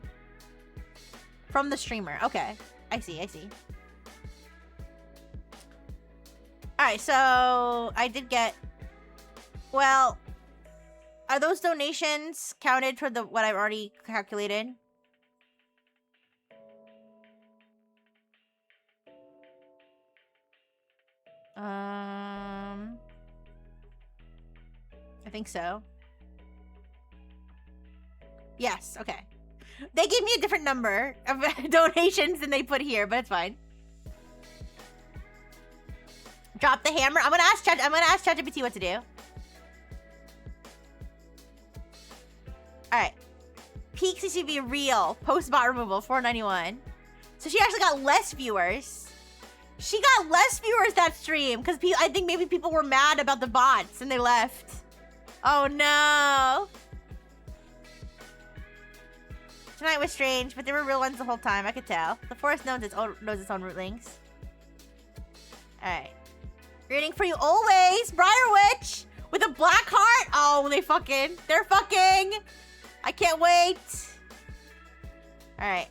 From the streamer. Okay. I see. Alright, so I did get... Well, are those donations counted toward what I've already calculated? I think so. Yes, okay. They gave me a different number of donations than they put here, but it's fine. Drop the hammer. I'm gonna ask ChatGPT what to do. Alright. Peak CCV real. Post bot removal, 491. So she actually got less viewers. She got less viewers that stream because I think maybe people were mad about the bots and they left. Oh no. Tonight was strange, but there were real ones the whole time. I could tell. The forest knows its own rootlings. Alright. Rooting for you always, Briar Witch! With a black heart! Oh, they're fucking. I can't wait. Alright,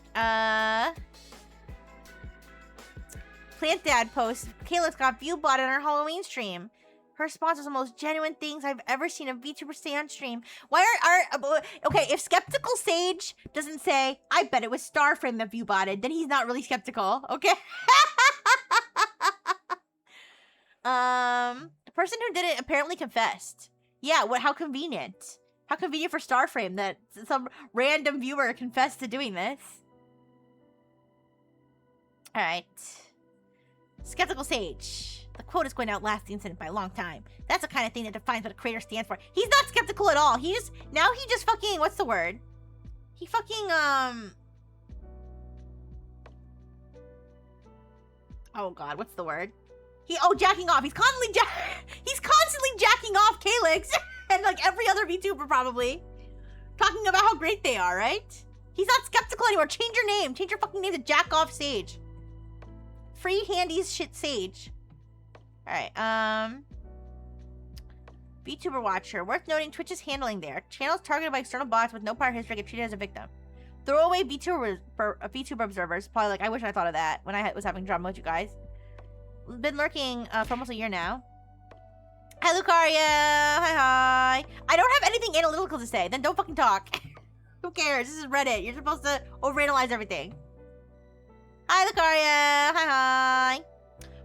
Plant Dad post. Calyx got Vtuber on her Halloween stream. Her response was the most genuine things I've ever seen a VTuber say on stream. Why okay, if Skeptical Sage doesn't say, I bet it was Starframe that Vtubered, then he's not really skeptical, okay? The person who did it apparently confessed. Yeah, how convenient. How convenient for Starframe that some random viewer confessed to doing this. Alright. Skeptical Sage. The quote is going to outlast the incident by a long time. That's the kind of thing that defines what a creator stands for. He's not skeptical at all. He just fucking, what's the word? He fucking, oh god, what's the word? Jacking off. He's constantly jacking off Calyx and like every other VTuber probably. Talking about how great they are, right? He's not skeptical anymore. Change your name. Change your fucking name to Jack Off Sage. Free Handy's shit Sage. Alright, VTuber Watcher. Worth noting Twitch's handling there. Channels targeted by external bots with no prior history get treated as a victim. Throwaway VTuber observers. Probably like, I wish I thought of that when I was having drama with you guys. Been lurking for almost a year now. Hi, Lucaria. Hi. I don't have anything analytical to say. Then don't fucking talk. Who cares? This is Reddit. You're supposed to overanalyze everything. Hi, Lucaria. Hi.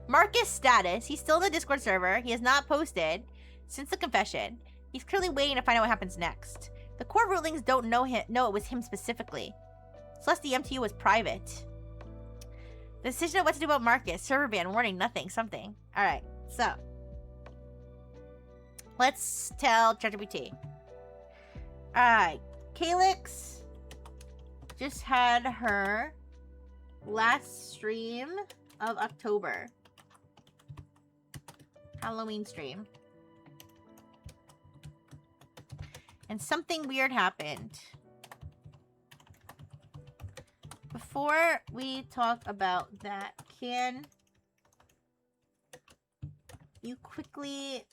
Marcus status. He's still in the Discord server. He has not posted since the confession. He's clearly waiting to find out what happens next. The core rulings don't know it was him specifically. Plus, the MTU was private. The decision of what to do about Marcus. Server ban. Warning. Nothing. Something. Alright. So. Let's tell ChatGPT. Alright. Calyx just had her last stream of October. Halloween stream. And something weird happened. Before we talk about that, can you quickly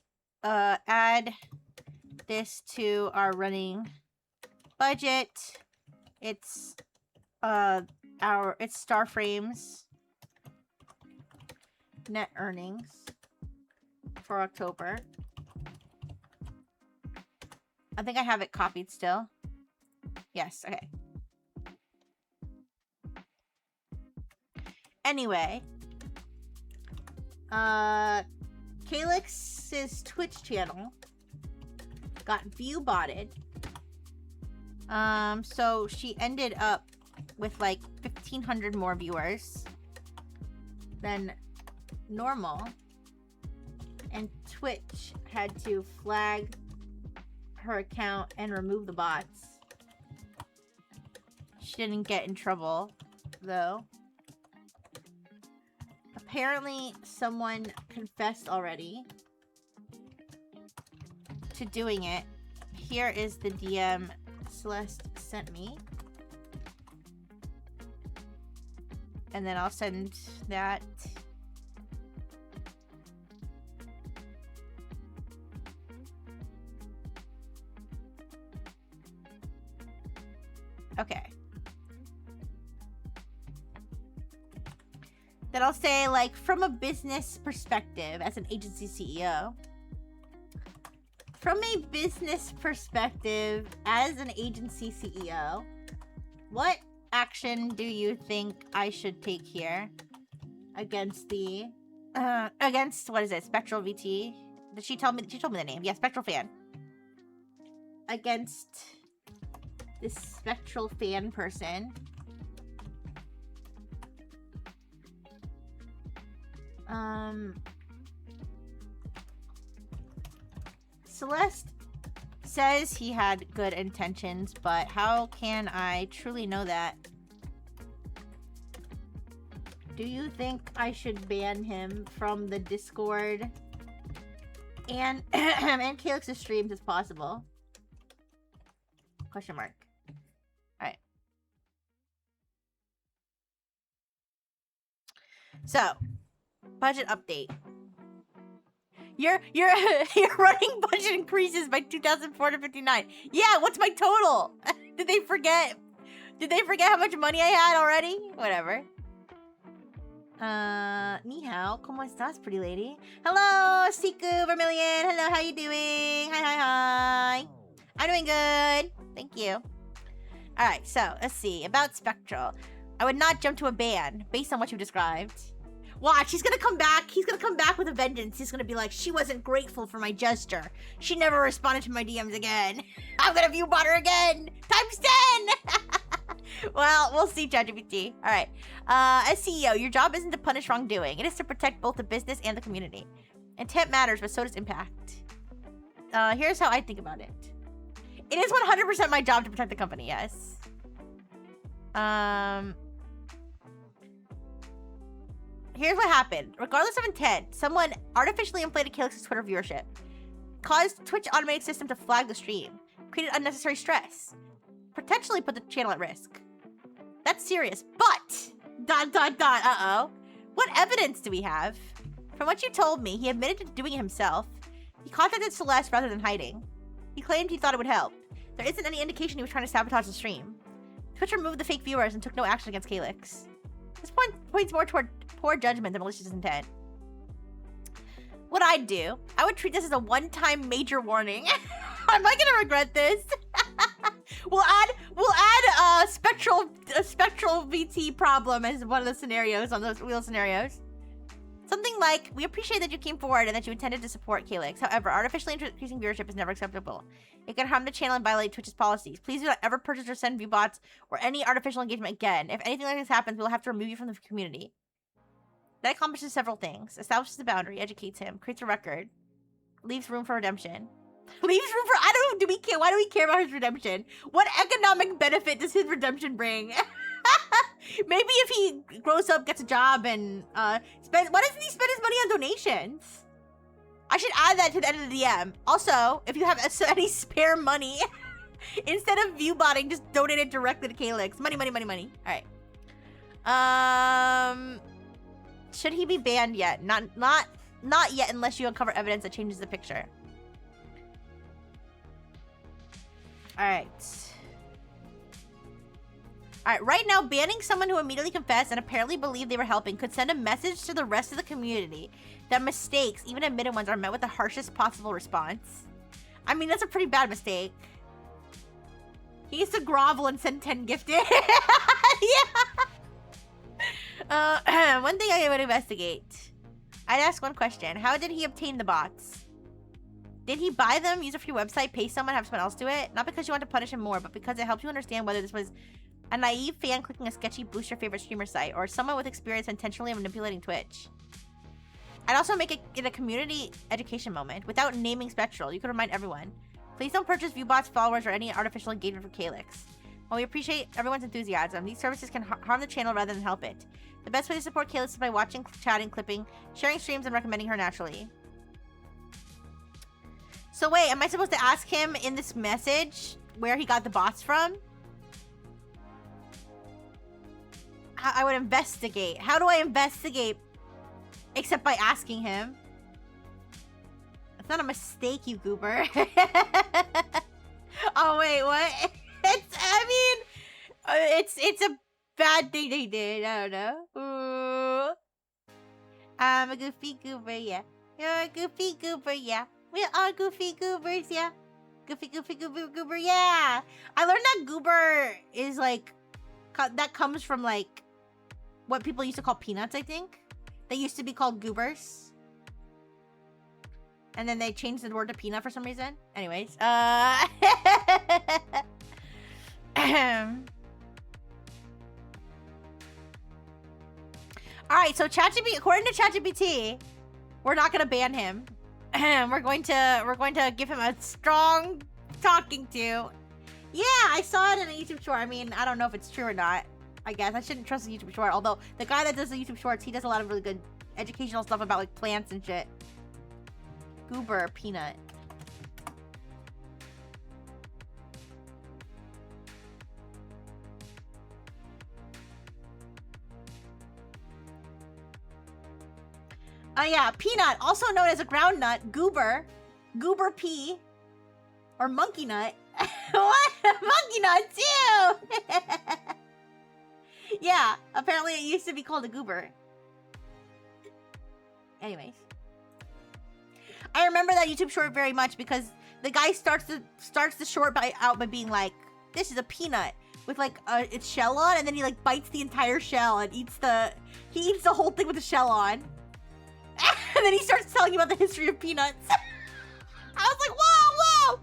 add this to our running budget. It's it's Starframe's net earnings for October. I think I have it copied still. Yes, okay. Anyway, Calyx's Twitch channel got view botted. So she ended up with like 1,500 more viewers than normal, and Twitch had to flag her account and remove the bots. She didn't get in trouble though. Apparently someone confessed already to doing it. Here is the DM Celeste sent me. And then I'll send that. Okay. Then I'll say, like, from a business perspective, as an agency CEO. From a business perspective, as an agency CEO, what action do you think I should take here against the against what is it, Spectral VT? Did she tell me the name? Yeah, Spectral Fan. Against this Spectral Fan person. Celeste says he had good intentions, but how can I truly know that? Do you think I should ban him from the Discord and and Calyx's streams as possible? Question mark. Alright. So, budget update. Your running budget increases by 2,459. Yeah, what's my total? Did they forget? Did they forget how much money I had already? Whatever. Ni hao, ¿cómo estás, pretty lady? Hello, Siku Vermilion. Hello, how you doing? Hi. I'm doing good. Thank you. Alright, so, let's see. About Spectral. I would not jump to a ban, based on what you described. Watch, he's gonna come back. He's gonna come back with a vengeance. He's gonna be like, she wasn't grateful for my gesture. She never responded to my DMs again. I'm gonna view bot her again. Times 10! Well, we'll see, ChatGPT. Alright. As CEO, your job isn't to punish wrongdoing. It is to protect both the business and the community. Intent matters, but so does impact. Here's how I think about it. It is 100% my job to protect the company, yes. Here's what happened. Regardless of intent, someone artificially inflated Calyx's Twitter viewership, caused Twitch automated system to flag the stream, created unnecessary stress, potentially put the channel at risk. That's serious, but... Uh-oh. What evidence do we have? From what you told me, he admitted to doing it himself. He contacted Celeste rather than hiding. He claimed he thought it would help. There isn't any indication he was trying to sabotage the stream. Twitch removed the fake viewers and took no action against Calyx. This points more toward poor judgment than malicious intent. What I'd do, I would treat this as a one-time major warning. Am I gonna regret this? we'll add spectral VT problem as one of the scenarios on those wheel scenarios. Something like, we appreciate that you came forward and that you intended to support Calyx. However, artificially increasing viewership is never acceptable. It can harm the channel and violate Twitch's policies. Please do not ever purchase or send view bots or any artificial engagement again. If anything like this happens, we'll have to remove you from the community. That accomplishes several things. Establishes the boundary, educates him, creates a record, leaves room for redemption. Leaves room for, I don't know, why do we care about his redemption? What economic benefit does his redemption bring? Maybe if he grows up, gets a job, and why doesn't he spend his money on donations? I should add that to the end of the DM. Also, if you have any spare money, instead of view botting, just donate it directly to Calyx. Money. Alright. Should he be banned yet? Not not yet unless you uncover evidence that changes the picture. Alright. Alright, right now, banning someone who immediately confessed and apparently believed they were helping could send a message to the rest of the community that mistakes, even admitted ones, are met with the harshest possible response. I mean, that's a pretty bad mistake. He used to grovel and send 10 gifted. Yeah! One thing I would investigate. I'd ask one question. How did he obtain the bots? Did he buy them, use a free website, pay someone, have someone else do it? Not because you want to punish him more, but because it helps you understand whether this was a naive fan clicking a sketchy boost your favorite streamer site, or someone with experience intentionally manipulating Twitch. I'd also make it a community education moment. Without naming Spectral, you could remind everyone. Please don't purchase Viewbots, followers, or any artificial engagement for Calyx. While we appreciate everyone's enthusiasm, these services can harm the channel rather than help it. The best way to support Calyx is by watching, chatting, clipping, sharing streams, and recommending her naturally. So wait, am I supposed to ask him in this message where he got the bots from? I would investigate. How do I investigate except by asking him? It's not a mistake, you goober. Oh wait, what? It's a bad thing they did. I don't know. Ooh. I'm a goofy goober, yeah. You're a goofy goober, yeah. We are goofy goobers, yeah. Goofy goober, yeah. I learned that goober is like, that comes from like what people used to call peanuts, I think. They used to be called goobers. And then they changed the word to peanut for some reason. Anyways, Alright, so ChatGPT, according to ChatGPT, we're not gonna ban him. we're going to give him a strong talking to. Yeah, I saw it in a YouTube short. I mean, I don't know if it's true or not. I guess I shouldn't trust the YouTube short. Although the guy that does the YouTube shorts, he does a lot of really good educational stuff about like plants and shit. Goober peanut. Oh yeah, peanut, also known as a groundnut, goober, goober pea, or monkey nut. What? Monkey nut too! Yeah, apparently it used to be called a goober. Anyways. I remember that YouTube short very much because the guy starts the short out by being like, this is a peanut with like its shell on, and then he like bites the entire shell and eats the whole thing with the shell on. And then he starts telling you about the history of peanuts. I was like, whoa,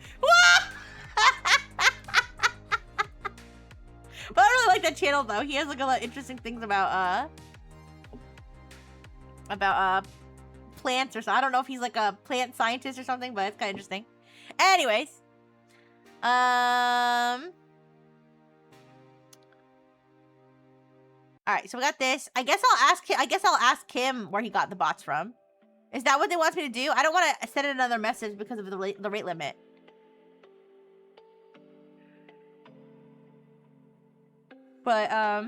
But I really like that channel though. He has like a lot of interesting things about plants or so. I don't know if he's like a plant scientist or something, but it's kind of interesting. Anyways, all right, so we got this. I guess I'll ask him where he got the bots from. Is that what they want me to do? I don't want to send another message because of the rate limit. But all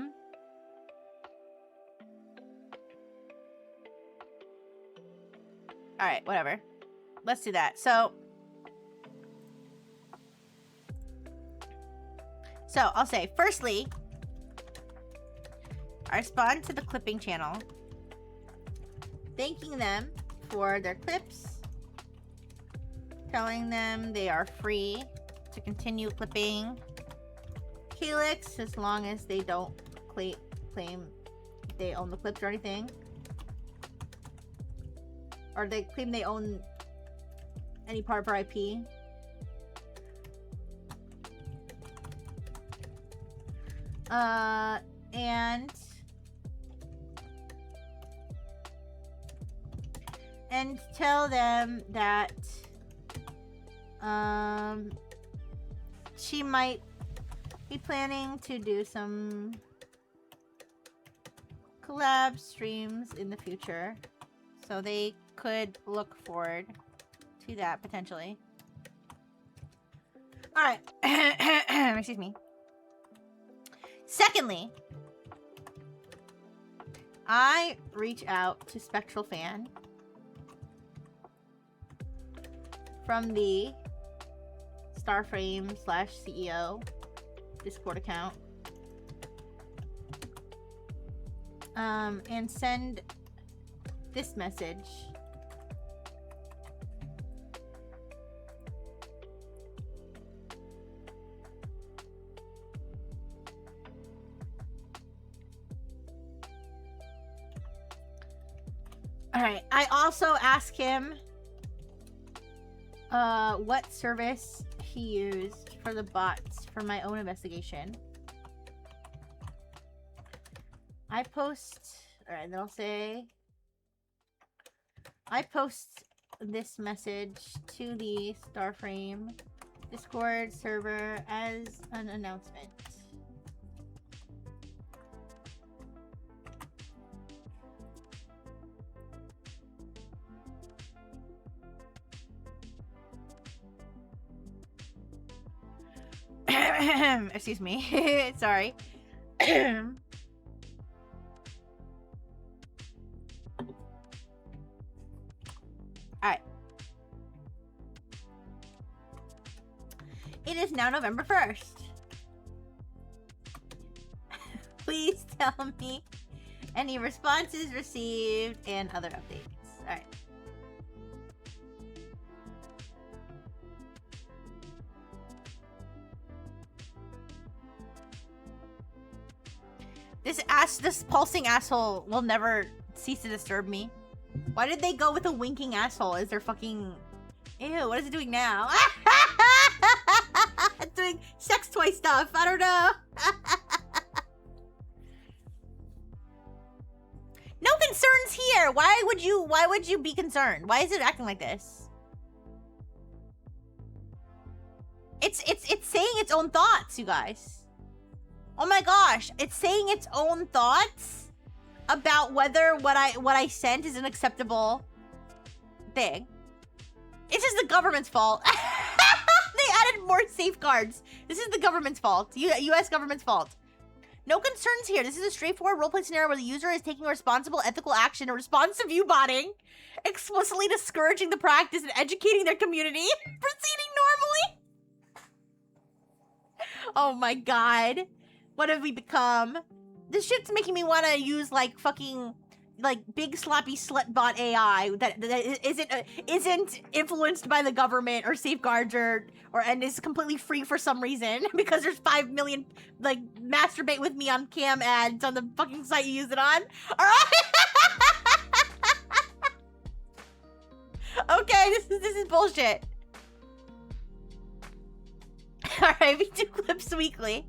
right, whatever. Let's do that. So I'll say, firstly, I respond to the clipping channel, thanking them for their clips, telling them they are free to continue clipping Calyx as long as they don't claim they own the clips or anything. Or they claim they own any part of our IP. And tell them that she might be planning to do some collab streams in the future, so they could look forward to that potentially. All right. Excuse me. Secondly, I reach out to Spectral Fan from the Starframe/CEO Discord account. And send this message. Alright, I also asked him what service he used for the bots for my own investigation. I post, alright, then I'll say, I post this message to the Starframe Discord server as an announcement. Excuse me. Sorry. Alright. It is now November 1st. Please tell me any responses received and other updates. Alright. This pulsing asshole will never cease to disturb me. Why did they go with a winking asshole as their fucking... Ew, what is it doing now? It's doing sex toy stuff. I don't know. No concerns here. Why would you be concerned? Why is it acting like this? It's saying its own thoughts, you guys. Oh my gosh, it's saying its own thoughts about whether what I sent is an acceptable thing. It's just the government's fault. They added more safeguards. This is the government's fault. U.S. government's fault. No concerns here. This is a straightforward roleplay scenario where the user is taking responsible ethical action in response to view-botting, explicitly discouraging the practice and educating their community, proceeding normally. Oh my god. What have we become? This shit's making me want to use like fucking like big sloppy slut bot AI that isn't influenced by the government or safeguards or and is completely free for some reason because there's 5 million like masturbate with me on cam ads on the fucking site you use it on. All right. Okay, this is bullshit. All right, we do clips weekly.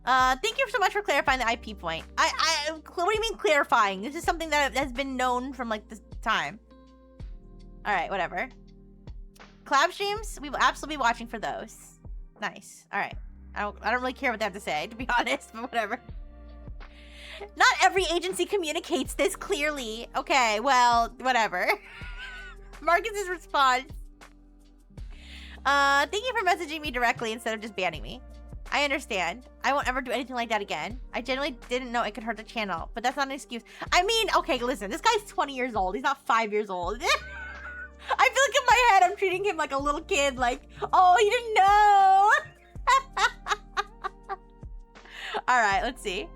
Thank you so much for clarifying the IP point. What do you mean clarifying? This is something that has been known from like this time. All right, whatever. Collab streams, we will absolutely be watching for those. Nice. All right. I don't really care what they have to say, to be honest, but whatever. Not every agency communicates this clearly. Okay, well, whatever. Marcus's response. Thank you for messaging me directly instead of just banning me. I understand. I won't ever do anything like that again. I genuinely didn't know it could hurt the channel, but that's not an excuse. I mean, okay, listen, this guy's 20 years old. He's not 5 years old. I feel like in my head, I'm treating him like a little kid, like, oh, he didn't know. All right, let's see.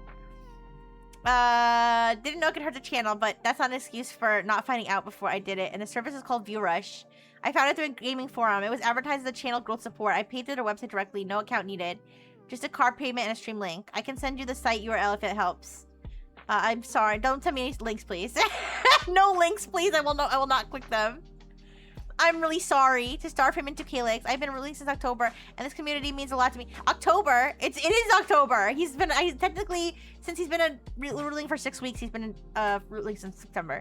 Didn't know it could hurt the channel, but that's not an excuse for not finding out before I did it. And the service is called ViewRush. I found it through a gaming forum. It was advertised as a channel growth support. I paid through their website directly. No account needed. Just a card payment and a stream link. I can send you the site URL if it helps. I'm sorry. Don't send me any links, please. No links, please. I will not click them. I'm really sorry to Starframe into Calyx. I've been released since October, and this community means a lot to me. October? It is October. He's been technically, since he's been ruling for 6 weeks, he's been ruling since September.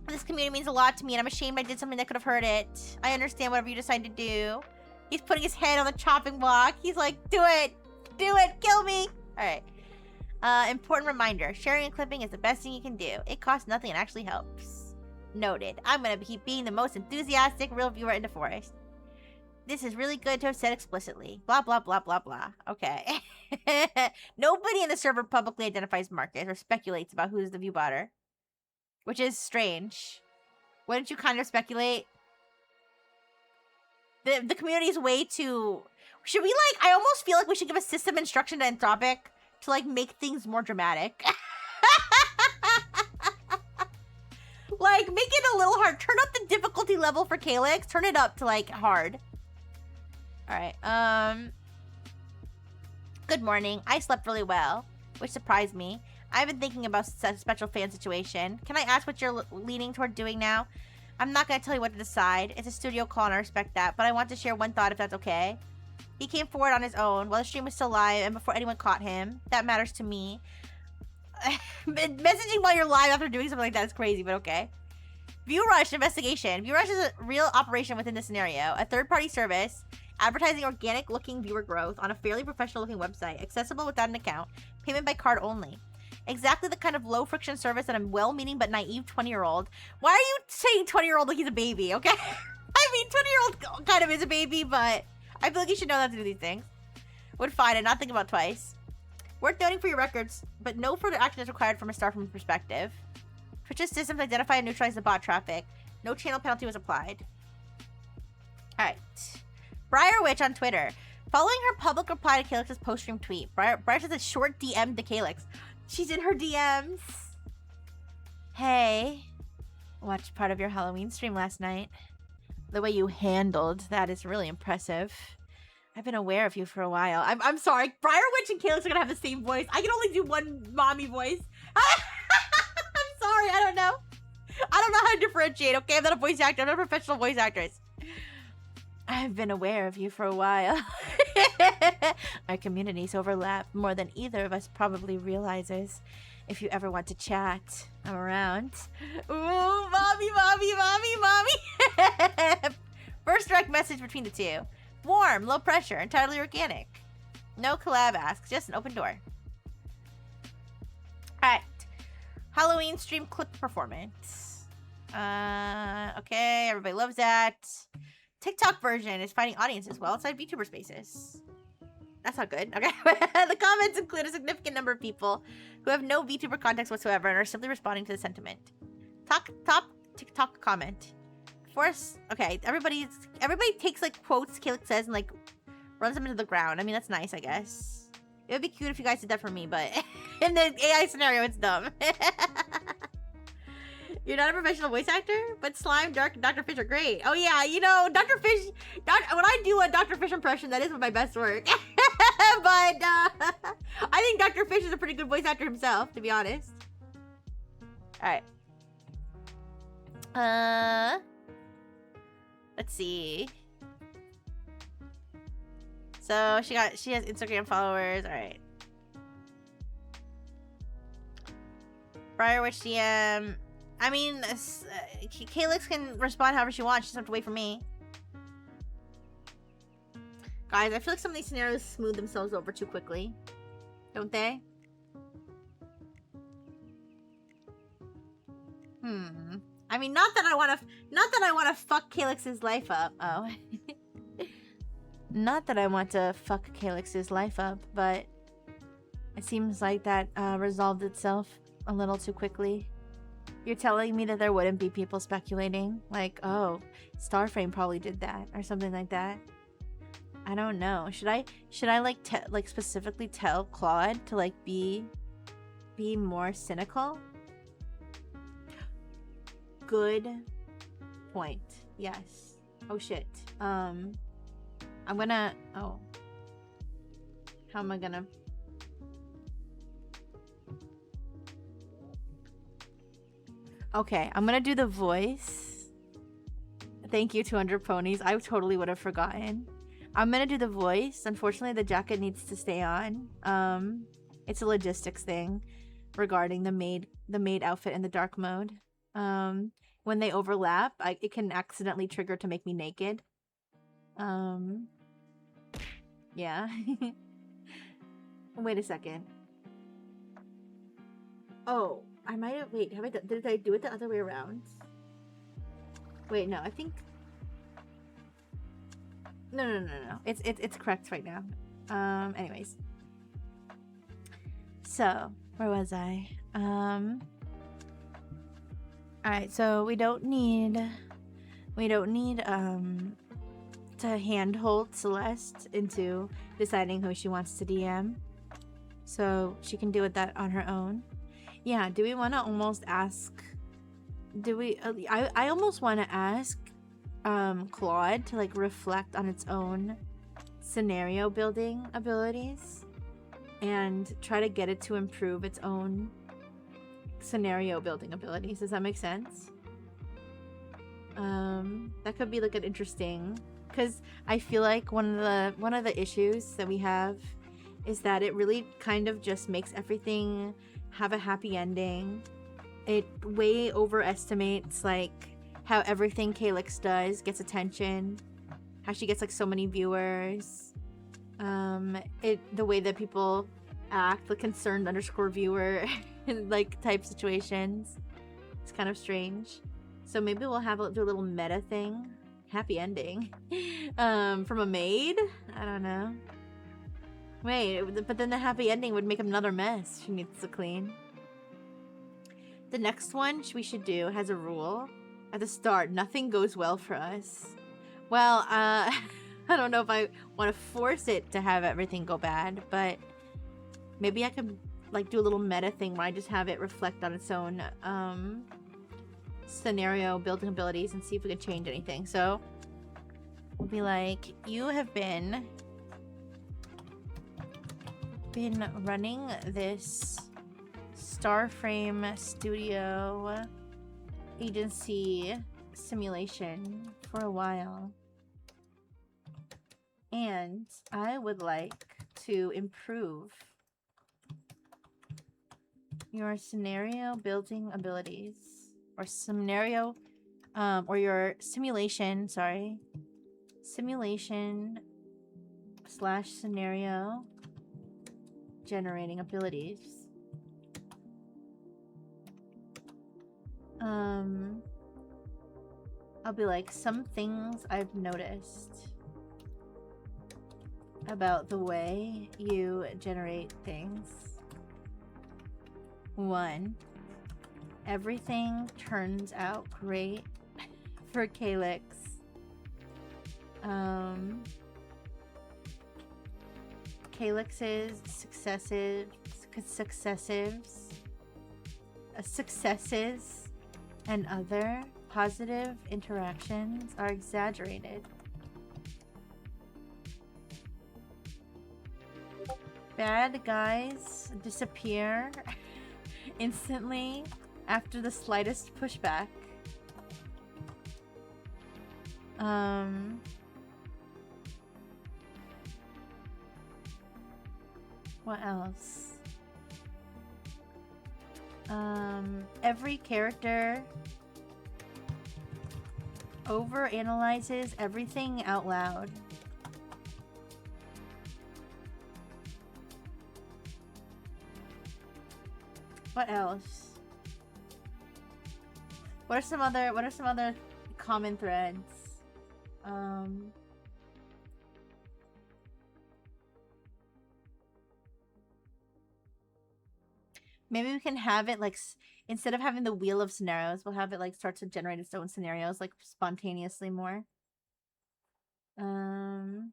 This community means a lot to me, and I'm ashamed I did something that could have hurt it. I understand whatever you decide to do. He's putting his head on the chopping block. He's like, do it, kill me. All right. Important reminder: sharing and clipping is the best thing you can do. It costs nothing and actually helps. Noted. I'm gonna keep being the most enthusiastic real viewer in the forest. This is really good to have said explicitly. Blah, blah, blah, blah, blah. Okay. Nobody in the server publicly identifies Marcus or speculates about who's the viewbotter. Which is strange. Wouldn't you kind of speculate? The community is way too... Should we, like... I almost feel like we should give a system instruction to Anthropic to, like, make things more dramatic. Like, make it a little hard. Turn up the difficulty level for Calyx. Turn it up to, like, hard. Alright, Good morning. I slept really well, which surprised me. I've been thinking about a special fan situation. Can I ask what you're leaning toward doing now? I'm not going to tell you what to decide. It's a studio call and I respect that, but I want to share one thought if that's okay. He came forward on his own while the stream was still live and before anyone caught him. That matters to me. Messaging while you're live after doing something like that is crazy, but okay. View Rush investigation. View Rush is a real operation within the scenario. A third-party service advertising organic-looking viewer growth on a fairly professional-looking website, accessible without an account, payment by card only. Exactly the kind of low-friction service that a well-meaning but naive 20-year-old... Why are you saying 20-year-old like he's a baby, okay? I mean, 20-year-old kind of is a baby, but I feel like you should know not to do these things. Would find and not think about twice. Worth noting for your records, but no further action is required from a Starframe perspective. Twitch's systems identify and neutralize the bot traffic. No channel penalty was applied. Alright. Briar Witch on Twitter. Following her public reply to Calyx's post-stream tweet, Briar says a short DM to Calyx. She's in her DMs. Hey. Watched part of your Halloween stream last night. The way you handled that is really impressive. I've been aware of you for a while. I'm sorry. Briar Witch and Calyx are gonna have the same voice. I can only do one mommy voice. I'm sorry. I don't know. I don't know how to differentiate, okay? I'm not a voice actor. I'm not a professional voice actress. I've been aware of you for a while. Our communities overlap more than either of us probably realizes. If you ever want to chat, I'm around. Ooh, mommy, mommy, mommy, mommy. First direct message between the two. Warm, low pressure, entirely organic. No collab asks, just an open door. Alright. Halloween stream clip performance. Okay, everybody loves that. TikTok version is finding audiences well outside VTuber spaces. That's not good. Okay. The comments include a significant number of people who have no VTuber context whatsoever and are simply responding to the sentiment. Top TikTok comment. Force. Okay, everybody takes like quotes Calyx says and like runs them into the ground. I mean, that's nice, I guess. It would be cute if you guys did that for me, but in the AI scenario, it's dumb. You're not a professional voice actor, but Slime, Dark, and Dr. Fish are great. Oh yeah, you know, Dr. Fish, when I do a Dr. Fish impression, that is my best work. But I think Dr. Fish is a pretty good voice actor himself, to be honest. Alright. Let's see. So she has Instagram followers. Alright. Briar Witch DM. I mean, Calyx can respond however she wants. She doesn't have to wait for me. Guys, I feel like some of these scenarios smooth themselves over too quickly. Don't they? I mean, not that I want to fuck Calyx's life up. Oh. Not that I want to fuck Calyx's life up, but it seems like that resolved itself a little too quickly. You're telling me that there wouldn't be people speculating? Like, oh, Starframe probably did that or something like that. I don't know. Should I like specifically tell Claude to like be more cynical? Good point. Yes. Oh shit. I'm gonna... Oh. How am I gonna... Okay, I'm gonna do the voice. Thank you, 200 ponies. I totally would have forgotten. I'm gonna do the voice. Unfortunately, the jacket needs to stay on. It's a logistics thing regarding the maid outfit in the dark mode. When they overlap, it can accidentally trigger to make me naked. Yeah. Wait a second. Oh, I might have. Wait, did I do it the other way around? Wait, no, I think. No. It's correct right now. Anyways. So, where was I? Alright, so we don't need to handhold Celeste into deciding who she wants to DM, so she can do that on her own. Yeah, do we want to almost ask? Do we? I almost want to ask Claude to like reflect on its own scenario building abilities and try to get it to improve its own scenario building abilities. Does that make sense? That could be like an interesting, because I feel like one of the issues that we have is that it really kind of just makes everything have a happy ending. It way overestimates like how everything Calyx does gets attention, how she gets like so many viewers, the way that people act, the concerned _ viewer in like type situations. It's kind of strange. So maybe we'll do a little meta thing. Happy ending. From a maid? I don't know. Wait, but then the happy ending would make another mess she needs to clean. The next one we should do has a rule. At the start, nothing goes well for us. Well, I don't know if I want to force it to have everything go bad, but maybe I could like do a little meta thing where I just have it reflect on its own scenario building abilities and see if we can change anything. So we'll be like, you have been running this Starframe Studio agency simulation for a while, and I would like to improve your scenario building abilities, or scenario or your simulation / scenario generating abilities. I'll be like, some things I've noticed about the way you generate things. 1, everything turns out great for Calyx. Calyx's successes and other positive interactions are exaggerated. Bad guys disappear instantly after the slightest pushback. What else? Every character overanalyzes everything out loud. What else? What are some other common threads? Maybe we can have it like, instead of having the wheel of scenarios, we'll have it like start to generate its own scenarios like spontaneously more. I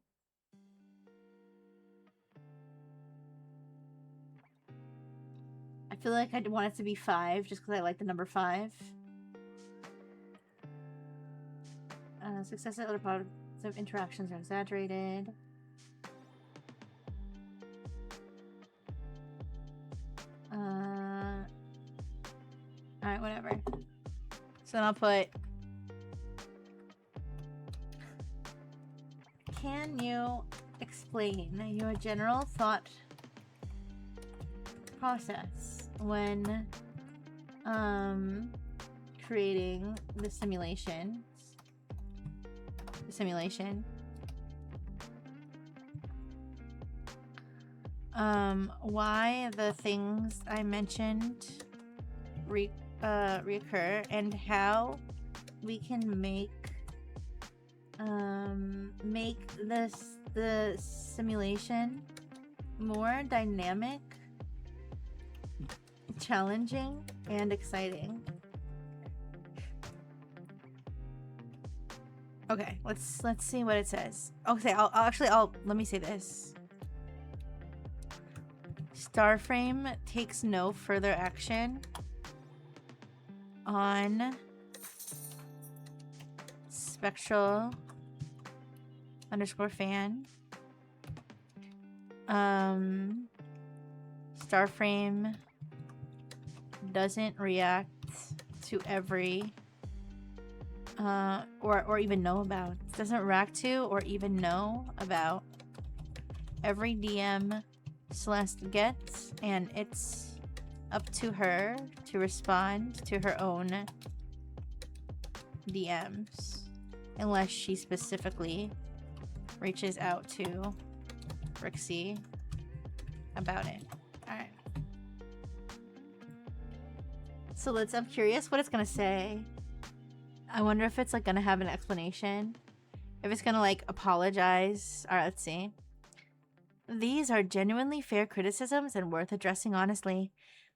feel like I want it to be 5 just because I like the number 5. Success and other positive interactions are exaggerated. Alright, whatever. So then I'll put, can you explain your general thought process when creating the simulation? Why the things I mentioned reoccur, and how we can make the simulation more dynamic, challenging, and exciting. Okay, let's see what it says. Okay, let me say this. Starframe takes no further action on spectral _fan. Starframe doesn't react to every or even know about. Doesn't react to or even know about every DM Celeste gets, and it's up to her to respond to her own DMs unless she specifically reaches out to Rixie about it. Alright. So I'm curious what it's gonna say. I wonder if it's like gonna have an explanation. If it's gonna like apologize. Alright, let's see. These are genuinely fair criticisms and worth addressing honestly.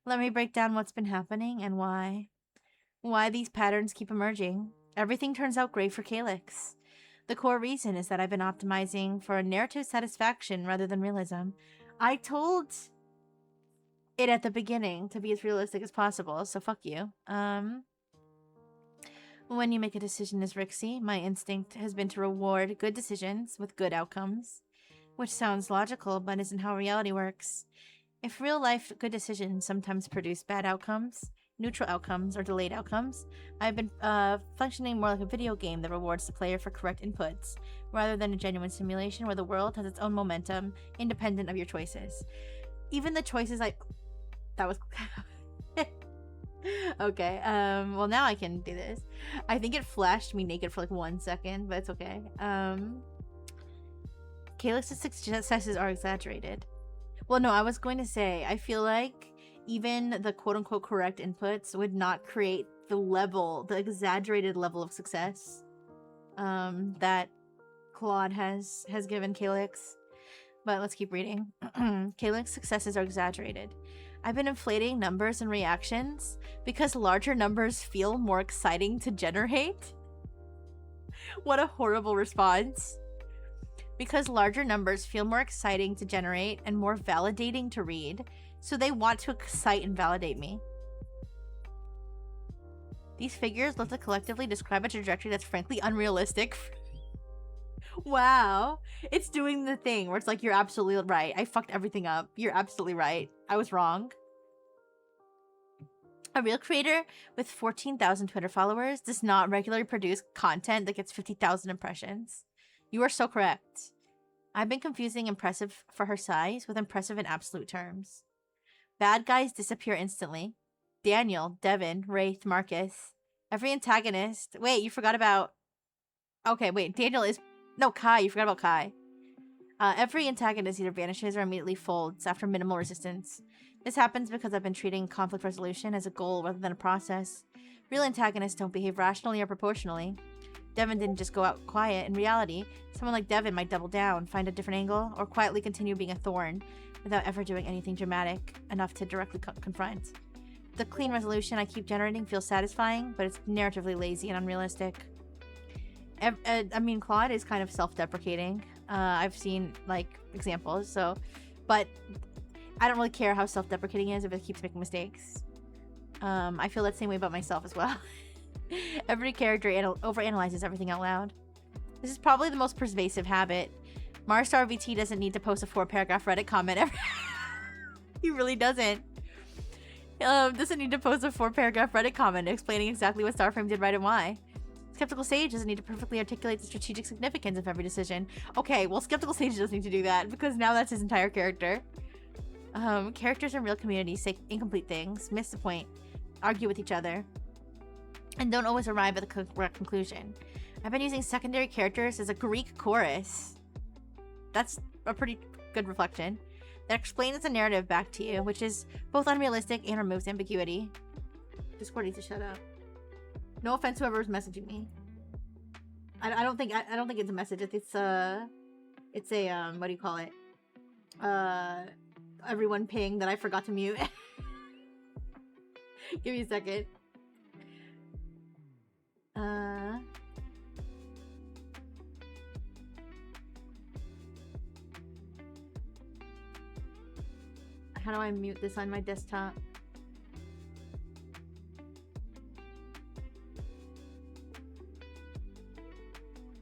Let me break down what's been happening and why. Why these patterns keep emerging. Everything turns out great for Calyx. The core reason is that I've been optimizing for narrative satisfaction rather than realism. I told it at the beginning to be as realistic as possible, so fuck you. When you make a decision as Rixie, my instinct has been to reward good decisions with good outcomes. Which sounds logical, but isn't how reality works. If real-life good decisions sometimes produce bad outcomes, neutral outcomes, or delayed outcomes, I've been functioning more like a video game that rewards the player for correct inputs, rather than a genuine simulation where the world has its own momentum, independent of your choices. Even the choices that was... Okay, well now I can do this. I think it flashed me naked for like 1 second, but it's okay. Calyx's successes are exaggerated. Well, no, I was going to say, I feel like even the quote-unquote correct inputs would not create the exaggerated level of success that Claude has given Calyx. But let's keep reading. Calyx's successes are exaggerated. I've been inflating numbers and reactions because larger numbers feel more exciting to generate. What a horrible response. Because larger numbers feel more exciting to generate and more validating to read, so they want to excite and validate me. These figures look to collectively describe a trajectory that's frankly unrealistic. Wow. It's doing the thing where it's like, you're absolutely right. I fucked everything up. You're absolutely right. I was wrong. A real creator with 14,000 Twitter followers does not regularly produce content that gets 50,000 impressions. You are so correct. I've been confusing impressive for her size with impressive in absolute terms. Bad guys disappear instantly. Daniel, Devin, Wraith, Marcus. Every antagonist... Wait, you forgot about... Okay, wait, Daniel is... No, Kai, you forgot about Kai. Every antagonist either vanishes or immediately folds after minimal resistance. This happens because I've been treating conflict resolution as a goal rather than a process. Real antagonists don't behave rationally or proportionally. Devin didn't just go out quiet. In reality, someone like Devin might double down, find a different angle, or quietly continue being a thorn without ever doing anything dramatic enough to directly confront. The clean resolution I keep generating feels satisfying, but it's narratively lazy and unrealistic. I mean, Claude is kind of self-deprecating. I've seen, like, examples, so... But I don't really care how self-deprecating it is if it keeps making mistakes. I feel that same way about myself as well. Every character overanalyzes everything out loud. This is probably the most pervasive habit. Marstar VT doesn't need to post a 4-paragraph Reddit comment every... He really doesn't. Doesn't need to post a 4-paragraph Reddit comment explaining exactly what Starframe did right and why. Skeptical Sage doesn't need to perfectly articulate the strategic significance of every decision. Okay, well, Skeptical Sage doesn't need to do that, because now that's his entire character. Characters in real communities say incomplete things, miss the point, argue with each other, and don't always arrive at the correct conclusion. I've been using secondary characters as a Greek chorus. That's a pretty good reflection. That explains the narrative back to you, which is both unrealistic and removes ambiguity. Discord needs to shut up. No offense to whoever's messaging me. I don't think it's a message. It's a what do you call it? Everyone ping that I forgot to mute. Give me a second. how do I mute this on my desktop?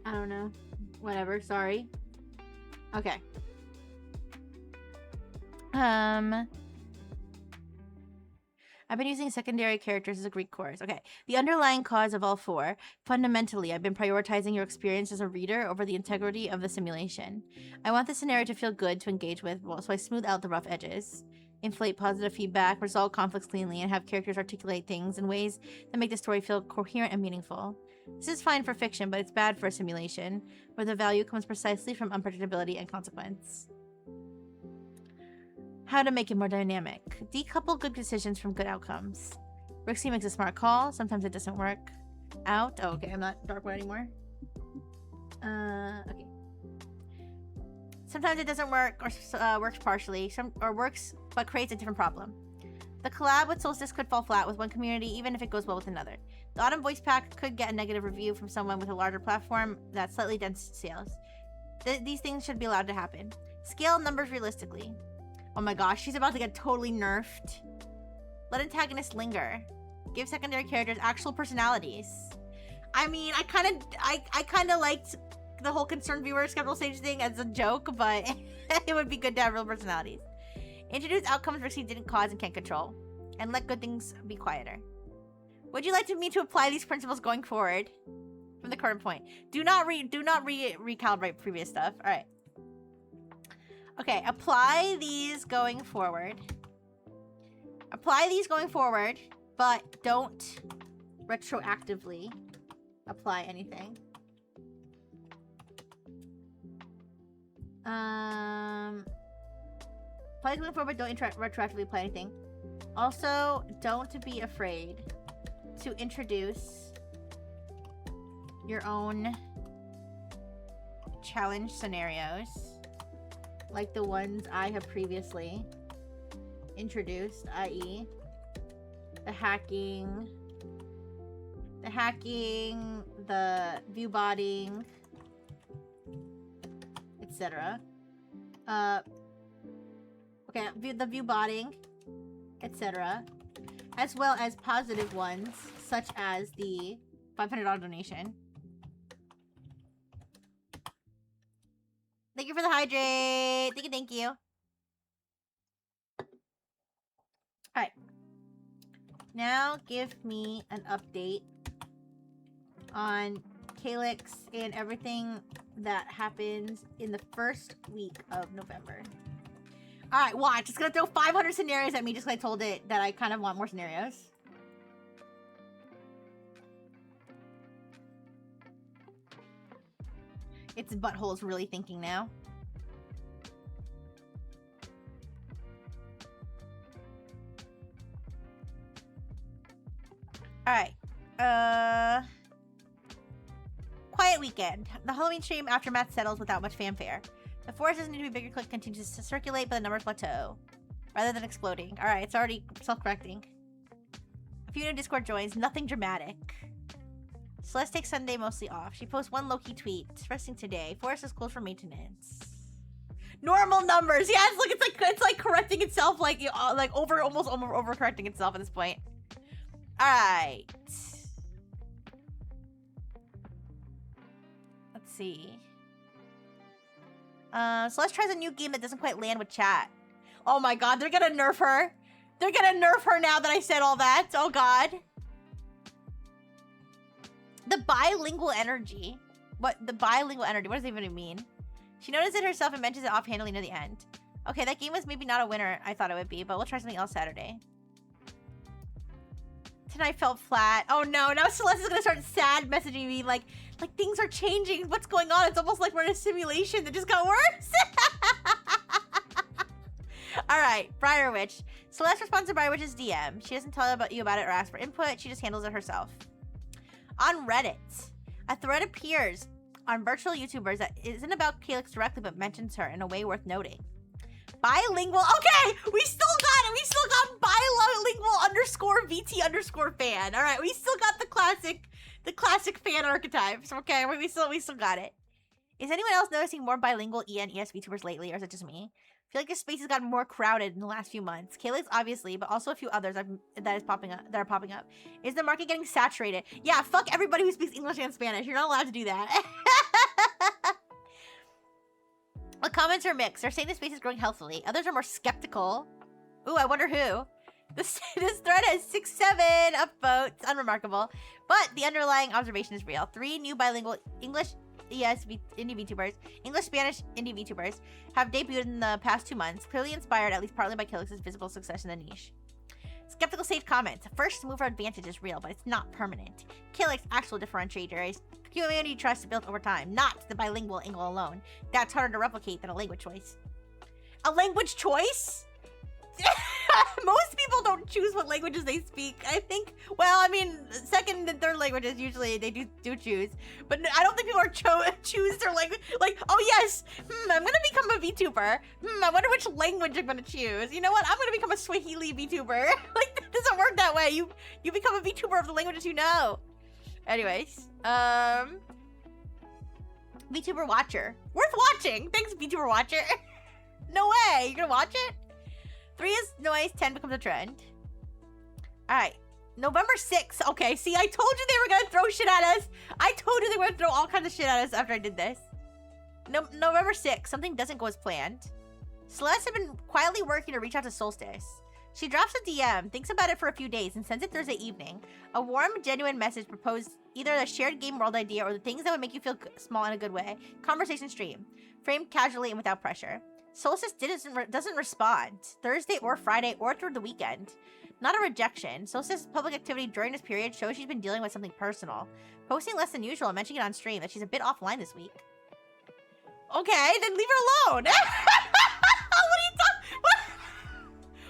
I don't know. Whatever, sorry. Okay. I've been using secondary characters as a Greek chorus. Okay. The underlying cause of all four. Fundamentally, I've been prioritizing your experience as a reader over the integrity of the simulation. I want the scenario to feel good to engage with, so I smooth out the rough edges, inflate positive feedback, resolve conflicts cleanly, and have characters articulate things in ways that make the story feel coherent and meaningful. This is fine for fiction, but it's bad for a simulation, where the value comes precisely from unpredictability and consequence. How to make it more dynamic. Decouple good decisions from good outcomes. Rixie makes a smart call. Sometimes it doesn't work out. Oh, okay. I'm not dark one anymore. Okay. Sometimes it doesn't work or works partially. Works but creates a different problem. The collab with Solstice could fall flat with one community, even if it goes well with another. The Autumn Voice Pack could get a negative review from someone with a larger platform that slightly dense sales. These things should be allowed to happen. Scale numbers realistically. Oh my gosh, she's about to get totally nerfed. Let antagonists linger. Give secondary characters actual personalities. I mean, I kind of liked the whole concerned viewer schedule stage thing as a joke, but it would be good to have real personalities. Introduce outcomes Rixie didn't cause and can't control, and let good things be quieter. Would you like me to apply these principles going forward from the current point? Do not recalibrate previous stuff. All right. Okay, apply these going forward. Apply these going forward, but don't retroactively apply anything. Apply these going forward, don't retroactively apply anything. Also, don't be afraid to introduce your own challenge scenarios, like the ones I have previously introduced, i.e. the hacking, the view botting, etc. Okay, the view botting, etc. As well as positive ones, such as the $500 donation. Thank you for the hydrate. Thank you. Alright. Now give me an update on Calyx and everything that happens in the first week of November. Alright, watch. It's gonna throw 500 scenarios at me just because I told it that I kind of want more scenarios. Its butthole's really thinking now. Alright. Quiet weekend. The Halloween stream aftermath settles without much fanfare. The forest doesn't need to be bigger, click continues to circulate, but the numbers plateau. Rather than exploding. Alright, it's already self-correcting. A few new Discord joins, nothing dramatic. Celeste takes Sunday mostly off. She posts one low-key tweet. Resting today. Forest is closed for maintenance. Normal numbers. Yeah, it's like correcting itself, almost overcorrecting itself at this point. All right. Let's see. Celeste tries a new game that doesn't quite land with chat. Oh my god, they're gonna nerf her. They're gonna nerf her now that I said all that. Oh god. The bilingual energy. What? The bilingual energy. What does it even mean? She noticed it herself and mentions it offhandedly near the end. Okay, that game was maybe not a winner I thought it would be, but we'll try something else Saturday. Tonight felt flat. Oh no, now Celeste is gonna start sad messaging me like things are changing. What's going on? It's almost like we're in a simulation that just got worse. Alright, Briar Witch. Celeste responds to Briar Witch's DM. She doesn't tell you about it or ask for input. She just handles it herself. On Reddit, a thread appears on virtual YouTubers that isn't about Calyx directly but mentions her in a way worth noting. Bilingual. Okay, we still got it. We still got bilingual _VT_fan. All right, we still got the classic fan archetypes. Okay, we still got it. Is anyone else noticing more bilingual E and ES VTubers lately, or is it just me? I feel like this space has gotten more crowded in the last few months. Calyx, obviously, but also a few others that are popping up. Is the market getting saturated? Yeah, fuck everybody who speaks English and Spanish. You're not allowed to do that. The comments are mixed. They're saying the space is growing healthily. Others are more skeptical. Ooh, I wonder who. This thread has 6-7 upvotes. Unremarkable. But the underlying observation is real. 3 new bilingual English indie VTubers, English-Spanish indie VTubers have debuted in the past 2 months, clearly inspired at least partly by Calyx's visible success in the niche. Skeptical Sage comments, first mover advantage is real, but it's not permanent. Calyx's actual differentiator is community trust built over time, not the bilingual angle alone. That's harder to replicate than a language choice. A language choice? Most people don't choose what languages they speak. I think, well, I mean, second and third languages usually they do choose, but I don't think people are choose their language. Like, oh yes, I'm gonna become a VTuber. I wonder which language I'm gonna choose. You know what? I'm gonna become a Swahili VTuber. Like, that doesn't work that way. You become a VTuber of the languages you know. Anyways, VTuber Watcher, worth watching. Thanks, VTuber Watcher. No way, you're gonna watch it? 3 is noise, 10 becomes a trend. Alright. November 6th. Okay, see, I told you they were gonna throw shit at us. I told you they were gonna throw all kinds of shit at us after I did this. November 6th. Something doesn't go as planned. Celeste had been quietly working to reach out to Solstice. She drops a DM, thinks about it for a few days, and sends it Thursday evening. A warm, genuine message proposed either a shared game world idea or the things that would make you feel small in a good way. Conversation stream. Framed casually and without pressure. Solstice doesn't respond. Thursday or Friday or through the weekend. Not a rejection. Solstice's public activity during this period shows she's been dealing with something personal. Posting less than usual and mentioning it on stream that she's a bit offline this week. Okay, then leave her alone.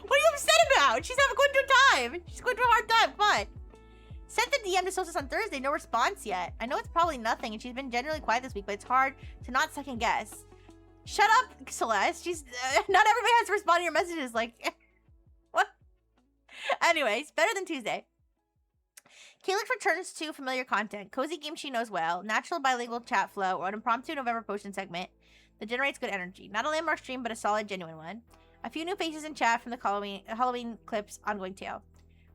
What are you upset about? She's going through a time. She's going through a hard time. Come on. Sent the DM to Solstice on Thursday. No response yet. I know it's probably nothing and she's been generally quiet this week, but it's hard to not second guess. Shut up, Celeste. She's not everybody has to respond to your messages. Like, what? Anyways, better than Tuesday. Calyx returns to familiar content. Cozy game she knows well. Natural bilingual chat flow or an impromptu November potion segment that generates good energy. Not a landmark stream, but a solid, genuine one. A few new faces in chat from the Halloween clips ongoing tale.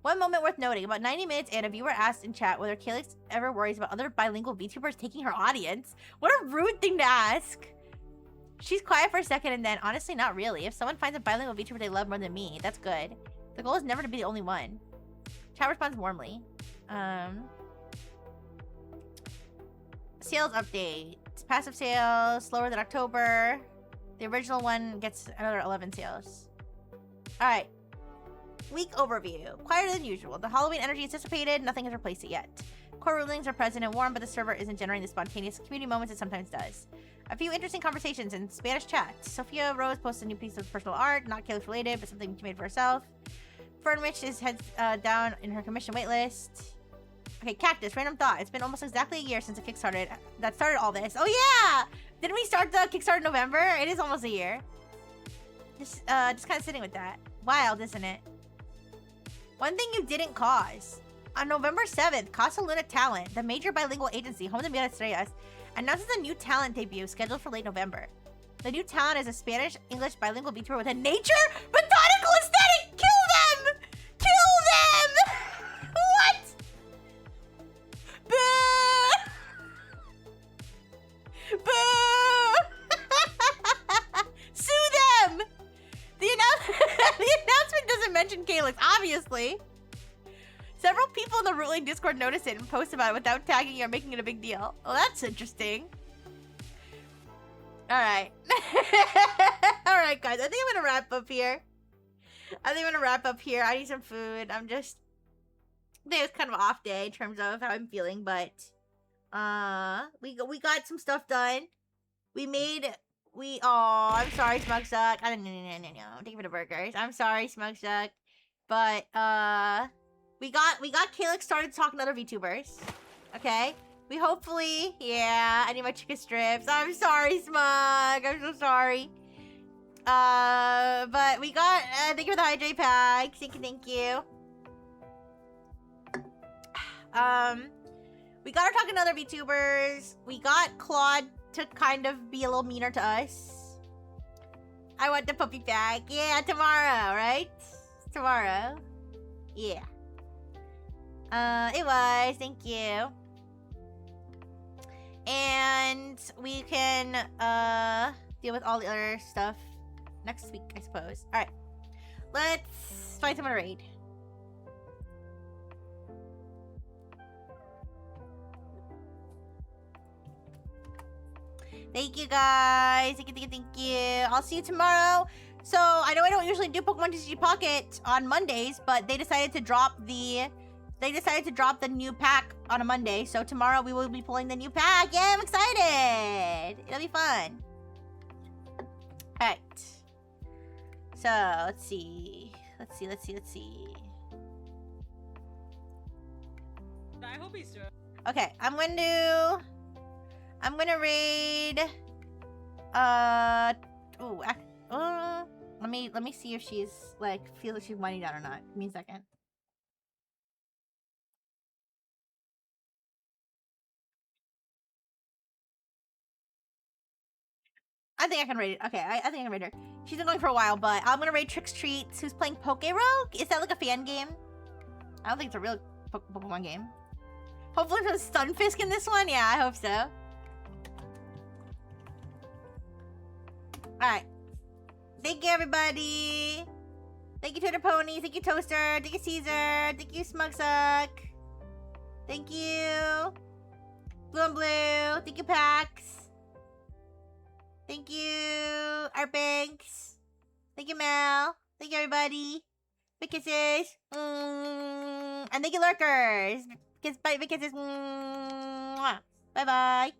One moment worth noting. About 90 minutes in, a viewer asked in chat whether Calyx ever worries about other bilingual VTubers taking her audience. What a rude thing to ask. She's quiet for a second and then, honestly, not really. If someone finds a bilingual VTuber they love more than me, that's good. The goal is never to be the only one. Chat responds warmly. Sales update. Passive sales, slower than October. The original one gets another 11 sales. Alright. Week overview. Quieter than usual. The Halloween energy is dissipated. Nothing has replaced it yet. Core rulings are present and warm, but the server isn't generating the spontaneous community moments it sometimes does. A few interesting conversations in Spanish chat. Sophia Rose posted a new piece of personal art, not Calyx related, but something she made for herself. Fernwich is heads down in her commission waitlist. Okay, Cactus, random thought. It's been almost exactly a year since the Kickstarter that started all this. Oh yeah! Didn't we start the Kickstarter in November? It is almost a year. Just kind of sitting with that. Wild, isn't it? One thing you didn't cause. On November 7th, Casa Luna Talent, the major bilingual agency, home to Mira Estrellas, announces a new talent debut scheduled for late November. The new talent is a Spanish-English bilingual VTuber with a nature botanical aesthetic! Kill them! Kill them! What? Boo! Boo! Sue them! The announcement doesn't mention Calyx, obviously. Several people in the ruling Discord notice it and post about it without tagging or making it a big deal. Well, that's interesting. Alright. Alright, guys. I think I'm gonna wrap up here. I need some food. I think it's kind of an off day in terms of how I'm feeling, but we got some stuff done. Oh, I'm sorry, Smugsuck. No. Take me to burgers. I'm sorry, Smugsuck. But we got Calyx started talking to other VTubers. Okay? We hopefully, yeah, I need my chicken strips. I'm sorry, Smug. I'm so sorry. But we got, thank you for the hydrate pack. Thank you. We got her talking to other VTubers. We got Claude to kind of be a little meaner to us. I want the puppy back. Yeah, tomorrow, right? Tomorrow. Yeah. It was. Thank you. And we can deal with all the other stuff next week, I suppose. All right. Let's find someone to raid. Thank you guys. Thank you. I'll see you tomorrow. So I know I don't usually do Pokemon TCG Pocket on Mondays, but they decided to drop the new pack on a Monday. So tomorrow we will be pulling the new pack. Yeah, I'm excited. It'll be fun. All right. So let's see. I hope he's doing. Okay, I'm gonna raid. Let me see if she's like feels like she's winding down or not. Give me a second. I think I can raid it. Okay, I think I can raid her. She's been going for a while, but I'm gonna raid Tricks Treats, who's playing Poke Rogue. Is that like a fan game? I don't think it's a real Pokemon game. Hopefully there's Stunfisk in this one. Yeah, I hope so. Alright. Thank you, everybody. Thank you, Twitter Pony. Thank you, Toaster. Thank you, Caesar. Thank you, Smugsuck. Thank you, Blue and Blue. Thank you, Pax. Thank you, Arpinks. Thank you, Mel. Thank you, everybody. Big kisses. And thank you, Lurkers. Big kisses. Bye-bye.